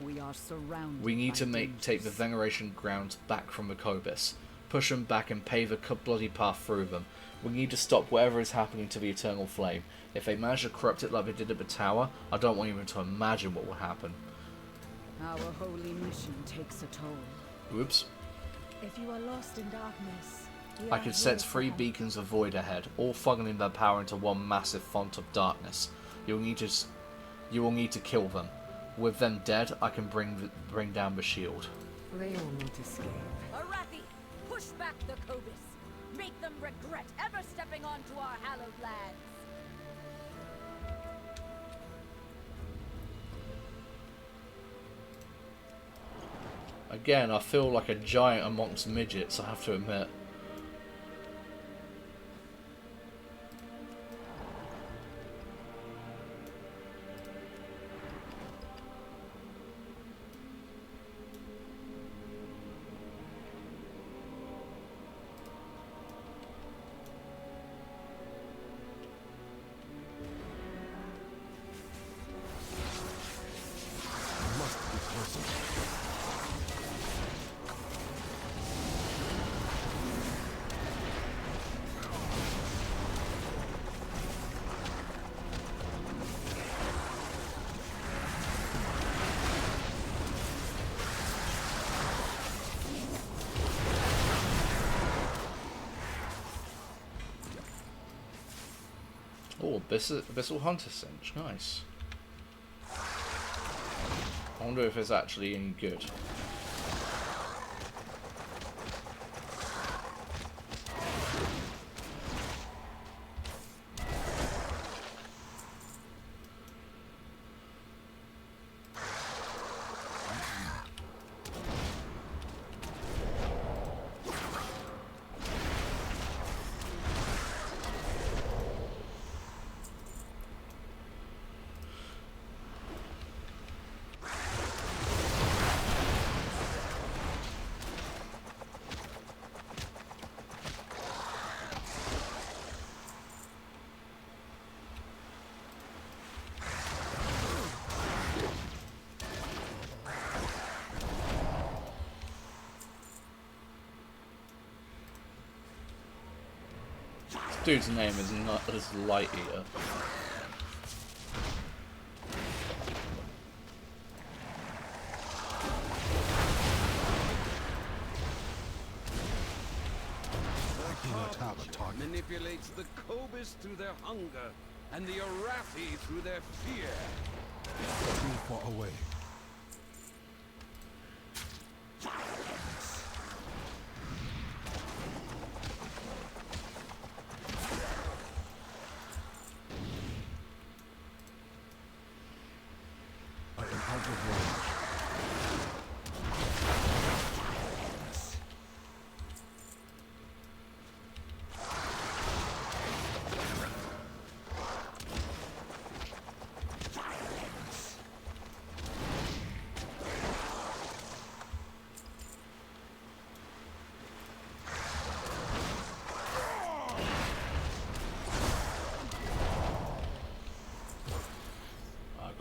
We are surrounded. We need by to take the dangers. veneration grounds back from the Kobis. Push them back and pave a bloody path through them. We need to stop whatever is happening to the eternal flame. If they manage to corrupt it like they did at the tower, I don't want even to imagine what will happen. Our holy mission takes a toll. Oops. If you are lost in darkness, we I are can here sense to 3 help. beacons of void ahead, all funneling their power into one massive font of darkness. You will need to kill them. With them dead, I can bring down the shield. They all need to escape. Arathi, push back the Kobis. Make them regret ever stepping onto our hallowed lands. Again, I feel like a giant amongst midgets, I have to admit. Must be closer. Oh, Abyssal Hunter Cinch, nice. I wonder if it's actually any good. Dude's name is not as Light Eater. Manipulates the Cobus through their hunger, and the Arathi through their fear. Too far away. I am out of range.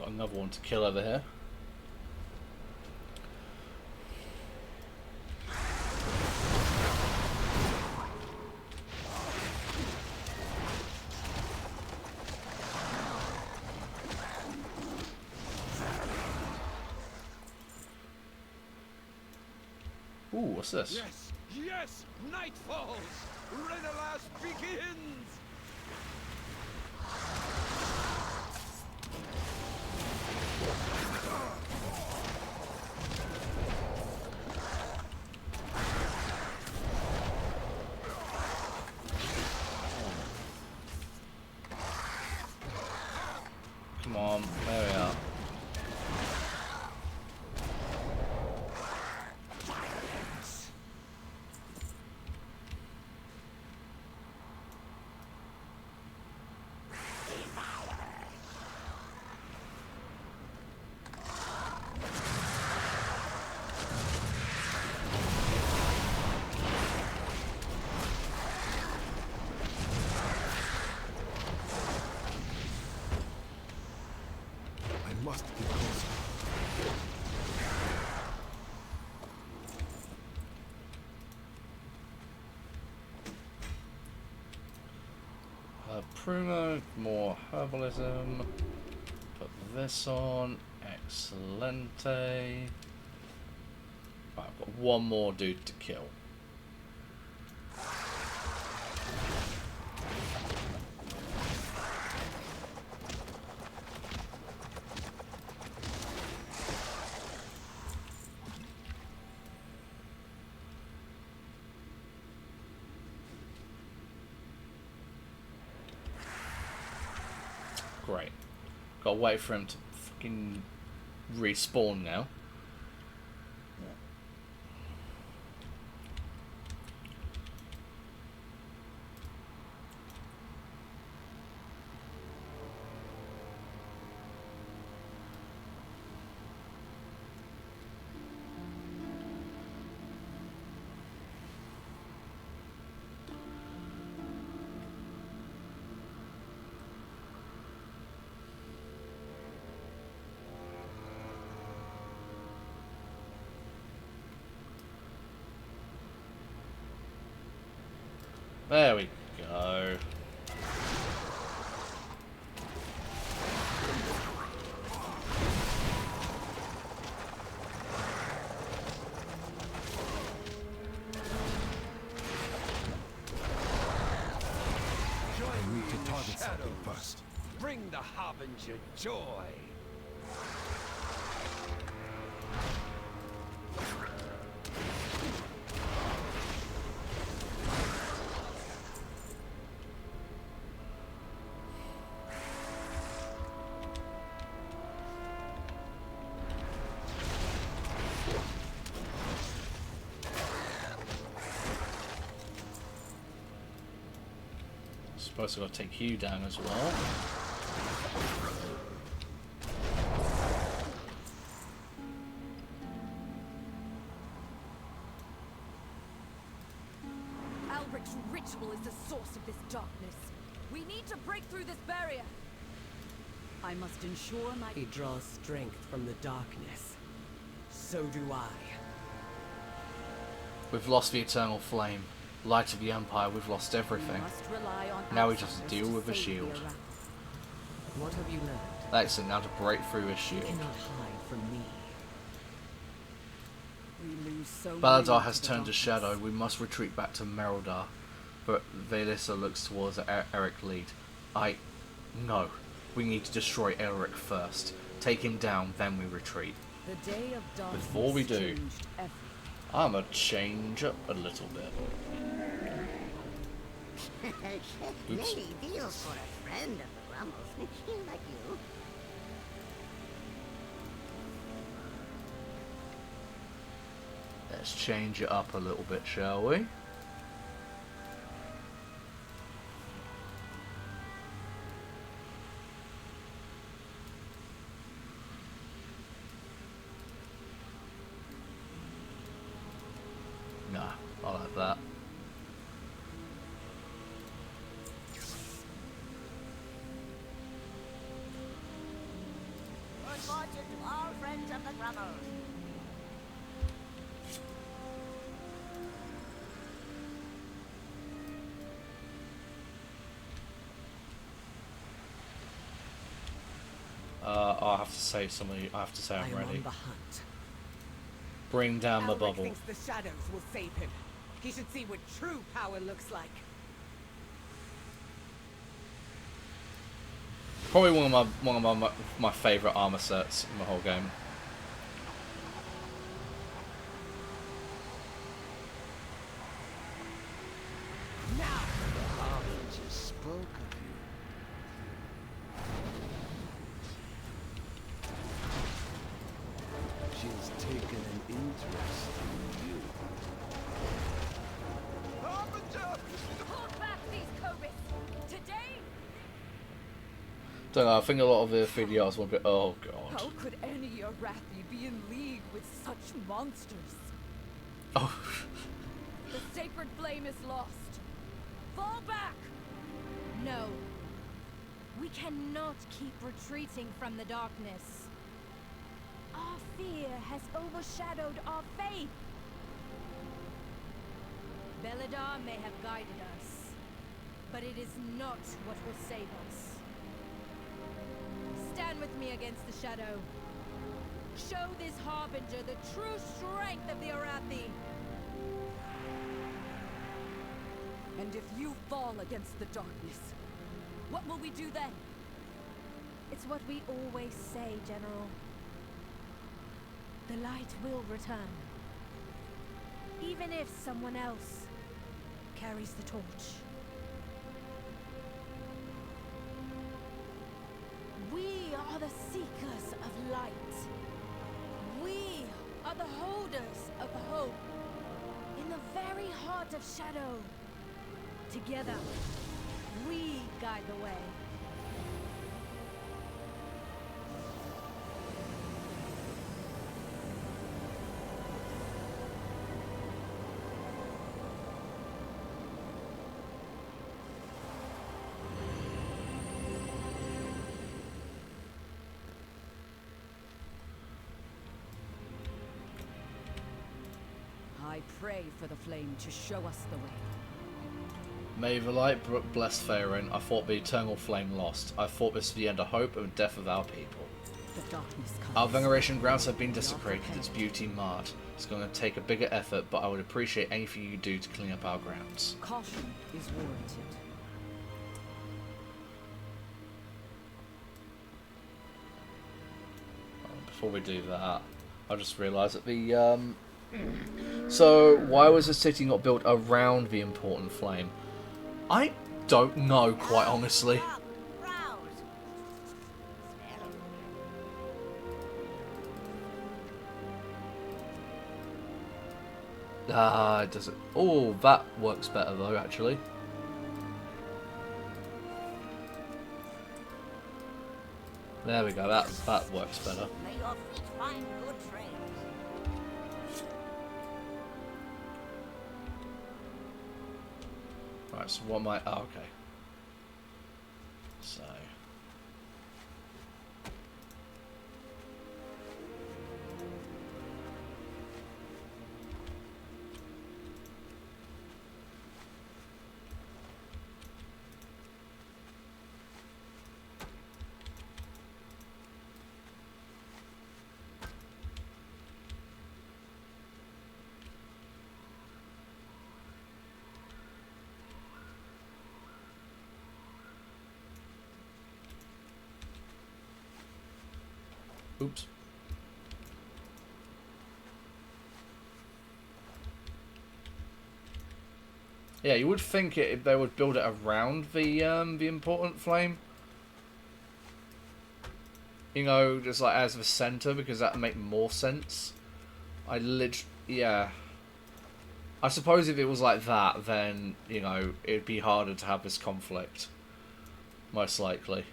Another one to kill over here. Ooh, what's this? Yes, yes, night falls. Renalas begins. Come on, there we are. I must get closer. Primo, more herbalism. Put this on. Excelente. Right, I've got one more dude to kill. Great. Gotta wait for him to fucking respawn now. There we go. I need to target something first. Bring the Harbinger joy. Suppose I've got to take you down as well. Albric's ritual is the source of this darkness. We need to break through this barrier. I must ensure my... He draws strength from the darkness. So do I. We've lost the eternal flame. Light of the Empire, we've lost everything. Now we just deal with the shield. What have you learned? Excellent, now to break through his You shield. cannot hide from me. We lose so Baladar many has to the turned to darkness. shadow. We must retreat back to Merodar. But Velissa looks towards Eric Lead. No. We need to destroy Eric first. Take him down, then we retreat. The day of darkness Before we do, changed everything. I'm gonna change up a little bit. Oops. Many deals for a friend of the Grumbles, like you. Let's change it up a little bit, shall we? Nah, I like that. Good fortune to all friends of the Grumbles. I have to say something. I have to say I I'm am ready. on the hunt. Bring down the Alric bubble. thinks the shadows will save him. He should see what true power looks like. Probably one of my favorite armor sets in the whole game. The Harbinger spoke of you. She's taken an interest in you. Hold back these Kobits! Today, Don't know. I think a lot of the videos will be. Oh god. how could any Arathi be in league with such monsters? Oh. The sacred flame is lost. Fall back! No. We cannot keep retreating from the darkness. Our fear has overshadowed our faith. Baladar may have guided us, but it is not what will save us. Stand with me against the shadow. Show this Harbinger the true strength of the Arathi. And if you fall against the darkness, what will we do then? It's what we always say, General. The light will return. Even if someone else carries the torch. We are the seekers of light. We are the holders of hope. In the very heart of shadow. Together, we guide the way. I pray for the flame to show us the way. May the light bless Faerun. I thought the eternal flame lost. I thought this was the end of hope and death of our people. The darkness comes. Our veneration grounds have been desecrated, its beauty marred. It's going to take a bigger effort, but I would appreciate anything you do to clean up our grounds. Caution is warranted. Before we do that, I just realised that the so why was the city not built around the important flame? I don't know, quite honestly. Does it? Oh, that works better though, actually. There we go. That works better. May your feet find good trails. Right. So what am I? Oh, okay. So. Oops. Yeah, you would think if they would build it around the important flame. You know, just like as the center, because that would make more sense. Yeah. I suppose if it was like that, then, you know, it'd be harder to have this conflict. Most likely.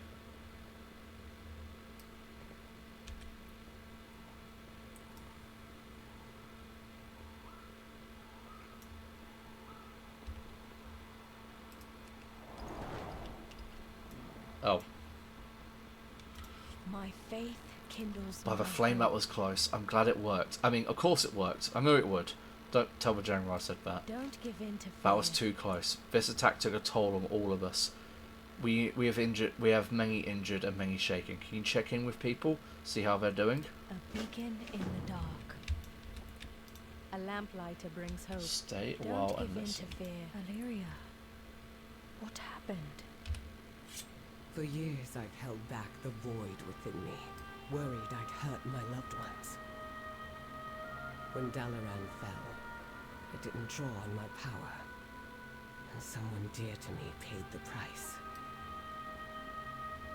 Oh. My faith kindles. By the my flame, hope. that was close. I'm glad it worked. I mean, of course it worked. I knew it would. Don't tell the general I said that. Don't give in to fear. That was too close. This attack took a toll on all of us. We have many injured and many shaken. Can you check in with people? See how they're doing? A beacon in the dark. A lamplighter brings hope. Stay a Don't while give and in listen. to fear. Valeria, what happened? For years I've held back the void within me, worried I'd hurt my loved ones. When Dalaran fell, I didn't draw on my power, and someone dear to me paid the price.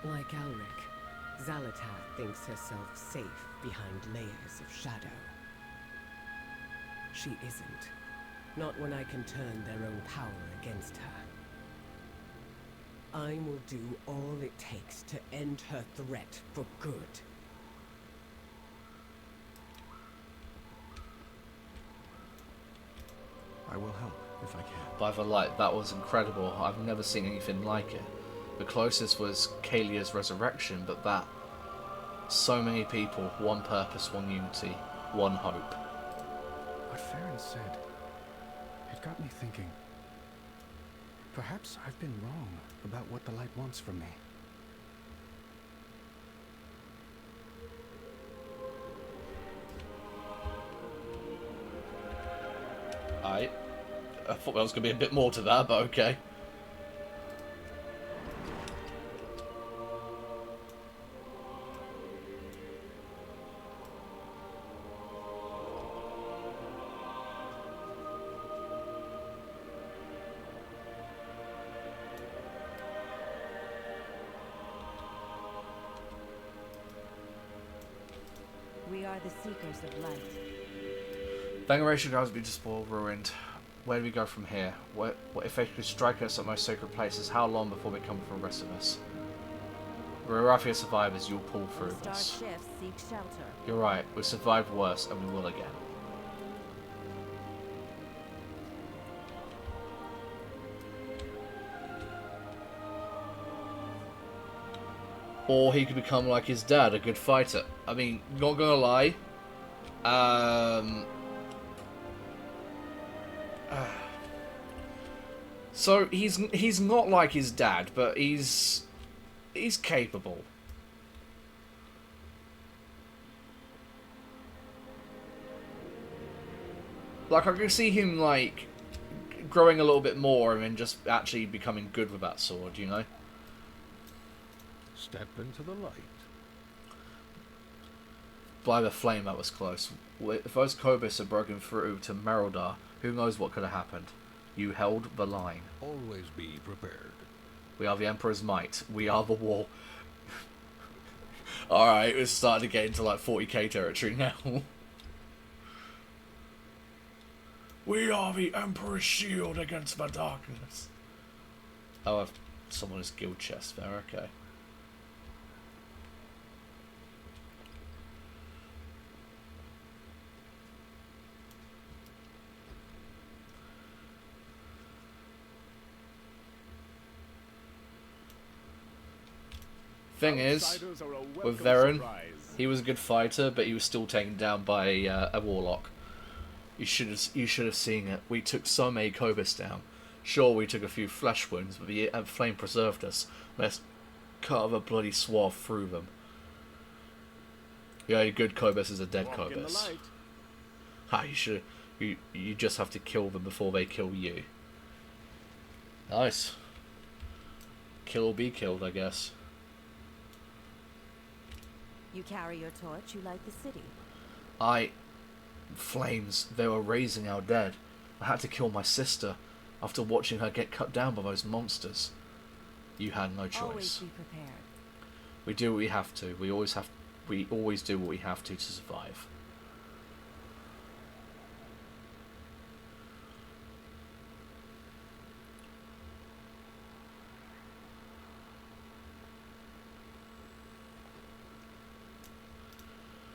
Like Alric, Xalatath thinks herself safe behind layers of shadow. She isn't. Not when I can turn their own power against her. I will do all it takes to end her threat for good. I will help if I can. By the light, that was incredible. I've never seen anything like it. The closest was Kalia's resurrection, but that... So many people, one purpose, one unity, one hope. What Farron said, it got me thinking. Perhaps I've been wrong about what the light wants from me. I thought there was going to be a bit more to that, but okay. We are the seekers of light. Veneration grounds be just spoiled, ruined. Where do we go from here? What if they could strike us at most sacred places? How long before they come for the rest of us? We're Arathi are survivors. You'll pull through Star this. shifts seek shelter. You're right. We survived worse, and we will again. Or he could become like his dad, a good fighter. I mean, not gonna lie. So he's not like his dad, but he's capable. Like, I can see him, like, growing a little bit more and then just actually becoming good with that sword, you know? Step into the light. by the flame, that was close. If those Kobus had broken through to Merodar, who knows what could have happened. You held the line. Always be prepared. We are the Emperor's might. We are the war. Alright, we're starting to get into like 40k territory now. We are the Emperor's shield against the darkness. Oh, I've someone's guild chest there, okay. Thing is, with Varen, he was a good fighter, but he was still taken down by a warlock. You should have seen it. We took so many Kobus down. Sure, we took a few flesh wounds, but the flame preserved us. Let's cut a bloody swath through them. The only good Kobus is a dead Kobus. Ha! You just have to kill them before they kill you. Nice. Kill or be killed, I guess. You carry your torch, you light the city. Flames, they were raising our dead. I had to kill my sister after watching her get cut down by those monsters. You had no choice. Always be prepared. We do what we have to. We always do what we have to survive.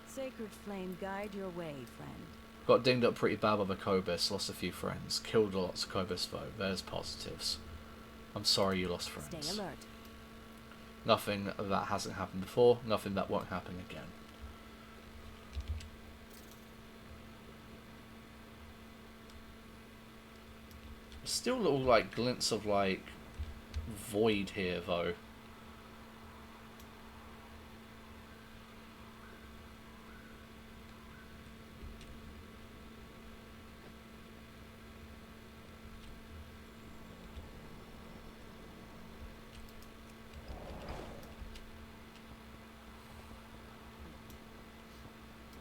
Sacred flame, guide your way, friend. Got dinged up pretty bad by the Kobus, lost a few friends. Killed lots of Kobus though, there's positives. I'm sorry you lost friends. Stay alert. Nothing that hasn't happened before, nothing that won't happen again. Still little like glints of like void here though.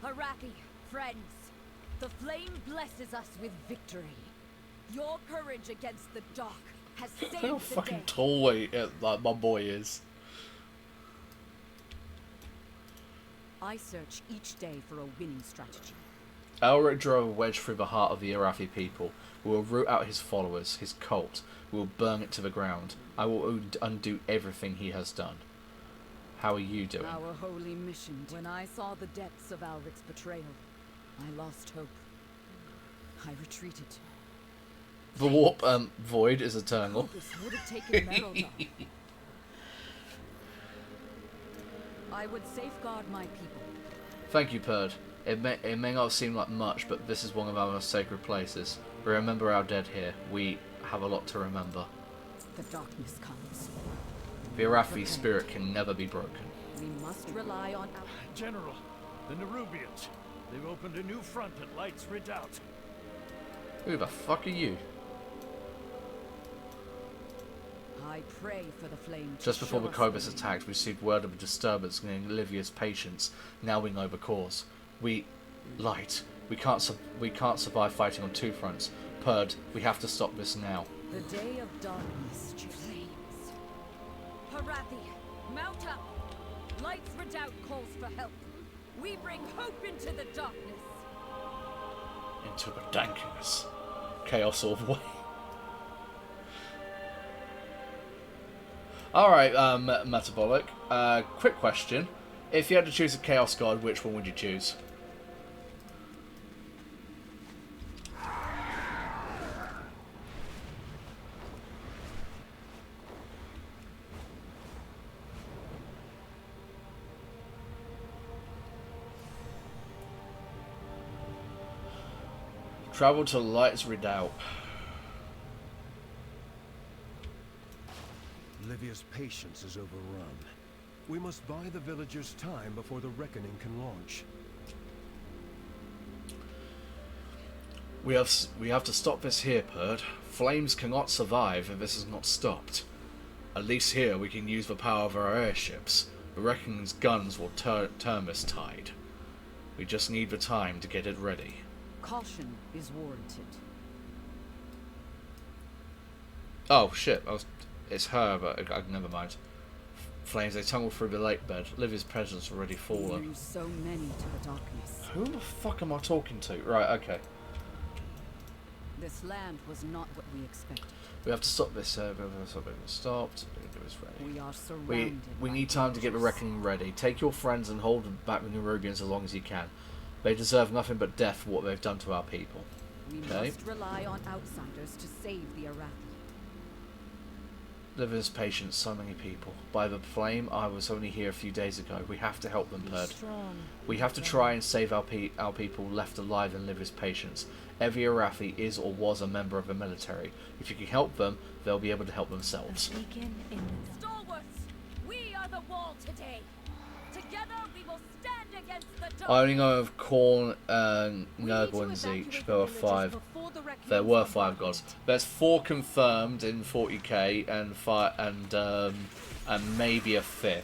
Arathi, friends, the flame blesses us with victory. Your courage against the dark has saved Look how the fucking day. tall like my boy is. I search each day for a winning strategy. Elric drove a wedge through the heart of the Arathi people. We will root out his followers, his cult. We will burn it to the ground. I will undo everything he has done. How are you doing? Our holy mission. When I saw the depths of Alric's betrayal, I lost hope. I retreated. The warp void is eternal. This would have taken Merodar. I would safeguard my people. Thank you, Perd. It may not seem like much, but this is one of our most sacred places. We remember our dead here. We have a lot to remember. The darkness comes. The Arathi spirit can never be broken. We must rely on our... General, the Nerubians. They've opened a new front at Light's Redoubt. Who the fuck are you? I pray for the flame to Just before the show us Kobus attacked, we received word of a disturbance in Livia's patience. Now we know the cause. Light. We can't survive fighting on two fronts. Perd, we have to stop this now. The day of darkness flames. Arathi, mount up! Light's Redoubt calls for help. We bring hope into the darkness. Into the dankness. Chaos all the way. Alright, Metabolic. Quick question. If you had to choose a Chaos God, which one would you choose? Travel to Light's Redoubt. Livia's patience is overrun. We must buy the villagers time before the reckoning can launch. We have to stop this here, Perd. Flames cannot survive if this is not stopped. At least here we can use the power of our airships. The reckoning's guns will turn this tide. We just need the time to get it ready. Caution is warranted. Oh shit, it's her, but never mind. Flames, they tumble through the lake bed. Livy's presence already fallen. You so many to the darkness. Who the fuck am I talking to? Right, okay. This land was not what we expected. We have to stop this, stopped. We are surrounded. We need time to get the reckoning ready. Take your friends and hold back the Nerubians as long as you can. They deserve nothing but death for what they've done to our people. We must rely on outsiders to save the Arathi. Livy's patience, so many people. By the flame, I was only here a few days ago. We have to help them, Bird. We have to try and save our people left alive in Livy's patience. Every Arathi is or was a member of the military. If you can help them, they'll be able to help themselves. Stalwarts, we are the wall today. Together we will stand against the dark. I only know of Khorne and Nurgle and Zeech. There were 5. There were 5 gods. There's 4 confirmed in 40k and maybe a 5th.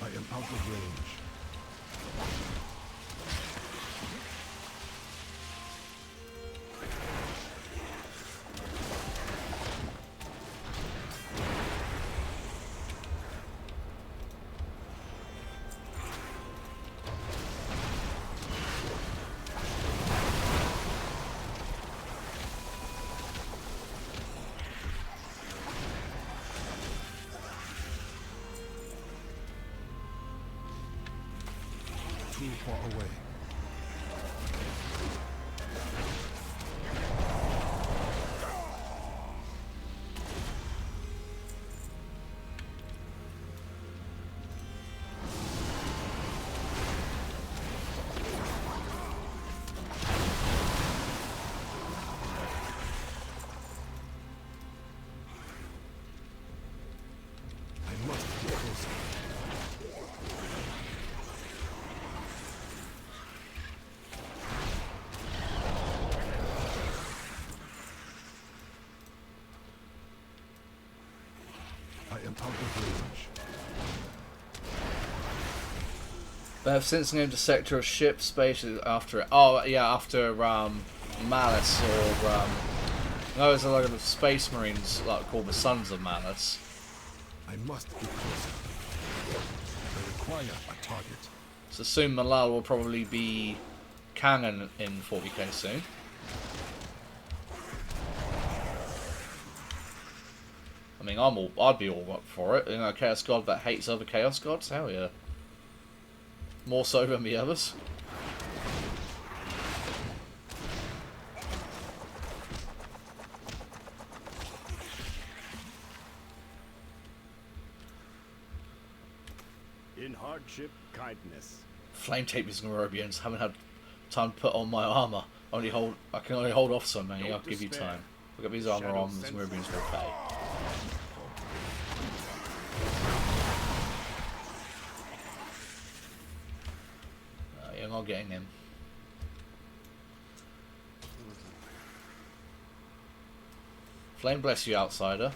I am out of range. Too far away. I must get closer. I am out of range. They have since named a sector of ship space after it. Oh yeah, after Malice or no, there's a lot of space marines like called the Sons of Malice. I must get closer. I require a target. So soon Malal will probably be canon in 40k soon. I mean, I'd be all up for it. You know, a Chaos God that hates other Chaos Gods? Hell yeah. More so than the others. In hardship, kindness. Flame tape these Nerubians. Haven't had time to put on my armor. I can only hold off so many. I'll give you time. Look at these armor on. These Nerubians will pay. You're not getting him. Flame bless you, outsider.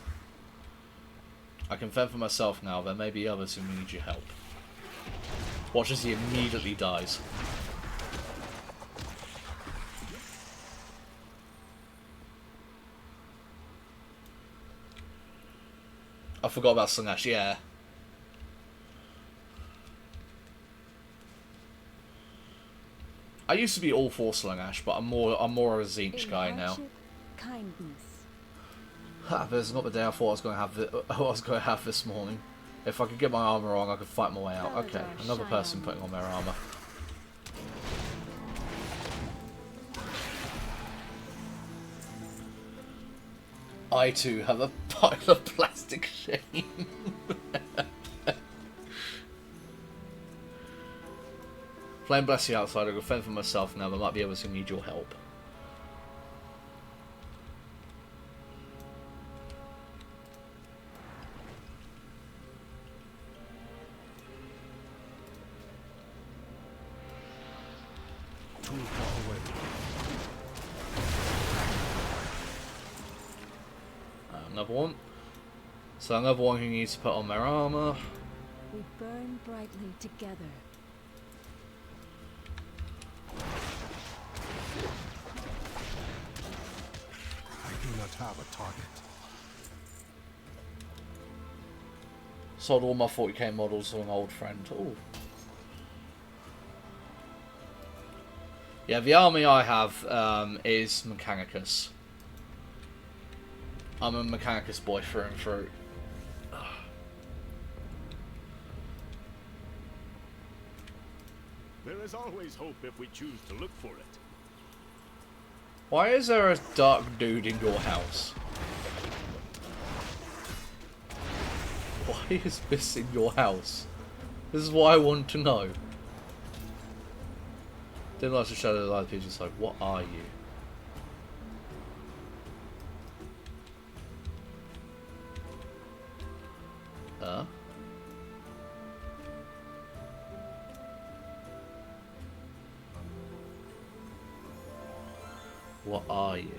I can fend for myself now. There may be others who need your help. Watch as he immediately dies. I forgot about Slaanesh, yeah. I used to be all for Slaanesh, but I'm more a Zeech guy now. Kindness. Ha, there's not the day I thought I was going to have this morning. If I could get my armor on, I could fight my way out. Okay, another person putting on their armor. I too have a pile of plastic shame. Flame bless you, outsider. I can fend for myself now. There might be others who need your help. too far away. Another one. So another one who needs to put on their armor. We burn brightly together. I do not have a target. Sold all my 40k models to an old friend. Ooh. Yeah, the army I have is Mechanicus. I'm a Mechanicus boy through and through. There is always hope if we choose to look for it. Why is there a dark dude in your house? Why is this in your house? This is what I want to know. Didn't like to shadow the light pigeons like, what are you? Huh? What are you?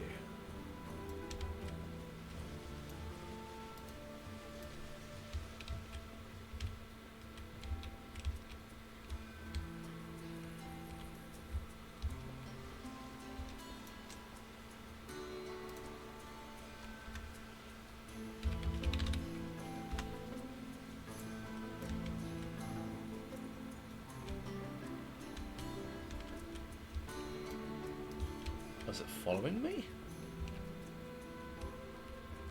Was it following me?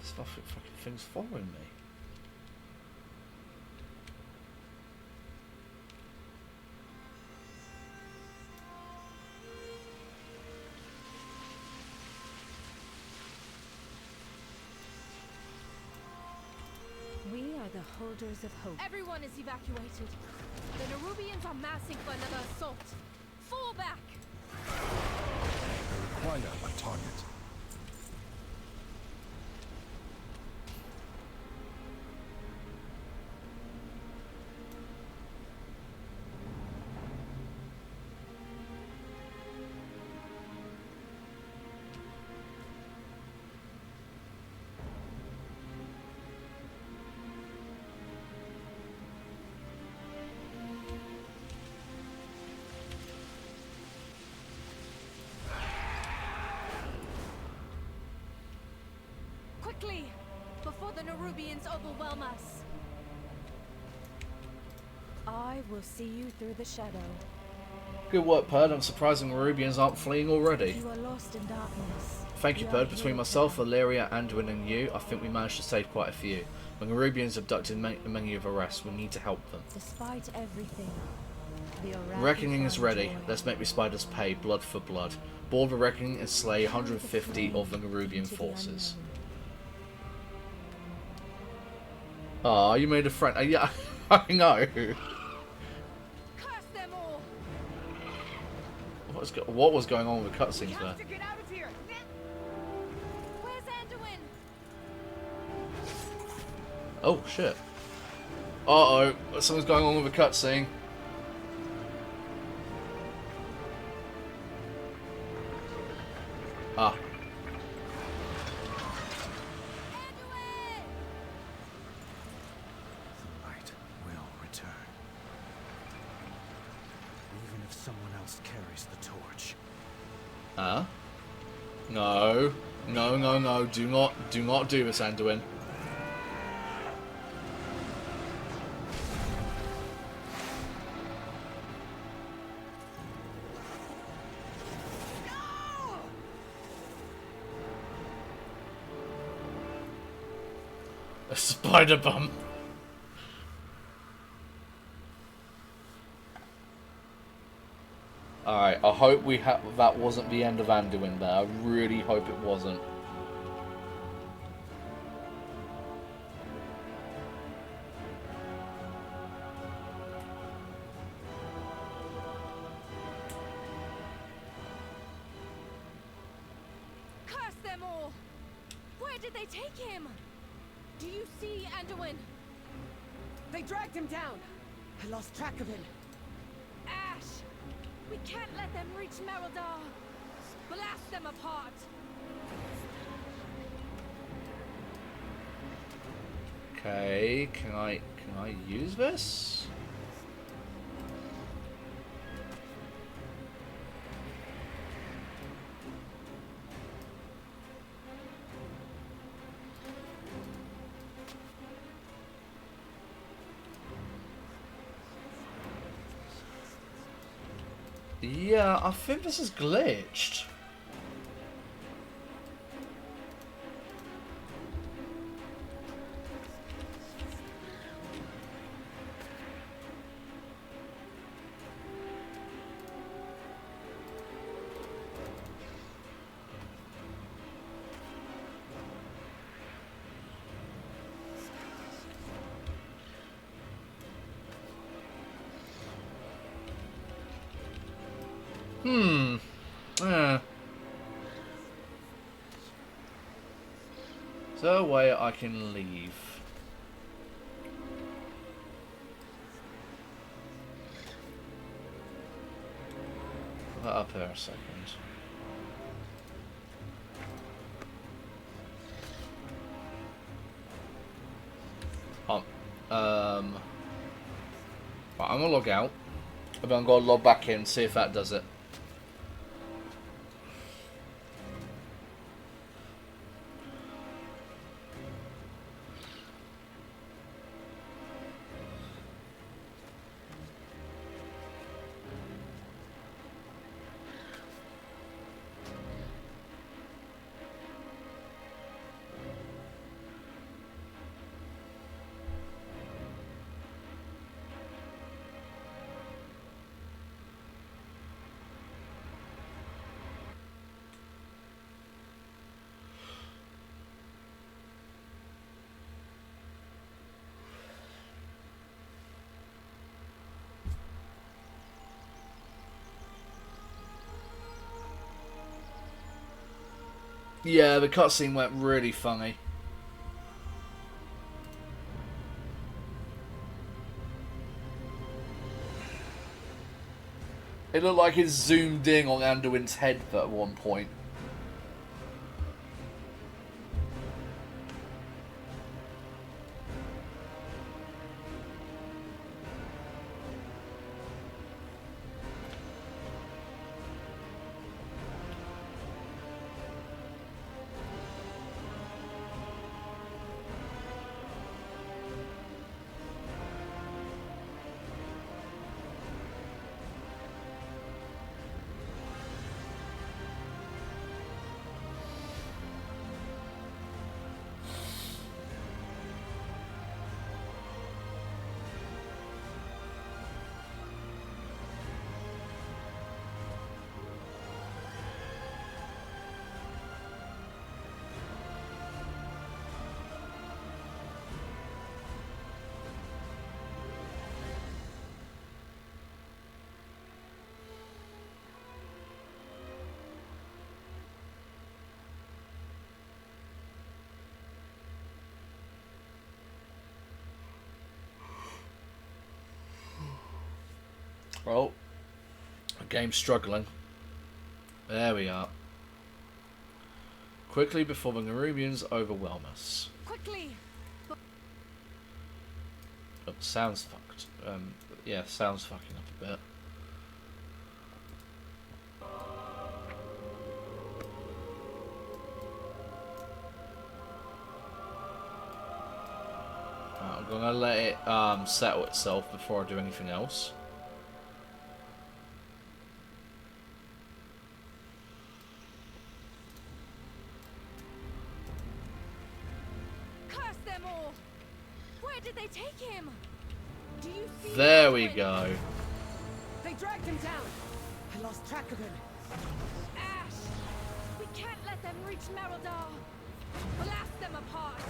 This fucking thing's following me. We are the holders of hope. Everyone is evacuated. The Nerubians are massing for another assault. Fall back! I require a target. Quickly! Before the Nerubians overwhelm us! I will see you through the shadow. Good work, Perd. I'm surprised the Nerubians aren't fleeing already. You are lost in darkness. Thank you, We are Perd. Between here myself, now. Illyria, Anduin, and you, I think we managed to save quite a few. When Nerubians abducted many of the rest, we need to help them. Despite everything, the Arathi Reckoning is found ready. joy. Let's make the spiders pay, blood for blood. Board the reckoning and slay 150 of the Nerubian Into the forces. unknown. Ah, you made a friend. Yeah, I know. Curse them all! What was going on with the cutscenes there? To get out of here! Where's Anduin? Oh shit. Uh oh, something's going on with the cutscene. Ah. The light will return. Even if someone else carries the torch. Huh? No. No, no, no. Do not do this, Anduin. A spider bump. Alright, I hope that wasn't the end of Anduin there. I really hope it wasn't. Curse them all! Where did they take him? Do you see Anduin? They dragged him down. I lost track of him. Ash! We can't let them reach Merodar. Blast them apart. Okay, can I use this? Yeah, I think this is glitched. Is there a way I can leave? Put that up there a second. Right, I'm gonna log out, and then I'm gonna log back in, see if that does it. Yeah, the cutscene went really funny. It looked like it zoomed in on Anduin's head at one point. Well, the game's struggling. There we are. Quickly before the Nerubians overwhelm us. Quickly! Oh, sounds fucked. Yeah, sounds fucking up a bit. I'm gonna let it settle itself before I do anything else. Curse them all! Where did they take him? Do you see? There we go. They dragged him down. I lost track of him. Ash! We can't let them reach Merodar. Blast them apart.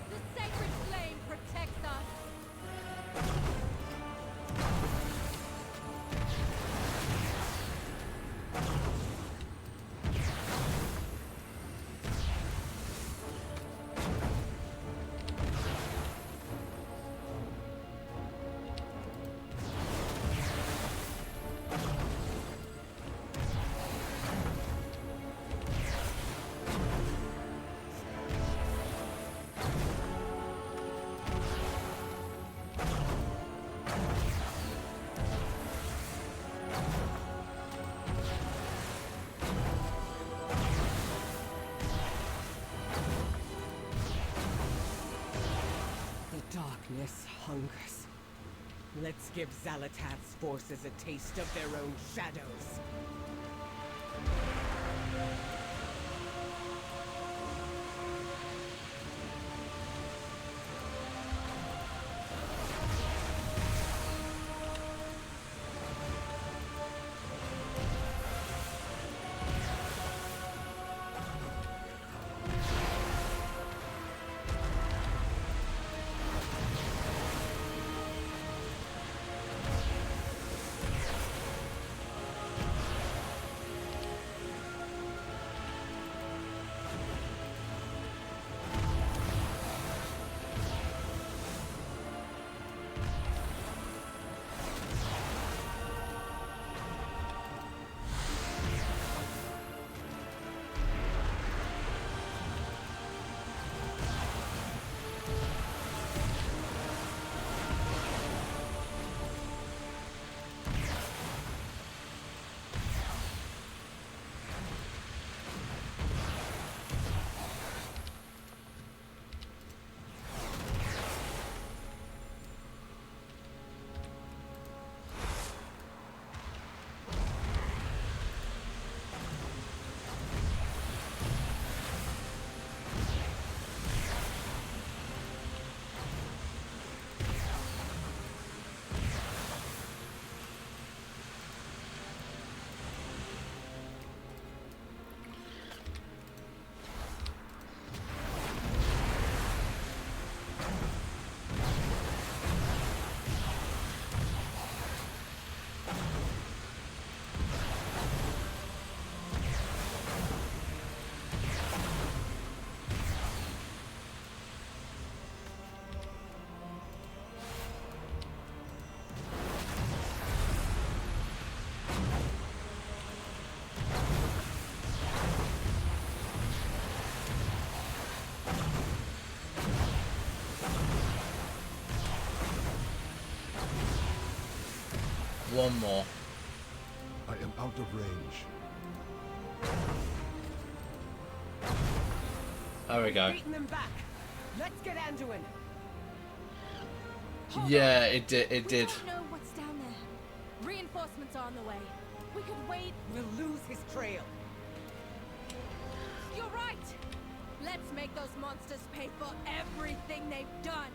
The sacred flame protects This hungers. Let's give Zalatath's forces a taste of their own shadows. One more. I am out of range. There we go. Beating them back. Let's get Anduin. Yeah, it did. It We did. don't know what's down there. Reinforcements are on the way. We could wait. We'll lose his trail. You're right. Let's make those monsters pay for everything they've done.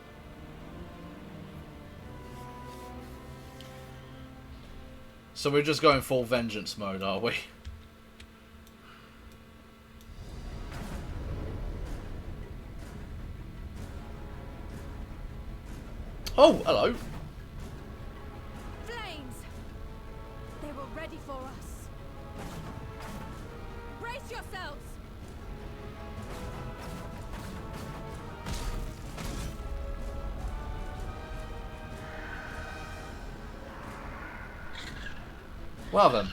So we're just going full vengeance mode, are we? Oh, hello. Flames! They were ready for us. Brace yourselves! Well then.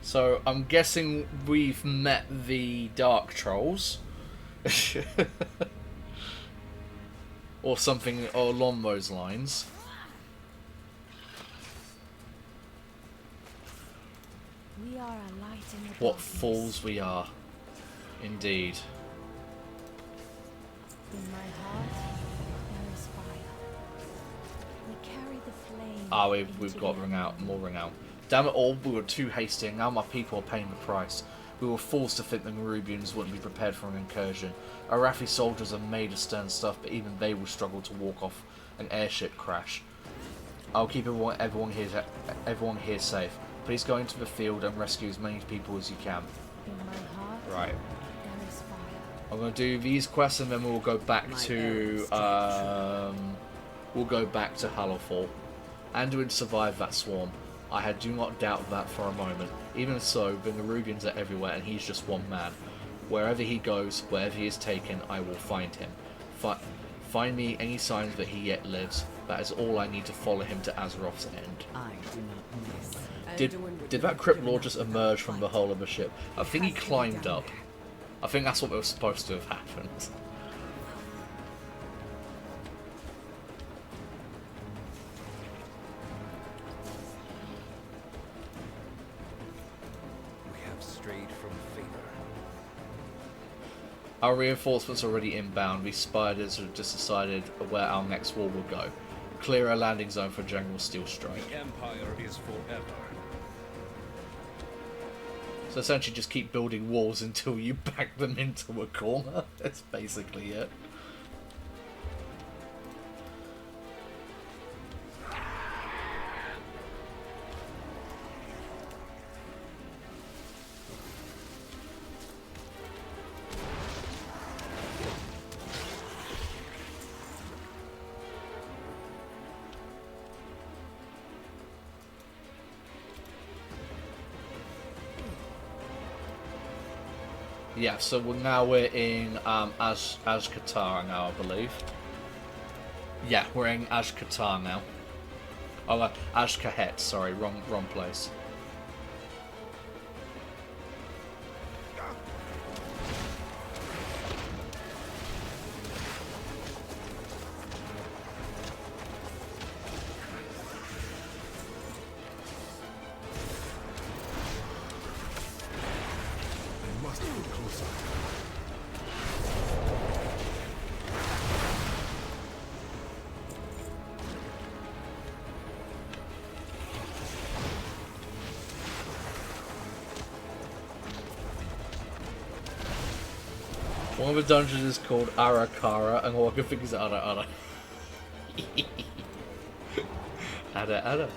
So I'm guessing we've met the Dark Trolls. Or something along those lines. We are a light in the What darkness. fools we are. Indeed. In my heart, there is fire. We carry the flame. Ah, we've into got the ring out, unknown. more ring out. Damn it all, we were too hasty and now my people are paying the price. We were forced to think the Nerubians wouldn't be prepared for an incursion. Arathi soldiers are made of stern stuff, but even they will struggle to walk off an airship crash. I'll keep everyone here safe. Please go into the field and rescue as many people as you can. In my heart, Right. there is fire. I'm gonna do these quests and then we'll go back My to arrows we'll go back to Hallowfall. Anduin survived that swarm. do not doubt that for a moment. Even so, the Nerubians are everywhere, and he's just one man. Wherever he goes, wherever he is taken, I will find him. Find me any signs that he yet lives. That is all I need to follow him to Azeroth's end. I do not miss. Did that Crypt Lord just emerge from the hull of the ship? I think he climbed up. I think that's what was supposed to have happened. We have strayed from favor. Our reinforcements are already inbound. We spiders have just decided where our next war will go. Clear a landing zone for general steel strike. The Empire is forever. So essentially just keep building walls until you back them into a corner. That's basically it. Yeah, so now we're in Azkatar now, I believe. Yeah, we're in Azkatar now. Oh, Azkahet, sorry, wrong place. One of the dungeons is called Arakara, and all I can think is Ara. Ada.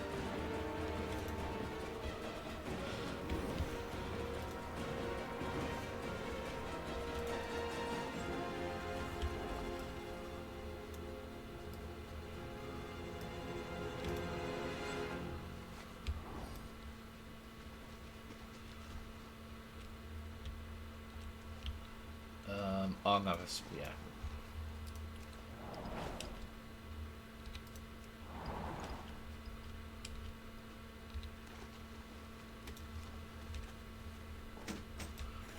Oh no, it's, yeah.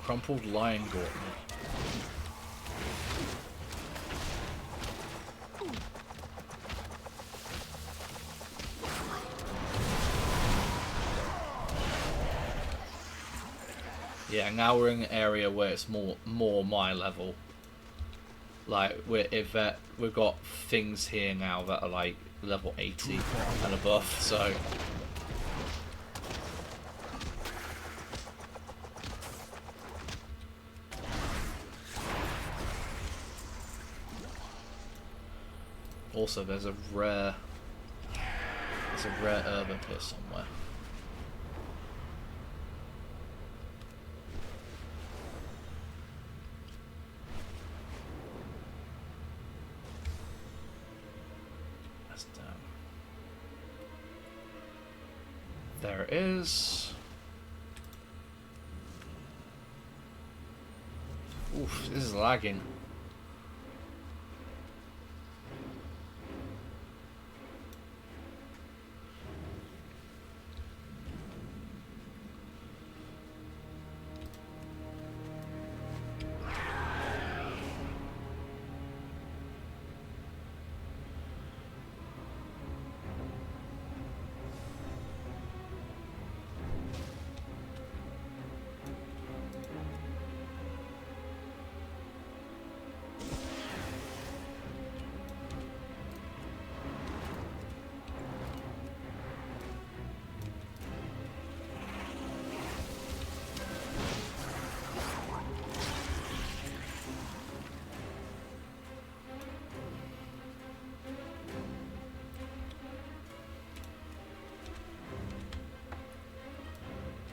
Crumpled lion gauntlet. Yeah, now we're in an area where it's more my level. Like we've got things here now that are like level 80 and above, so also there's a rare herb up here somewhere. There it is. Oof, this is lagging.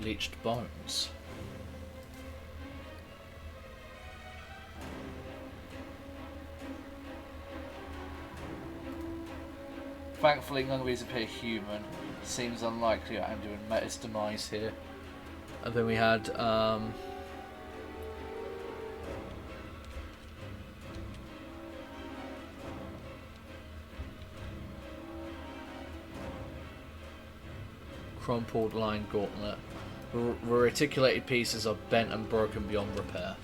Bleached bones. Thankfully, none of these appear human. Seems unlikely that Anduin met his demise here. And then we had crumpled line gauntlet. The reticulated pieces are bent and broken beyond repair.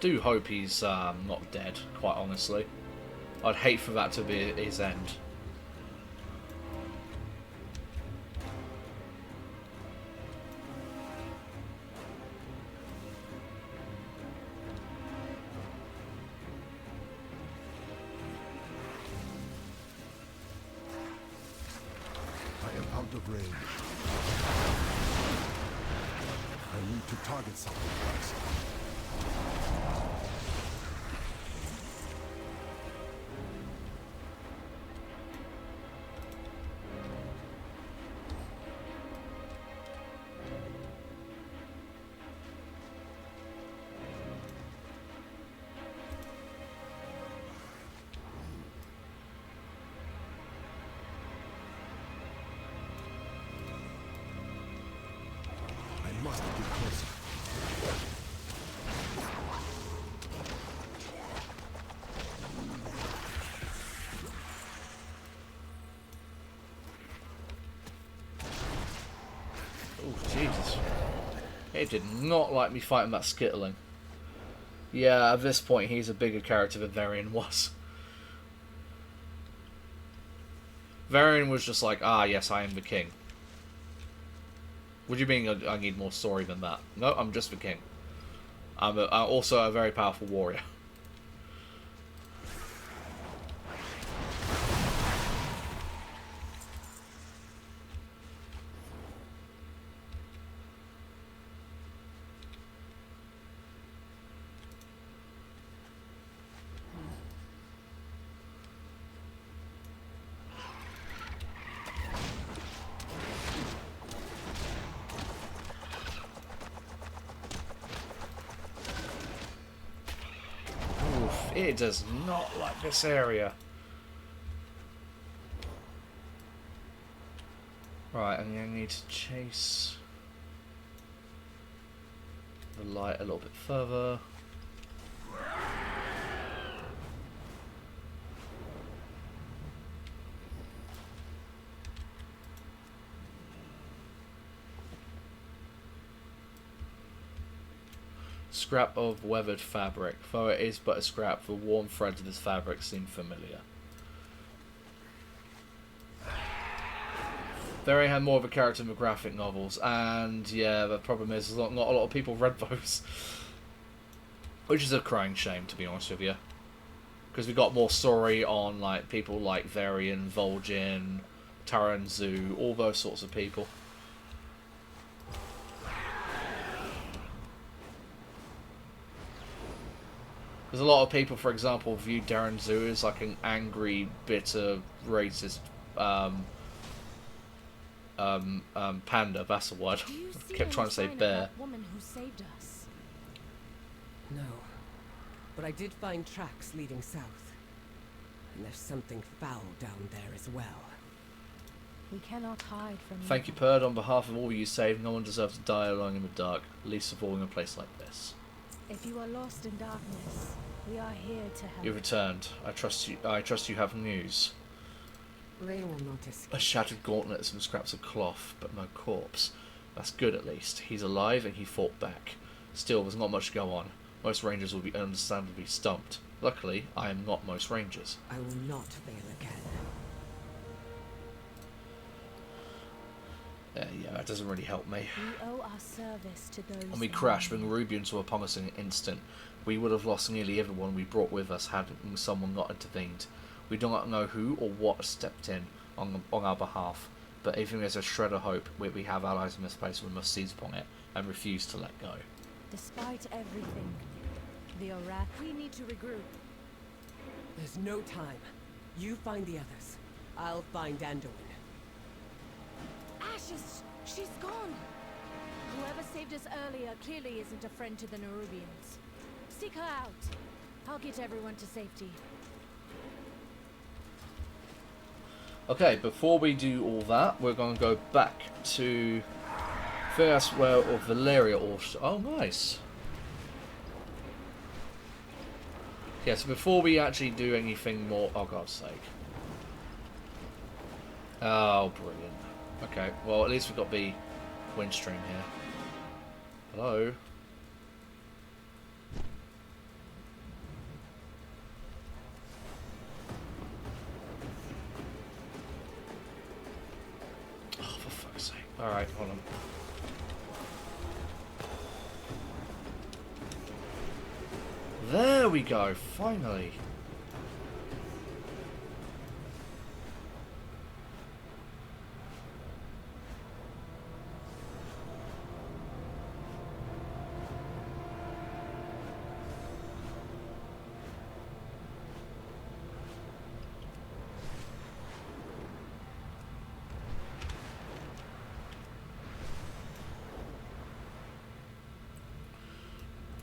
Do hope he's not dead, quite honestly. I'd hate for that to be his end. I am out of range. I need to target something first. I must get closer. Oh, Jesus. It did not like me fighting that Skittling. Yeah, at this point, he's a bigger character than Varian was. Varian was just like, ah, yes, I am the king. What do you mean I need more story than that? No, I'm just the king. I'm also a very powerful warrior. It does not like this area. Right, I'm going to need to chase the light a little bit further. Scrap of weathered fabric. Though it is but a scrap, the warm threads of this fabric seem familiar. They had more of a character in the graphic novels, and yeah, the problem is not a lot of people read those. Which is a crying shame, to be honest with you. Because we got more story on like people like Varian, Vol'jin, Taranzu, all those sorts of people. There's a lot of people, for example, view Taranzu as like an angry, bitter, racist panda. That's the word. I kept trying to say bear. Woman who saved us? No. But I did find tracks leading south. And there's something foul down there as well. We cannot hide from Thank you, Perd. On behalf of all you saved, no one deserves to die alone in the dark, least of all in a place like this. If you are lost in darkness, we are here to help. You returned. I trust you have news. Rain will not escape. A shattered gauntlet and some scraps of cloth, but no corpse. That's good at least. He's alive and he fought back. Still, there's not much to go on. Most rangers will be understandably stumped. Luckily, I am not most rangers. I will not fail again. Yeah, that doesn't really help me. We owe our service to those. When we crashed, when Nerubians were upon us in an instant, we would have lost nearly everyone we brought with us had someone not intervened. We do not know who or what stepped in on our behalf, but even there's a shred of hope where we have allies in this place, we must seize upon it and refuse to let go. Despite everything, the Arathi. We need to regroup. There's no time. You find the others. I'll find Anduin. Ashes, she's gone. Whoever saved us earlier clearly isn't a friend to the Nerubians. Seek her out. I'll get everyone to safety. Okay, before we do all that, we're going to go back to first where of Valeria also. Oh, nice. Yeah, so before we actually do anything more, oh God's sake. Oh, brilliant. Okay, well at least we've got the Windstream here. Hello? Oh, for fuck's sake. Alright, hold on. There we go, finally.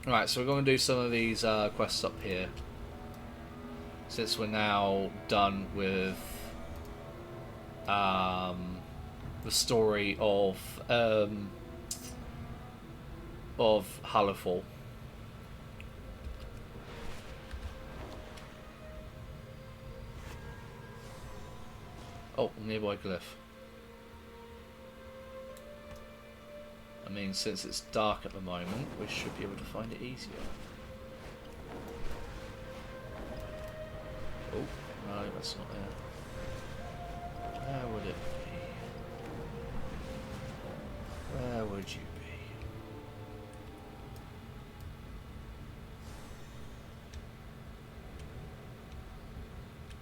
Right, so we're going to do some of these quests up here. Since we're now done with the story of Hallowfall. Oh, nearby glyph. I mean, since it's dark at the moment, we should be able to find it easier. Oh, no, that's not there. Where would it be? Where would you be?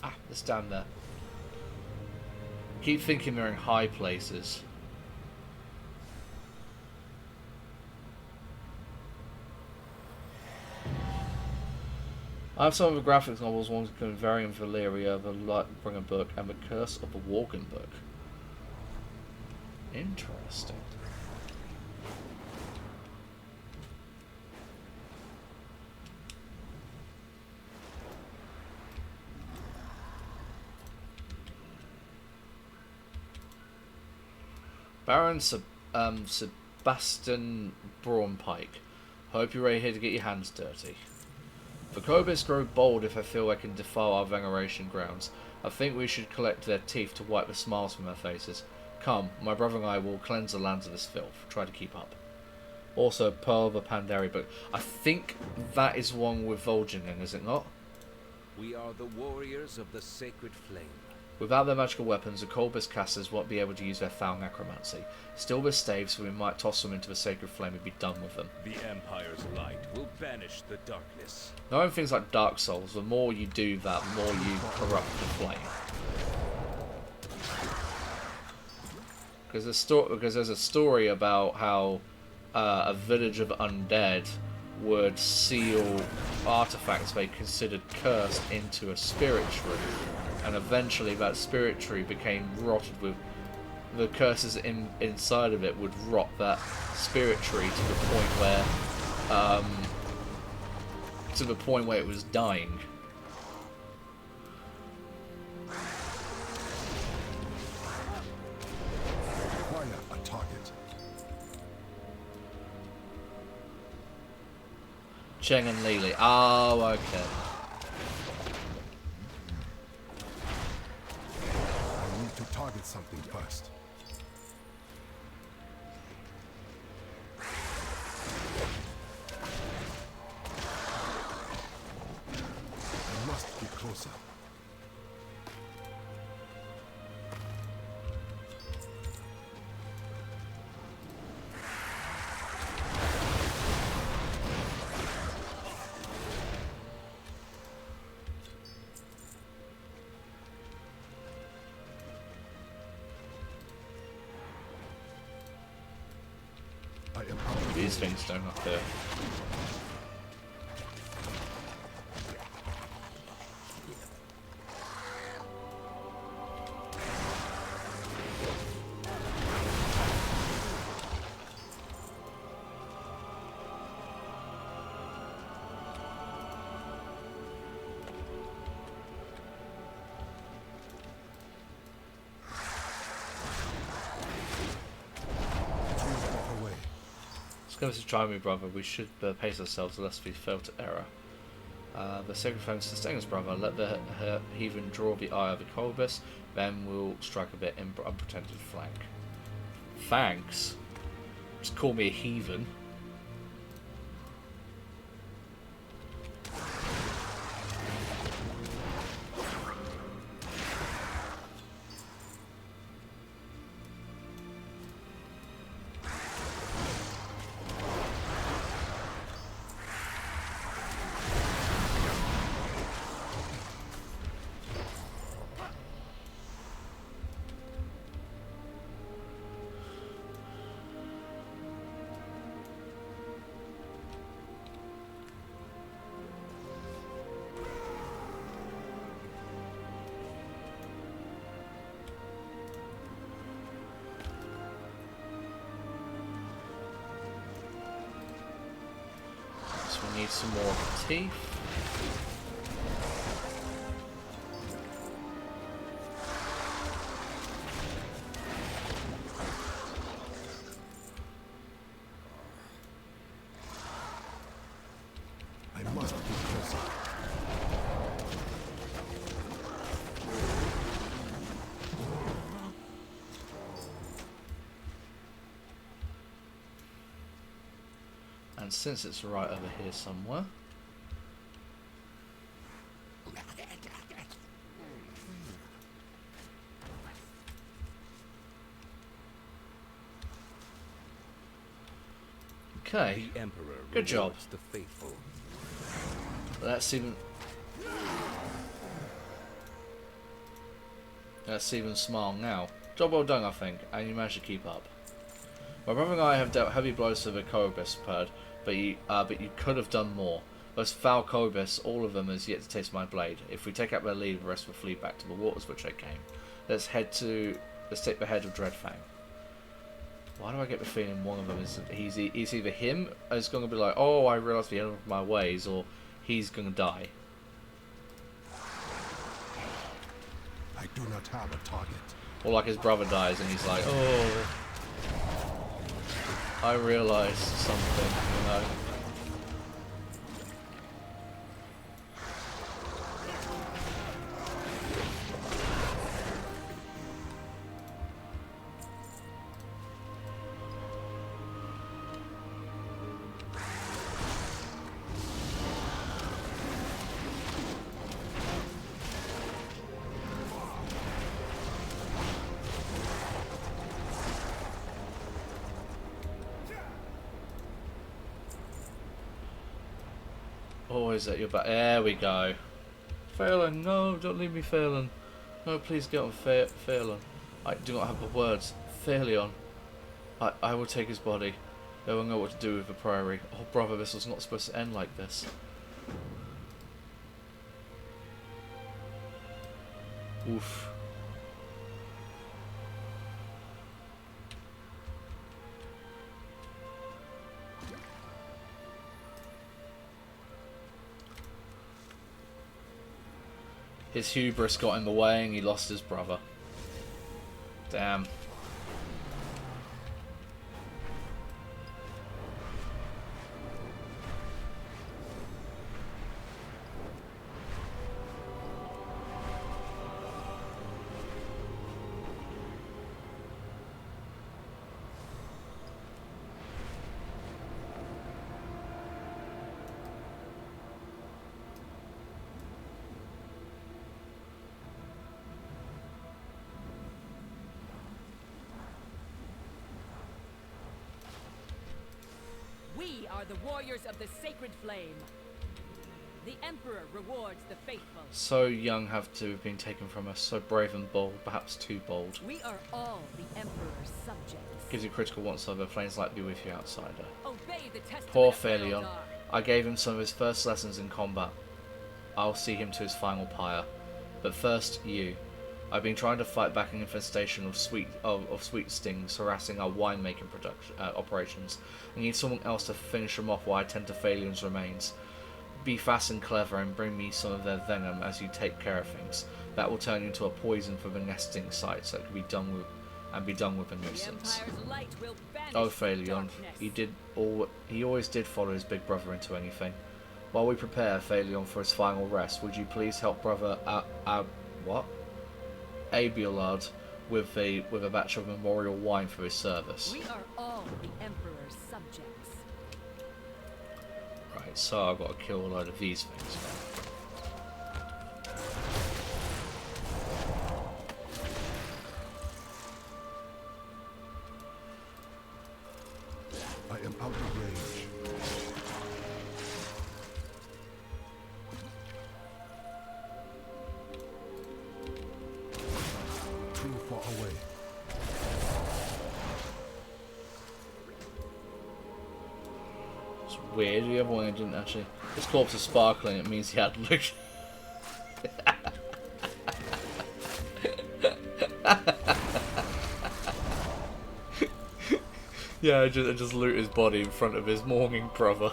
Ah, it's down there. I keep thinking they're in high places. I have some of the graphics novels, ones including Variant Valeria, the Lightbringer book, and the Curse of the Worgen book. Interesting. Baron Sebastian Braunpike. Hope you're ready here to get your hands dirty. The Kobis grow bold if they feel they can defile our veneration grounds. I think we should collect their teeth to wipe the smiles from their faces. Come, my brother and I will cleanse the lands of this filth. Try to keep up. Also, Pearl the Pandari book. I think that is one with Vol'jin, is it not? We are the warriors of the sacred flame. Without their magical weapons, the Kolbis casters won't be able to use their foul necromancy. Still with staves, so we might toss them into the sacred flame and be done with them. The Empire's light will banish the darkness. Knowing things like Dark Souls, the more you do that, the more you corrupt the flame. Because there's a story about how a village of undead would seal artifacts they considered cursed into a spirit tree, and eventually that spirit tree became rotted with the curses inside of it would rot that spirit tree to the point where it was dying. Acquire a target. Cheng and Lili. Oh, okay. I need to target something first. I must get closer. These things don't have to. Let's go to try me, brother. We should pace ourselves lest we fail to error. The sacred flame sustain us, brother. Let the heathen draw the eye of the Colbus, then we'll strike a bit in unprotected flank. Thanks. Just call me a heathen. We need some more teeth. I must be closer. And since it's right over here somewhere, okay, The Emperor good job. rewards the faithful. Let's even smile now. Job well done, I think, and you managed to keep up. My brother and I have dealt heavy blows to the Cobus herd, but you could have done more. Those foul Cobus, all of them has yet to taste my blade. If we take out their lead, the rest will flee back to the waters which they came. Let's take the head of Dreadfang. Why do I get the feeling one of them is he's either him is going to be like, oh, I realised the end of my ways, or he's going to die. I do not have a target. Or like his brother dies and he's like, oh, I realised something, you know. Always at your back. There we go. Phelan, no, don't leave me, Phelan. No, please get on Phelan. I do not have the words. Phelan. I will take his body. They will know what to do with the priory. Oh, brother, this was not supposed to end like this. Oof. His hubris got in the way and he lost his brother. Damn. We are the warriors of the sacred flame. The Emperor rewards the faithful. So young have to have been taken from us, so brave and bold, perhaps too bold. We are all the Emperor's subjects. Gives you critical once over, flames like be with you, outsider. Obey the testament Poor of Phaleon. Eldar. I gave him some of his first lessons in combat. I'll see him to his final pyre. But first, you. I've been trying to fight back an infestation of sweet stings harassing our winemaking operations. I need someone else to finish them off while I tend to Phaleon's remains. Be fast and clever and bring me some of their venom as you take care of things. That will turn into a poison for the nesting sites that can be done with, and be done with a The nuisance. Empire's light will banish Oh, the Phalion, darkness. he always did follow his big brother into anything. While we prepare Phalion for his final rest, would you please help brother Abelard with a batch of memorial wine for his service? We are all the Emperor's subjects. Right, so I've got to kill a load of these things now. I am out of range. Too far away. It's weird, the other one I didn't actually... His corpse is sparkling, it means he had looked... Yeah, I just loot his body in front of his mourning brother.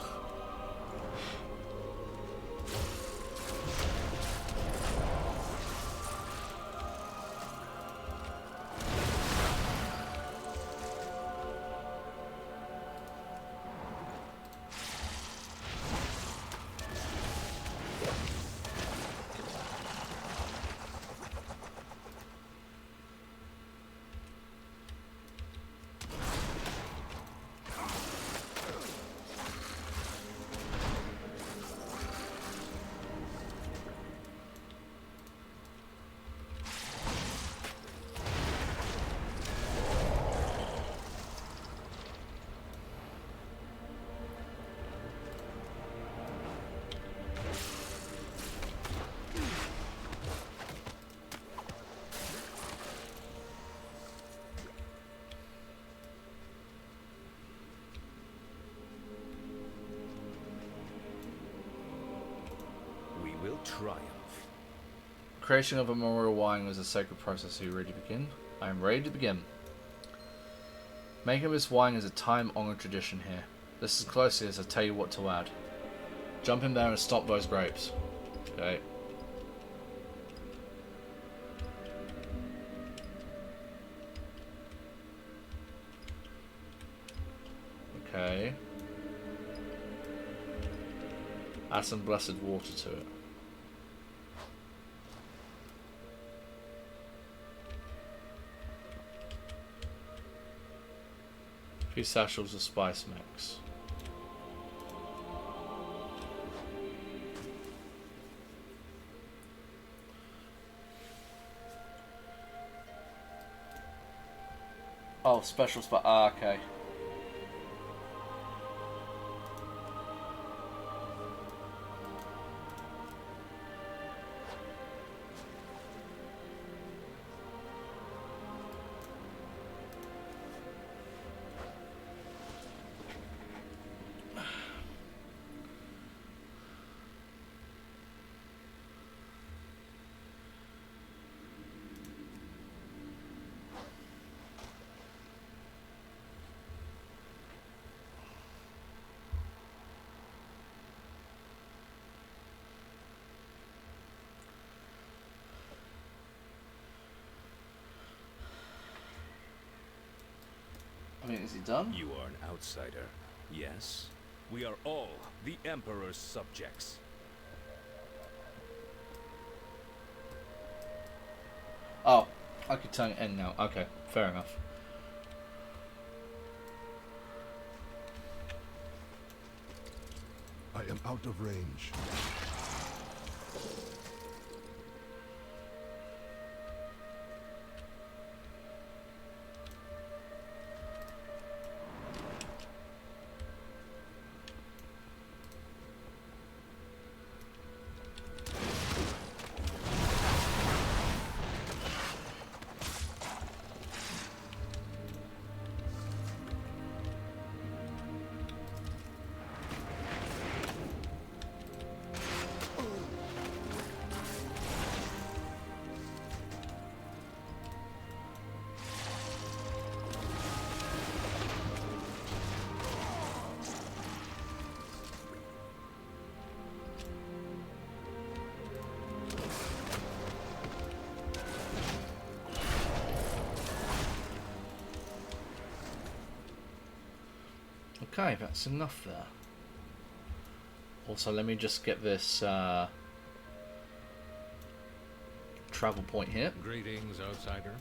We will triumph. Creation of a memorial wine was a sacred process. Are you ready to begin? I am ready to begin. Making this wine is a time-honored tradition here. Listen closely as I tell you what to add. Jump in there and stop those grapes. Okay. Okay. Add some blessed water to it. A few satchels of spice mix. Oh, special spot. Ah, okay. I mean, is he done? You are an outsider, yes? We are all the Emperor's subjects. Oh, I could turn it in now. Okay, fair enough. I am out of range. Okay, that's enough there. Also, let me just get this travel point here. Greetings, outsider.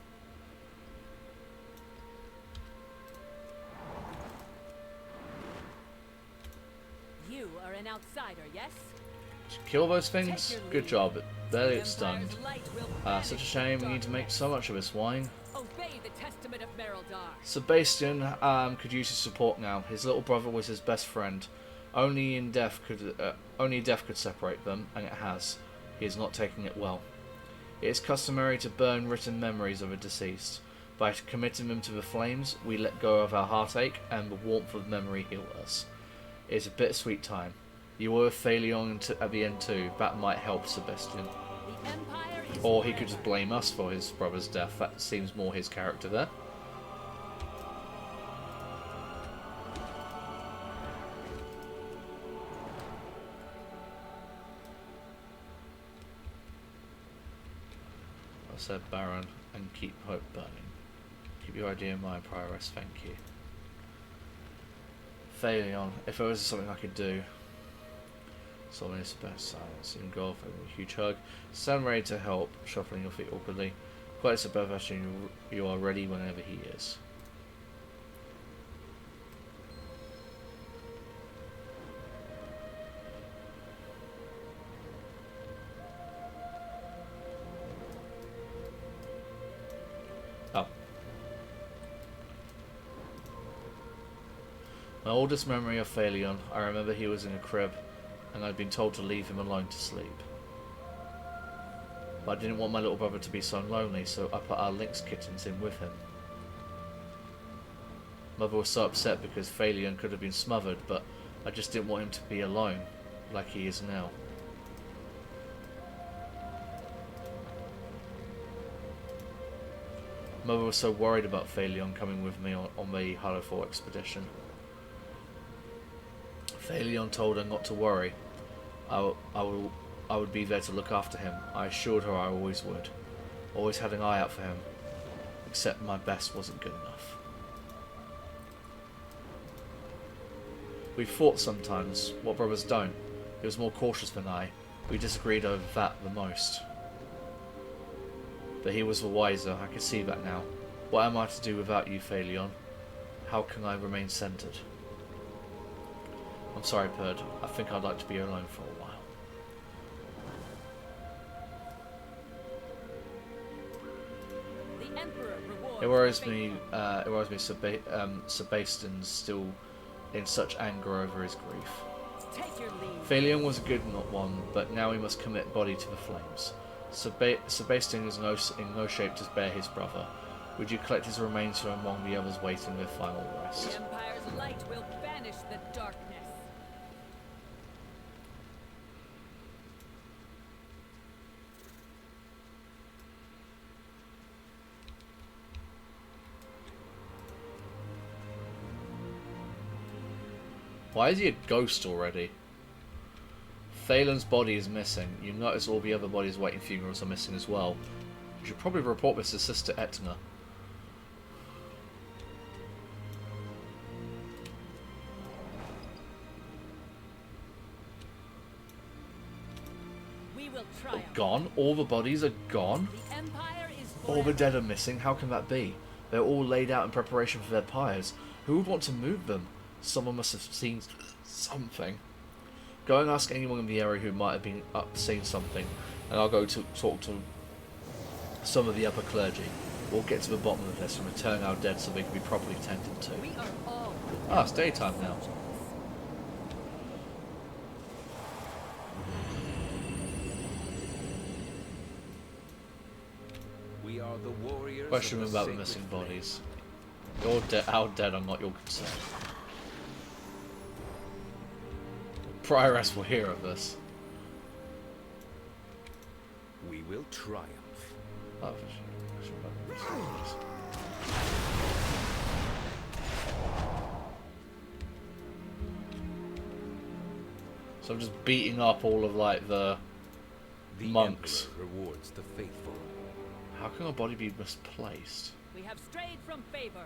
You are an outsider, yes? Kill those things? Good job. Barely it's done. Such a shame we need to make so much of this wine. Obey the testament of Merildar. Sebastian could use his support now. His little brother was his best friend. Only death could separate them, and it has. He is not taking it well. It is customary to burn written memories of a deceased. By committing them to the flames, we let go of our heartache, and the warmth of memory heal us. It is a bittersweet time. You were with Phalion at the end too. That might help Sebastian. Or he could just blame us for his brother's death. That seems more his character there. I said Baron, and keep hope burning. Keep your idea in mind, Prioress, thank you. Phalion, if there was something I could do. Solving is the best silence. Engulf a huge hug. Stand ready to help, shuffling your feet awkwardly. Quite Sebastian, you are ready whenever he is. Oh. My oldest memory of Phalion, I remember he was in a crib, and I'd been told to leave him alone to sleep. But I didn't want my little brother to be so lonely, so I put our Lynx kittens in with him. Mother was so upset because Phalion could have been smothered, but I just didn't want him to be alone, like he is now. Mother was so worried about Phalion coming with me on the Hallowfall expedition. Phalion told her not to worry. I would be there to look after him. I assured her I always would. Always had an eye out for him. Except my best wasn't good enough. We fought sometimes. What brothers don't? He was more cautious than I. We disagreed over that the most. But he was the wiser. I could see that now. What am I to do without you, Phalion? How can I remain centered? I'm sorry, Perd. I think I'd like to be alone for a while. The Emperor It worries me. Sebastian's still in such anger over his grief. Take your leave. Phalion was a good one, but now he must commit body to the flames. Sebastian is in no shape to spare his brother. Would you collect his remains from among the others waiting their final rest? The Empire's light will banish the darkness. Why is he a ghost already? Phalan's body is missing. You notice all the other bodies waiting funerals are missing as well. You should probably report this to Sister Etna. We will triumph. Gone? All the bodies are gone? The Empire is All the dead are missing? How can that be? They're all laid out in preparation for their pyres. Who would want to move them? Someone must have seen something. Go and ask anyone in the area who might have been seen something, and I'll go to talk to some of the upper clergy. We'll get to the bottom of this and return our dead so they can be properly tended to. We are all It's daytime now. We are the warriors. Question about the missing bodies. Our dead are not your concern. Prioress will hear of this. We will triumph. Oh, so I'm just beating up all of like the monks. Emperor rewards the faithful. How can a body be misplaced? We have strayed from favor.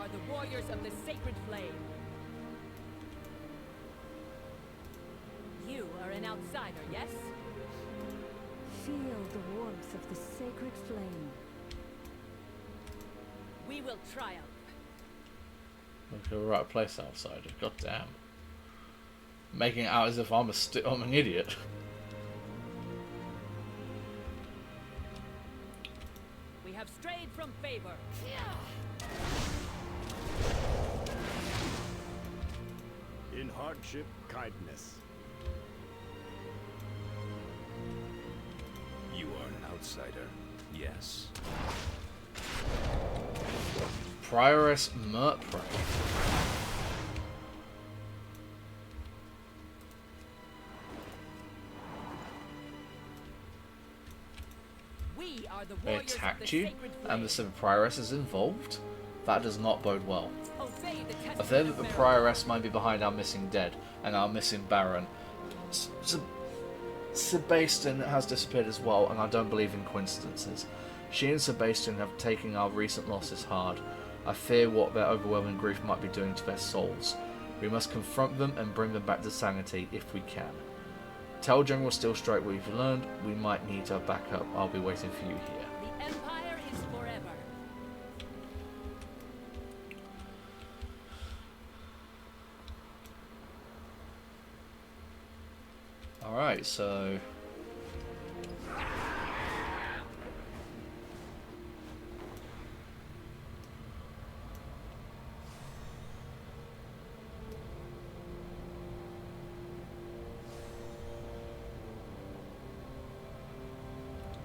are the warriors of the Sacred Flame. You are an outsider, yes? Feel the warmth of the sacred flame. We will triumph. Okay, we're right place outside. God damn. Making it out as if I'm an idiot. We have strayed from favor. In hardship, kindness. You are an outsider, yes. Prioress Murpray. We are the They warriors of attacked the you, Sacred Flame. and the Civic Prioress is involved? That does not bode well. Obey the I testament fear of that the Merit. Prioress might be behind our missing dead and our missing Baron. Sebastian has disappeared as well, and I don't believe in coincidences. She and Sebastian have taken our recent losses hard. I fear what their overwhelming grief might be doing to their souls. We must confront them and bring them back to sanity if we can. Tell General Stillstrike what you've learned. We might need our backup. I'll be waiting for you here. The Empire is forever. Alright, so...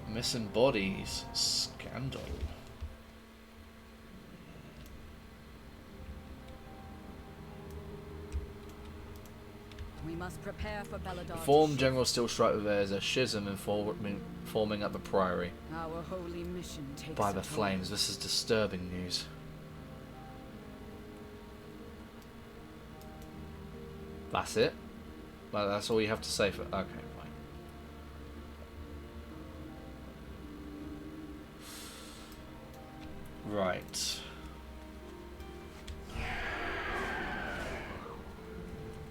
Missing bodies. Scandal. We must prepare for Belladar. Inform General Stillstrike that there is a schism forming at the Priory Our holy mission takes by a the toll. flames. This is disturbing news. That's it? Well, that's all you have to say for... Okay, fine. Right.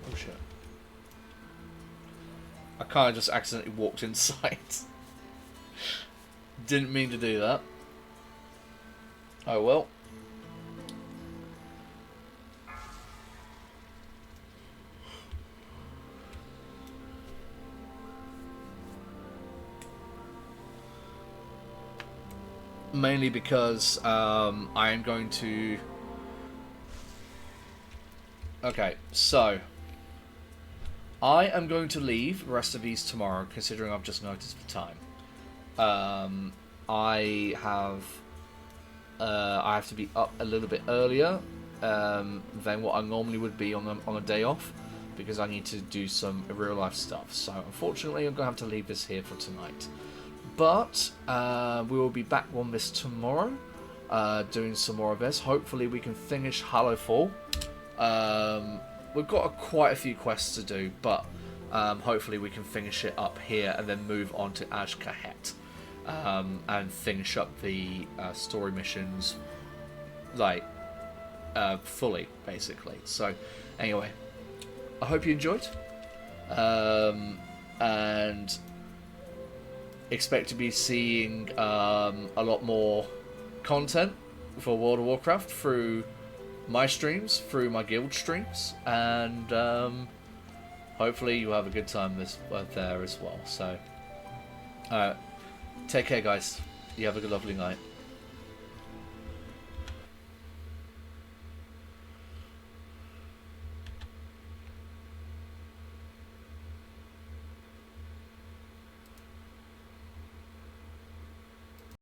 Oh shit. I kind of just accidentally walked inside. Didn't mean to do that. Oh well. Mainly because I am going to... Okay, so... I am going to leave the rest of these tomorrow, considering I've just noticed the time. I have to be up a little bit earlier than what I normally would be on a day off, because I need to do some real life stuff. So unfortunately, I'm going to have to leave this here for tonight. But we will be back on this tomorrow, doing some more of this. Hopefully we can finish Hallowfall. We've got quite a few quests to do, but hopefully we can finish it up here and then move on to Ashkahet and finish up the story missions, like, fully, basically. So, anyway, I hope you enjoyed, and expect to be seeing a lot more content for World of Warcraft through my streams, through my guild streams, and hopefully you have a good time there as well. So, take care, guys. You have a good, lovely night.